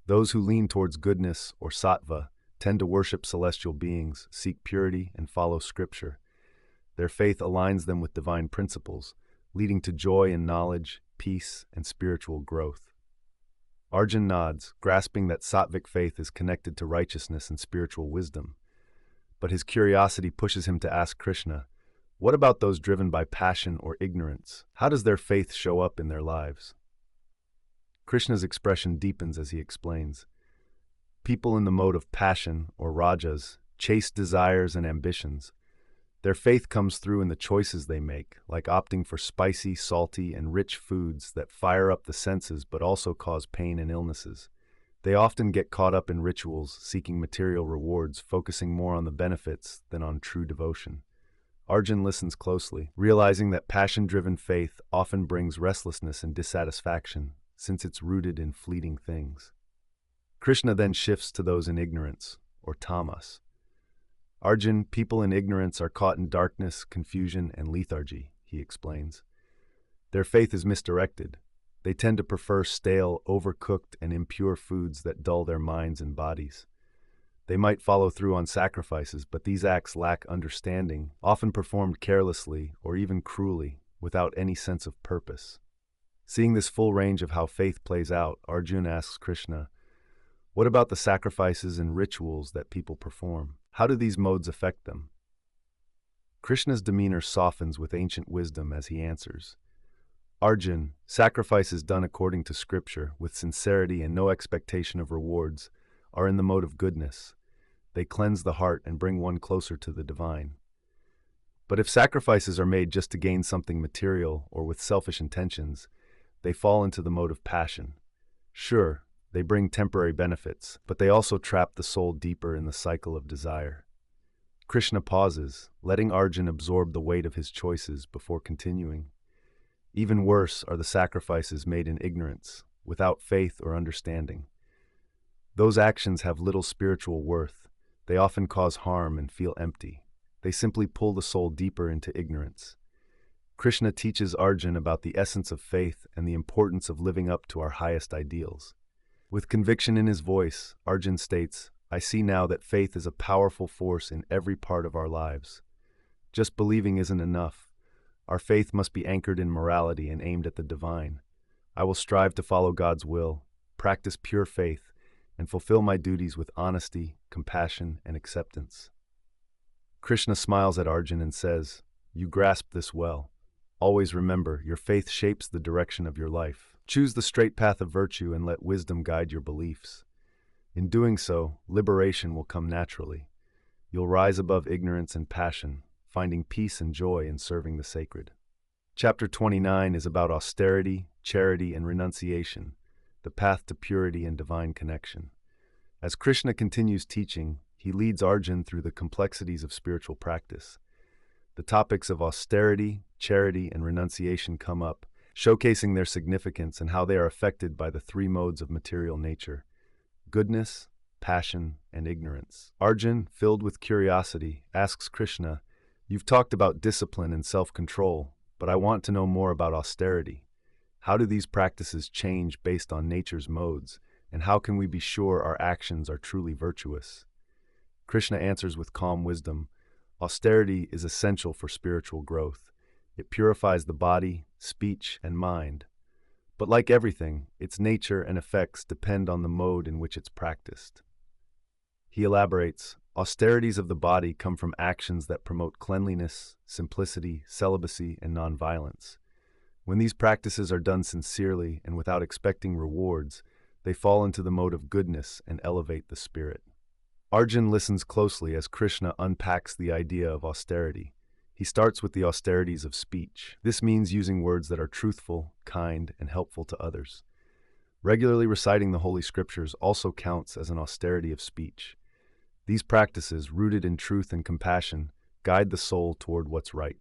"Those who lean towards goodness or sattva tend to worship celestial beings, seek purity, and follow scripture. Their faith aligns them with divine principles, leading to joy in knowledge, peace, and spiritual growth." Arjun nods, grasping that sattvic faith is connected to righteousness and spiritual wisdom. But his curiosity pushes him to ask Krishna, what about those driven by passion or ignorance? How does their faith show up in their lives? Krishna's expression deepens as he explains. People in the mode of passion, or rajas, chase desires and ambitions. Their faith comes through in the choices they make, like opting for spicy, salty, and rich foods that fire up the senses but also cause pain and illnesses. They often get caught up in rituals, seeking material rewards, focusing more on the benefits than on true devotion. Arjun listens closely, realizing that passion-driven faith often brings restlessness and dissatisfaction, since it's rooted in fleeting things. Krishna then shifts to those in ignorance, or tamas. Arjun, people in ignorance are caught in darkness, confusion, and lethargy, he explains. Their faith is misdirected. They tend to prefer stale, overcooked, and impure foods that dull their minds and bodies. They might follow through on sacrifices, but these acts lack understanding, often performed carelessly or even cruelly, without any sense of purpose. Seeing this full range of how faith plays out, Arjun asks Krishna, what about the sacrifices and rituals that people perform? How do these modes affect them? Krishna's demeanor softens with ancient wisdom as he answers. Arjun, sacrifices done according to scripture, with sincerity and no expectation of rewards, are in the mode of goodness. They cleanse the heart and bring one closer to the divine. But if sacrifices are made just to gain something material or with selfish intentions, they fall into the mode of passion. Sure, they bring temporary benefits, but they also trap the soul deeper in the cycle of desire. Krishna pauses, letting Arjun absorb the weight of his choices before continuing. Even worse are the sacrifices made in ignorance, without faith or understanding. Those actions have little spiritual worth. They often cause harm and feel empty. They simply pull the soul deeper into ignorance. Krishna teaches Arjun about the essence of faith and the importance of living up to our highest ideals. With conviction in his voice, Arjun states, I see now that faith is a powerful force in every part of our lives. Just believing isn't enough. Our faith must be anchored in morality and aimed at the divine. I will strive to follow God's will, practice pure faith, and fulfill my duties with honesty, compassion, and acceptance. Krishna smiles at Arjun and says, You grasp this well. Always remember, your faith shapes the direction of your life. Choose the straight path of virtue and let wisdom guide your beliefs. In doing so, liberation will come naturally. You'll rise above ignorance and passion, finding peace and joy in serving the sacred. Chapter 29 is about austerity, charity, and renunciation, the path to purity and divine connection. As Krishna continues teaching, he leads Arjun through the complexities of spiritual practice. The topics of austerity, charity, and renunciation come up, showcasing their significance and how they are affected by the three modes of material nature: goodness, passion, and ignorance. Arjun, filled with curiosity, asks Krishna, You've talked about discipline and self-control, but I want to know more about austerity. How do these practices change based on nature's modes, and how can we be sure our actions are truly virtuous? Krishna answers with calm wisdom, Austerity is essential for spiritual growth. It purifies the body, speech, and mind. But like everything, its nature and effects depend on the mode in which it's practiced. He elaborates, austerities of the body come from actions that promote cleanliness, simplicity, celibacy, and nonviolence. When these practices are done sincerely and without expecting rewards, they fall into the mode of goodness and elevate the spirit. Arjun listens closely as Krishna unpacks the idea of austerity. He starts with the austerities of speech. This means using words that are truthful, kind, and helpful to others. Regularly reciting the Holy Scriptures also counts as an austerity of speech. These practices, rooted in truth and compassion, guide the soul toward what's right.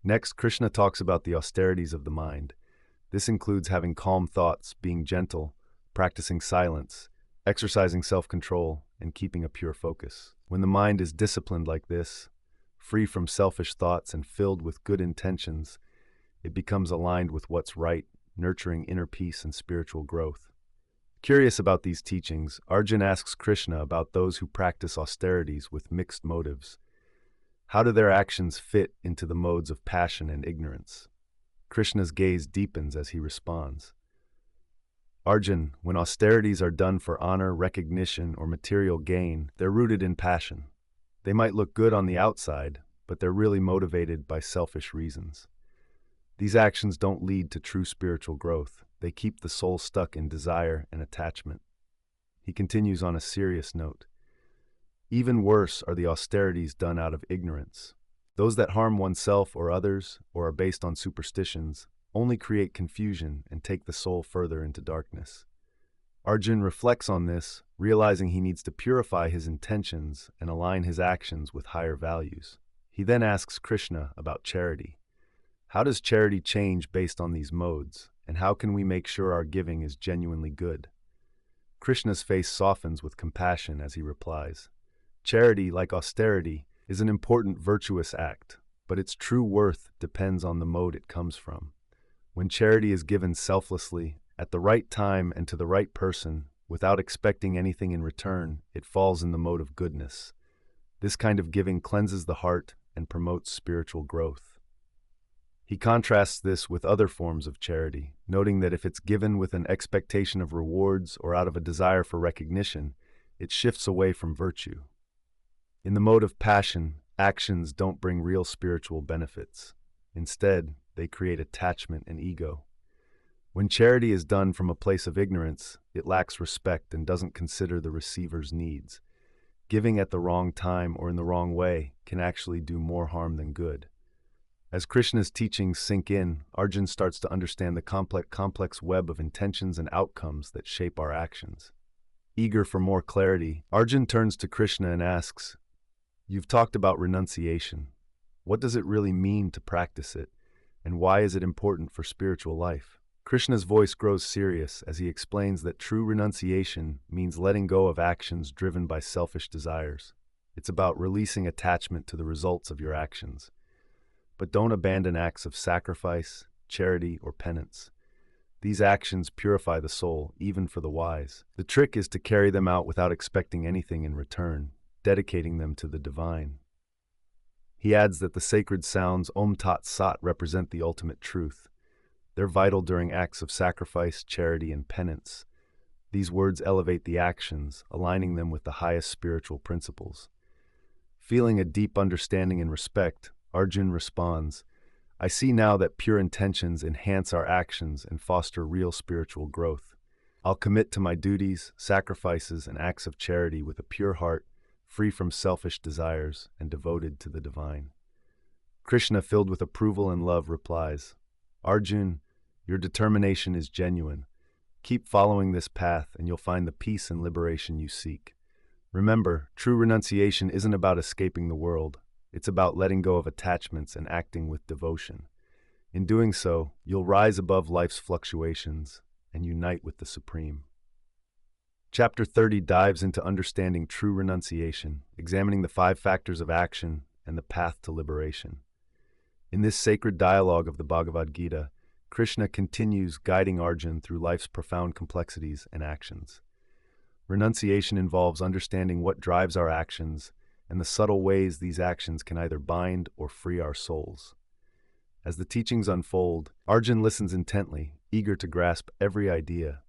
Next, Krishna talks about the austerities of the mind. This includes having calm thoughts, being gentle, practicing silence, exercising self-control, and keeping a pure focus. When the mind is disciplined like this, free from selfish thoughts and filled with good intentions, it becomes aligned with what's right, nurturing inner peace and spiritual growth. Curious about these teachings, Arjun asks Krishna about those who practice austerities with mixed motives. How do their actions fit into the modes of passion and ignorance? Krishna's gaze deepens as he responds. Arjun, when austerities are done for honor, recognition, or material gain, they're rooted in passion. They might look good on the outside, but they're really motivated by selfish reasons. These actions don't lead to true spiritual growth. They keep the soul stuck in desire and attachment. He continues on a serious note. Even worse are the austerities done out of ignorance. Those that harm oneself or others, or are based on superstitions, only create confusion and take the soul further into darkness. Arjun reflects on this, realizing he needs to purify his intentions and align his actions with higher values. He then asks Krishna about charity. How does charity change based on these modes, and how can we make sure our giving is genuinely good? Krishna's face softens with compassion as he replies. Charity, like austerity, is an important virtuous act, but its true worth depends on the mode it comes from. When charity is given selflessly, at the right time and to the right person, without expecting anything in return, it falls in the mode of goodness. This kind of giving cleanses the heart and promotes spiritual growth. He contrasts this with other forms of charity, noting that if it's given with an expectation of rewards or out of a desire for recognition, it shifts away from virtue. In the mode of passion, actions don't bring real spiritual benefits. Instead, they create attachment and ego. When charity is done from a place of ignorance, it lacks respect and doesn't consider the receiver's needs. Giving at the wrong time or in the wrong way can actually do more harm than good. As Krishna's teachings sink in, Arjun starts to understand the complex web of intentions and outcomes that shape our actions. Eager for more clarity, Arjun turns to Krishna and asks, "You've talked about renunciation. What does it really mean to practice it, and why is it important for spiritual life?" Krishna's voice grows serious as he explains that true renunciation means letting go of actions driven by selfish desires. It's about releasing attachment to the results of your actions. But don't abandon acts of sacrifice, charity, or penance. These actions purify the soul, even for the wise. The trick is to carry them out without expecting anything in return, dedicating them to the divine. He adds that the sacred sounds Om Tat Sat represent the ultimate truth. They're vital during acts of sacrifice, charity, and penance. These words elevate the actions, aligning them with the highest spiritual principles. Feeling a deep understanding and respect, Arjun responds, "I see now that pure intentions enhance our actions and foster real spiritual growth. I'll commit to my duties, sacrifices, and acts of charity with a pure heart, free from selfish desires and devoted to the divine." Krishna, filled with approval and love, replies, "Arjun, your determination is genuine. Keep following this path and you'll find the peace and liberation you seek. Remember, true renunciation isn't about escaping the world. It's about letting go of attachments and acting with devotion. In doing so, you'll rise above life's fluctuations and unite with the Supreme." Chapter 30 dives into understanding true renunciation, examining the 5 factors of action and the path to liberation. In this sacred dialogue of the Bhagavad Gita, Krishna continues guiding Arjun through life's profound complexities and actions. Renunciation involves understanding what drives our actions and the subtle ways these actions can either bind or free our souls. As the teachings unfold, Arjun listens intently, eager to grasp every idea.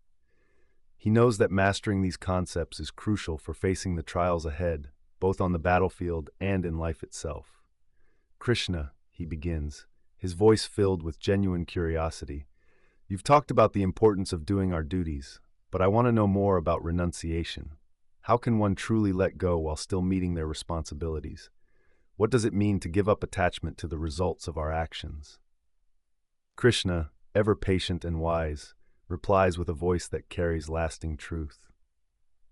He knows that mastering these concepts is crucial for facing the trials ahead, both on the battlefield and in life itself. "Krishna," he begins, his voice filled with genuine curiosity, "you've talked about the importance of doing our duties, but I want to know more about renunciation. How can one truly let go while still meeting their responsibilities? What does it mean to give up attachment to the results of our actions?" Krishna, ever patient and wise, replies with a voice that carries lasting truth.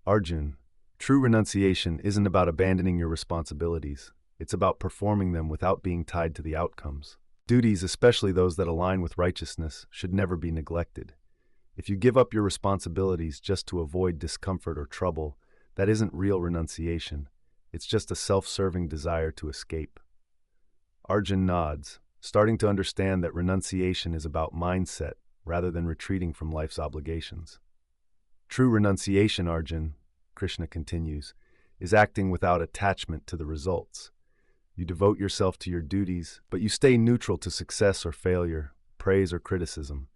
"Arjun, true renunciation isn't about abandoning your responsibilities. It's about performing them without being tied to the outcomes. Duties, especially those that align with righteousness, should never be neglected. If you give up your responsibilities just to avoid discomfort or trouble, that isn't real renunciation. It's just a self-serving desire to escape." Arjun nods, starting to understand that renunciation is about mindset rather than retreating from life's obligations. True renunciation, Arjun, Krishna continues, is acting without attachment to the results. You devote yourself to your duties, but you stay neutral to success or failure, praise or criticism.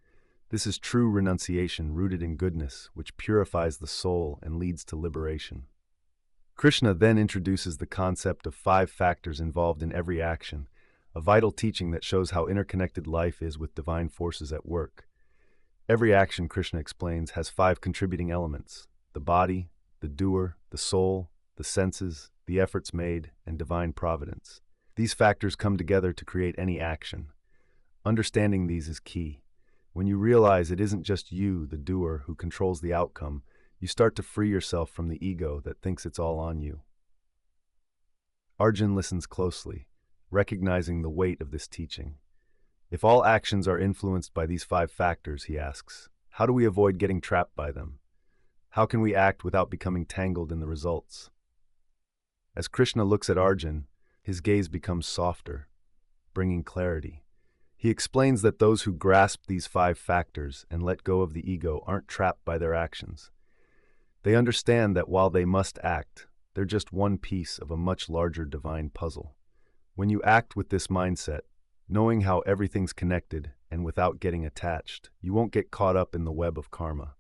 This is true renunciation rooted in goodness, which purifies the soul and leads to liberation. Krishna then introduces the concept of 5 factors involved in every action, a vital teaching that shows how interconnected life is with divine forces at work. Every action, Krishna explains, has 5 contributing elements: the body, the doer, the soul, the senses, the efforts made, and divine providence. These factors come together to create any action. Understanding these is key. When you realize it isn't just you, the doer, who controls the outcome, you start to free yourself from the ego that thinks it's all on you. Arjun listens closely, recognizing the weight of this teaching. If all actions are influenced by these 5 factors, he asks, how do we avoid getting trapped by them? How can we act without becoming tangled in the results? As Krishna looks at Arjun, his gaze becomes softer, bringing clarity. He explains that those who grasp these 5 factors and let go of the ego aren't trapped by their actions. They understand that while they must act, they're just one piece of a much larger divine puzzle. When you act with this mindset, knowing how everything's connected and without getting attached, you won't get caught up in the web of karma.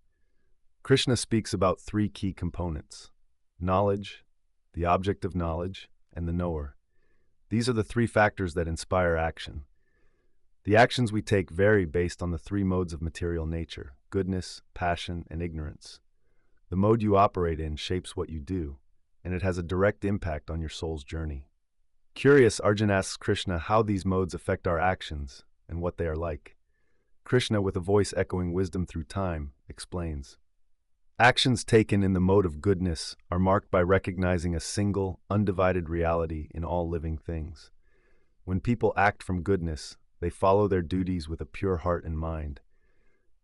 Krishna speaks about 3 key components: knowledge, the object of knowledge, and the knower. These are the 3 factors that inspire action. The actions we take vary based on the 3 modes of material nature: goodness, passion, and ignorance. The mode you operate in shapes what you do, and it has a direct impact on your soul's journey. Curious, Arjun asks Krishna how these modes affect our actions and what they are like. Krishna, with a voice echoing wisdom through time, explains. Actions taken in the mode of goodness are marked by recognizing a single, undivided reality in all living things. When people act from goodness, they follow their duties with a pure heart and mind.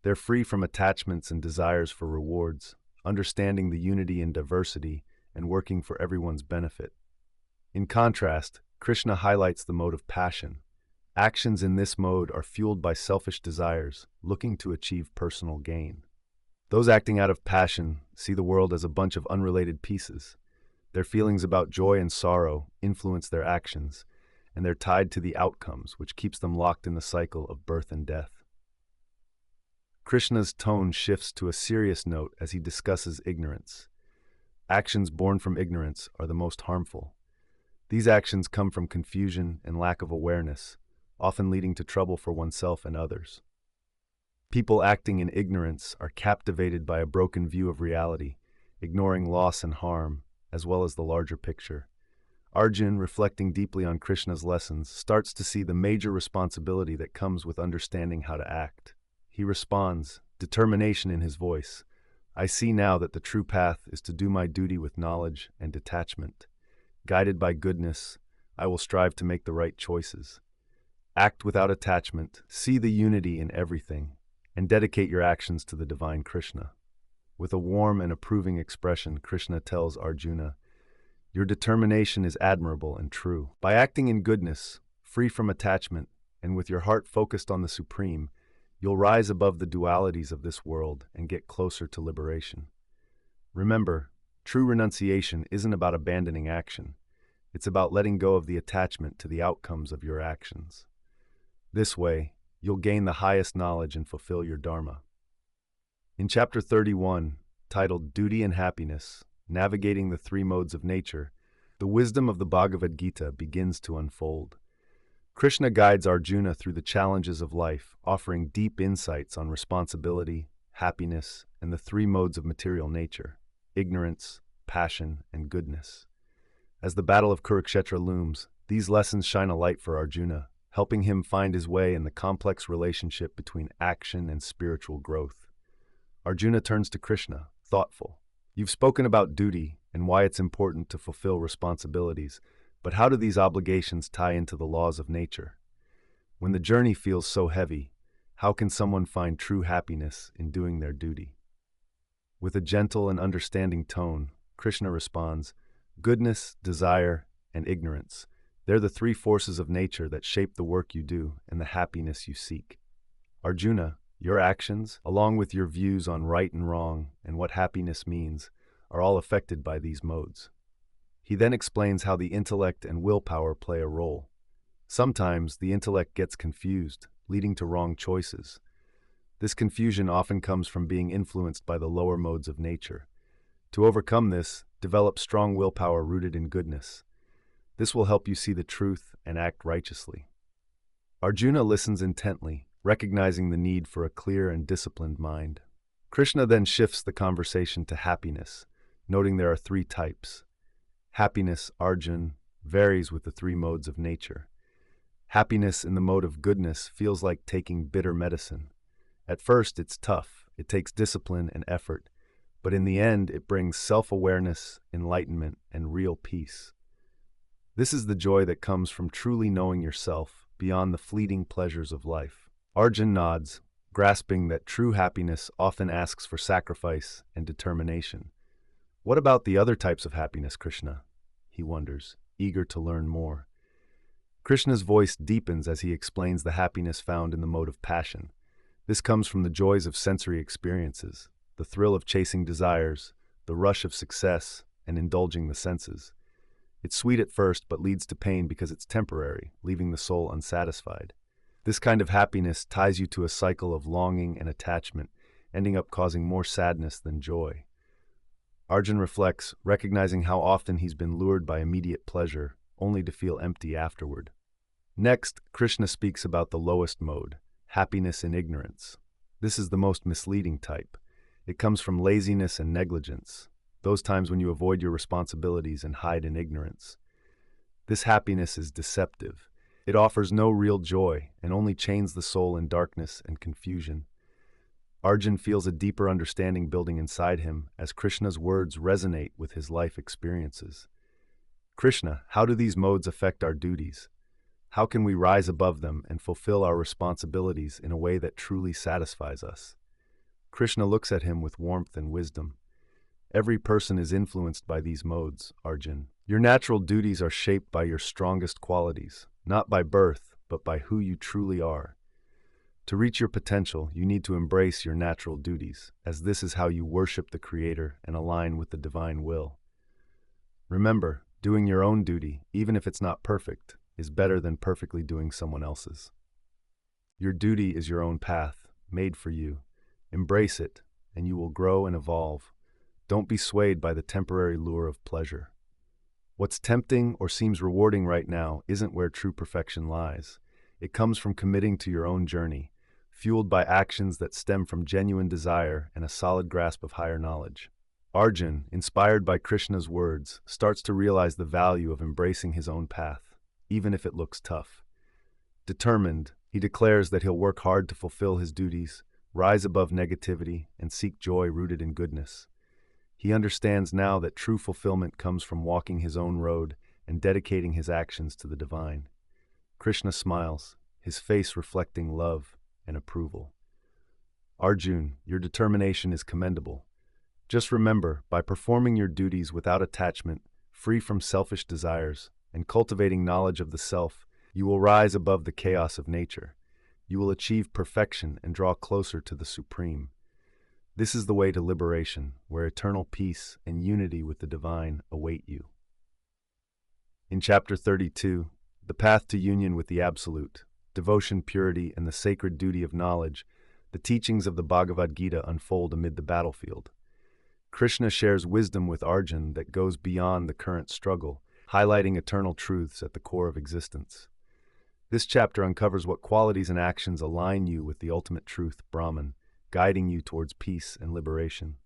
They're free from attachments and desires for rewards, understanding the unity in diversity and working for everyone's benefit. In contrast, Krishna highlights the mode of passion. Actions in this mode are fueled by selfish desires, looking to achieve personal gain. Those acting out of passion see the world as a bunch of unrelated pieces. Their feelings about joy and sorrow influence their actions, and they're tied to the outcomes, which keeps them locked in the cycle of birth and death. Krishna's tone shifts to a serious note as he discusses ignorance. Actions born from ignorance are the most harmful. These actions come from confusion and lack of awareness, often leading to trouble for oneself and others. People acting in ignorance are captivated by a broken view of reality, ignoring loss and harm, as well as the larger picture. Arjun, reflecting deeply on Krishna's lessons, starts to see the major responsibility that comes with understanding how to act. He responds, determination in his voice, I see now that the true path is to do my duty with knowledge and detachment. Guided by goodness, I will strive to make the right choices. Act without attachment, see the unity in everything, and dedicate your actions to the divine Krishna. With a warm and approving expression, Krishna tells Arjuna, your determination is admirable and true. By acting in goodness, free from attachment, and with your heart focused on the Supreme, you'll rise above the dualities of this world and get closer to liberation. Remember, true renunciation isn't about abandoning action. It's about letting go of the attachment to the outcomes of your actions. This way, you'll gain the highest knowledge and fulfill your dharma. In Chapter 31, titled Duty and Happiness, Navigating the 3 Modes of Nature, the wisdom of the Bhagavad Gita begins to unfold. Krishna guides Arjuna through the challenges of life, offering deep insights on responsibility, happiness, and the 3 modes of material nature: ignorance, passion, and goodness. As the battle of Kurukshetra looms, these lessons shine a light for Arjuna, helping him find his way in the complex relationship between action and spiritual growth. Arjuna turns to Krishna, thoughtful. You've spoken about duty and why it's important to fulfill responsibilities, but how do these obligations tie into the laws of nature? When the journey feels so heavy, how can someone find true happiness in doing their duty? With a gentle and understanding tone, Krishna responds, goodness, desire, and ignorance. They're the three forces of nature that shape the work you do and the happiness you seek. Arjuna, your actions, along with your views on right and wrong and what happiness means, are all affected by these modes. He then explains how the intellect and willpower play a role. Sometimes the intellect gets confused, leading to wrong choices. This confusion often comes from being influenced by the lower modes of nature. To overcome this, develop strong willpower rooted in goodness. This will help you see the truth and act righteously. Arjuna listens intently, recognizing the need for a clear and disciplined mind. Krishna then shifts the conversation to happiness, noting there are three types. Happiness, Arjuna, varies with the three modes of nature. Happiness in the mode of goodness feels like taking bitter medicine. At first, it's tough, it takes discipline and effort, but in the end, it brings self-awareness, enlightenment, and real peace. This is the joy that comes from truly knowing yourself beyond the fleeting pleasures of life. Arjuna nods, grasping that true happiness often asks for sacrifice and determination. What about the other types of happiness, Krishna? He wonders, eager to learn more. Krishna's voice deepens as he explains the happiness found in the mode of passion. This comes from the joys of sensory experiences, the thrill of chasing desires, the rush of success, and indulging the senses. It's sweet at first, but leads to pain because it's temporary, leaving the soul unsatisfied. This kind of happiness ties you to a cycle of longing and attachment, ending up causing more sadness than joy. Arjuna reflects, recognizing how often he's been lured by immediate pleasure, only to feel empty afterward. Next, Krishna speaks about the lowest mode, happiness in ignorance. This is the most misleading type. It comes from laziness and negligence, those times when you avoid your responsibilities and hide in ignorance. This happiness is deceptive. It offers no real joy and only chains the soul in darkness and confusion. Arjuna feels a deeper understanding building inside him as Krishna's words resonate with his life experiences. Krishna, how do these modes affect our duties? How can we rise above them and fulfill our responsibilities in a way that truly satisfies us? Krishna looks at him with warmth and wisdom. Every person is influenced by these modes, Arjuna. Your natural duties are shaped by your strongest qualities, not by birth, but by who you truly are. To reach your potential, you need to embrace your natural duties, as this is how you worship the Creator and align with the divine will. Remember, doing your own duty, even if it's not perfect, is better than perfectly doing someone else's. Your duty is your own path, made for you. Embrace it, and you will grow and evolve. Don't be swayed by the temporary lure of pleasure. What's tempting or seems rewarding right now isn't where true perfection lies. It comes from committing to your own journey, fueled by actions that stem from genuine desire and a solid grasp of higher knowledge. Arjuna, inspired by Krishna's words, starts to realize the value of embracing his own path, even if it looks tough. Determined, he declares that he'll work hard to fulfill his duties, rise above negativity, and seek joy rooted in goodness. He understands now that true fulfillment comes from walking his own road and dedicating his actions to the divine. Krishna smiles, his face reflecting love and approval. Arjuna, your determination is commendable. Just remember, by performing your duties without attachment, free from selfish desires, and cultivating knowledge of the self, you will rise above the chaos of nature. You will achieve perfection and draw closer to the Supreme. This is the way to liberation, where eternal peace and unity with the divine await you. In Chapter 32, The Path to Union with the Absolute, Devotion, Purity, and the Sacred Duty of Knowledge, the teachings of the Bhagavad Gita unfold amid the battlefield. Krishna shares wisdom with Arjuna that goes beyond the current struggle, highlighting eternal truths at the core of existence. This chapter uncovers what qualities and actions align you with the ultimate truth, Brahman, guiding you towards peace and liberation.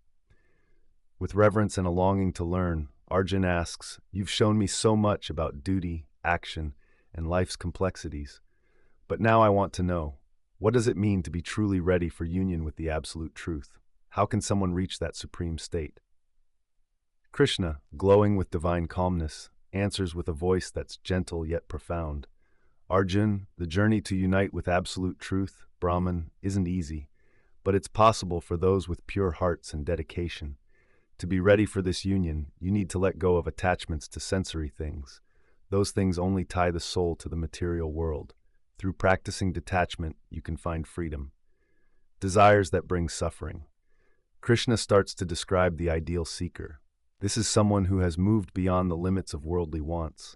With reverence and a longing to learn, Arjuna asks, "You've shown me so much about duty, action, and life's complexities. But now I want to know, what does it mean to be truly ready for union with the absolute truth? How can someone reach that supreme state?" Krishna, glowing with divine calmness, answers with a voice that's gentle yet profound. Arjuna, the journey to unite with absolute truth, Brahman, isn't easy, but it's possible for those with pure hearts and dedication. To be ready for this union, you need to let go of attachments to sensory things, Those things only tie the soul to the material world. Through practicing detachment, you can find freedom. Desires that bring suffering. Krishna starts to describe the ideal seeker. This is someone who has moved beyond the limits of worldly wants.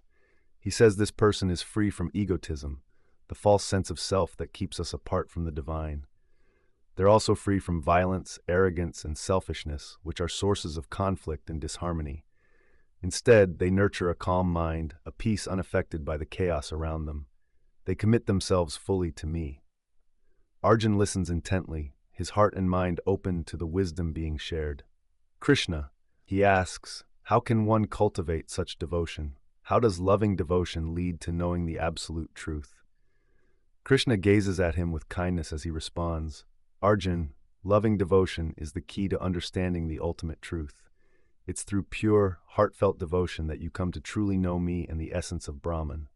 He says this person is free from egotism, the false sense of self that keeps us apart from the divine. They're also free from violence, arrogance, and selfishness, which are sources of conflict and disharmony. Instead, they nurture a calm mind, a peace unaffected by the chaos around them. They commit themselves fully to me. Arjun listens intently, his heart and mind open to the wisdom being shared. Krishna, he asks, how can one cultivate such devotion? How does loving devotion lead to knowing the absolute truth? Krishna gazes at him with kindness as he responds, Arjun, loving devotion is the key to understanding the ultimate truth. It's through pure, heartfelt devotion that you come to truly know me and the essence of Brahman.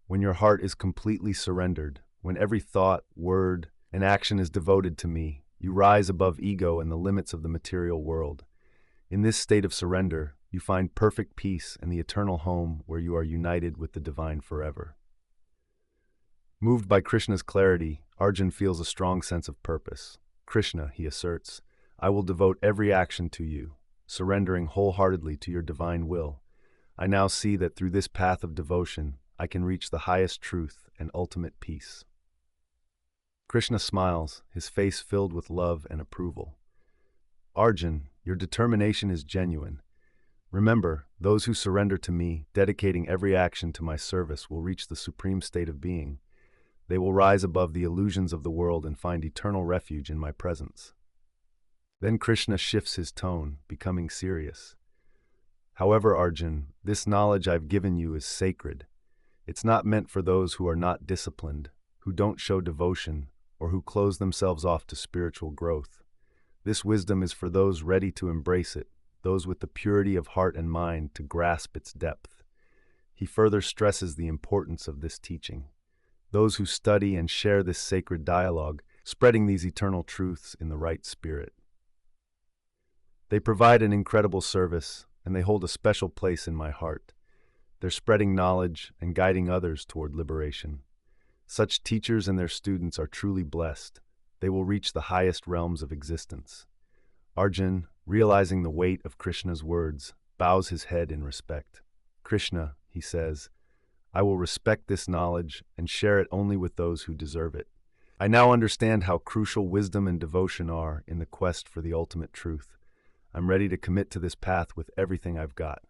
When your heart is completely surrendered, when every thought, word, and action is devoted to me, you rise above ego and the limits of the material world. In this state of surrender, you find perfect peace and the eternal home where you are united with the divine forever. Moved by Krishna's clarity, Arjun feels a strong sense of purpose. Krishna, he asserts, I will devote every action to you, surrendering wholeheartedly to your divine will. I now see that through this path of devotion, I can reach the highest truth and ultimate peace. Krishna smiles, his face filled with love and approval. Arjun, your determination is genuine. Remember, those who surrender to me, dedicating every action to my service, will reach the supreme state of being. They will rise above the illusions of the world and find eternal refuge in my presence. Then Krishna shifts his tone, becoming serious. However, Arjun, this knowledge I've given you is sacred. It's not meant for those who are not disciplined, who don't show devotion, or who close themselves off to spiritual growth. This wisdom is for those ready to embrace it, those with the purity of heart and mind to grasp its depth. He further stresses the importance of this teaching. Those who study and share this sacred dialogue, spreading these eternal truths in the right spirit. They provide an incredible service, and they hold a special place in my heart. They're spreading knowledge and guiding others toward liberation. Such teachers and their students are truly blessed. They will reach the highest realms of existence. Arjun, realizing the weight of Krishna's words, bows his head in respect. Krishna, he says, I will respect this knowledge and share it only with those who deserve it. I now understand how crucial wisdom and devotion are in the quest for the ultimate truth. I'm ready to commit to this path with everything I've got.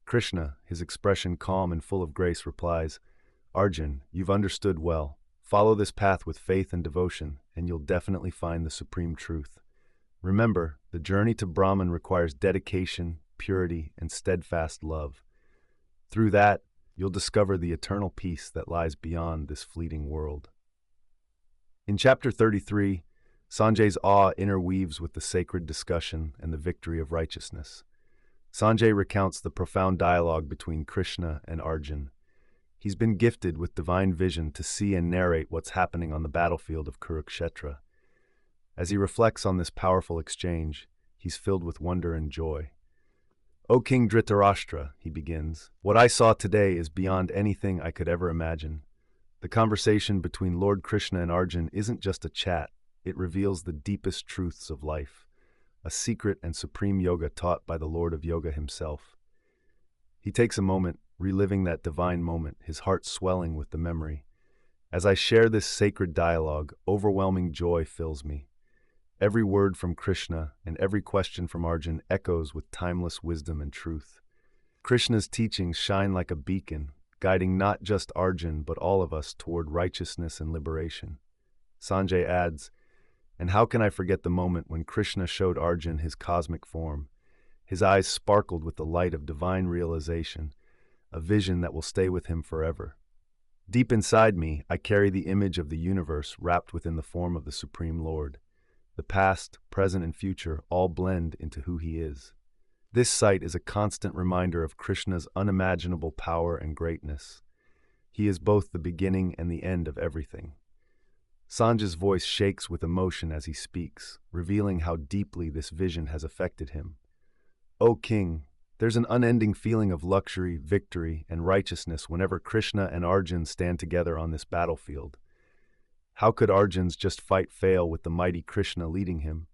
Krishna, his expression calm and full of grace, replies, Arjun, you've understood well. Follow this path with faith and devotion, and you'll definitely find the supreme truth. Remember, the journey to Brahman requires dedication, purity, and steadfast love. Through that, you'll discover the eternal peace that lies beyond this fleeting world. In chapter 33, Sanjay's awe interweaves with the sacred discussion and the victory of righteousness. Sanjay recounts the profound dialogue between Krishna and Arjun. He's been gifted with divine vision to see and narrate what's happening on the battlefield of Kurukshetra. As he reflects on this powerful exchange, he's filled with wonder and joy. O King Dhritarashtra, he begins, what I saw today is beyond anything I could ever imagine. The conversation between Lord Krishna and Arjun isn't just a chat, it reveals the deepest truths of life, a secret and supreme yoga taught by the Lord of Yoga himself. He takes a moment, reliving that divine moment, his heart swelling with the memory. As I share this sacred dialogue, overwhelming joy fills me. Every word from Krishna and every question from Arjun echoes with timeless wisdom and truth. Krishna's teachings shine like a beacon, guiding not just Arjun but all of us toward righteousness and liberation. Sanjay adds, and how can I forget the moment when Krishna showed Arjun his cosmic form? His eyes sparkled with the light of divine realization, a vision that will stay with him forever. Deep inside me, I carry the image of the universe wrapped within the form of the Supreme Lord. The past, present, and future all blend into who he is. This sight is a constant reminder of Krishna's unimaginable power and greatness. He is both the beginning and the end of everything. Sanjay's voice shakes with emotion as he speaks, revealing how deeply this vision has affected him. O King, There's an unending feeling of luxury, victory, and righteousness whenever Krishna and Arjun stand together on this battlefield. How could Arjun's just fight fail with the mighty Krishna leading him?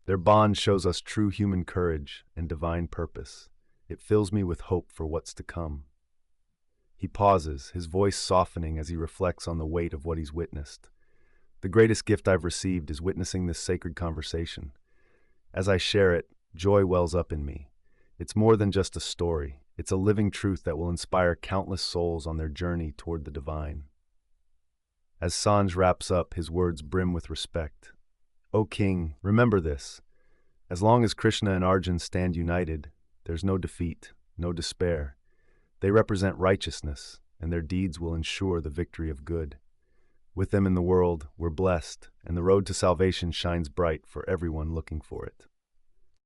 Their bond shows us true human courage and divine purpose. It fills me with hope for what's to come. He pauses, his voice softening as he reflects on the weight of what he's witnessed. The greatest gift I've received is witnessing this sacred conversation. As I share it, joy wells up in me. It's more than just a story. It's a living truth that will inspire countless souls on their journey toward the divine. As Sanj wraps up, his words brim with respect. O King, remember this. As long as Krishna and Arjun stand united, there's no defeat, no despair. They represent righteousness, and their deeds will ensure the victory of good. With them in the world, we're blessed, and the road to salvation shines bright for everyone looking for it.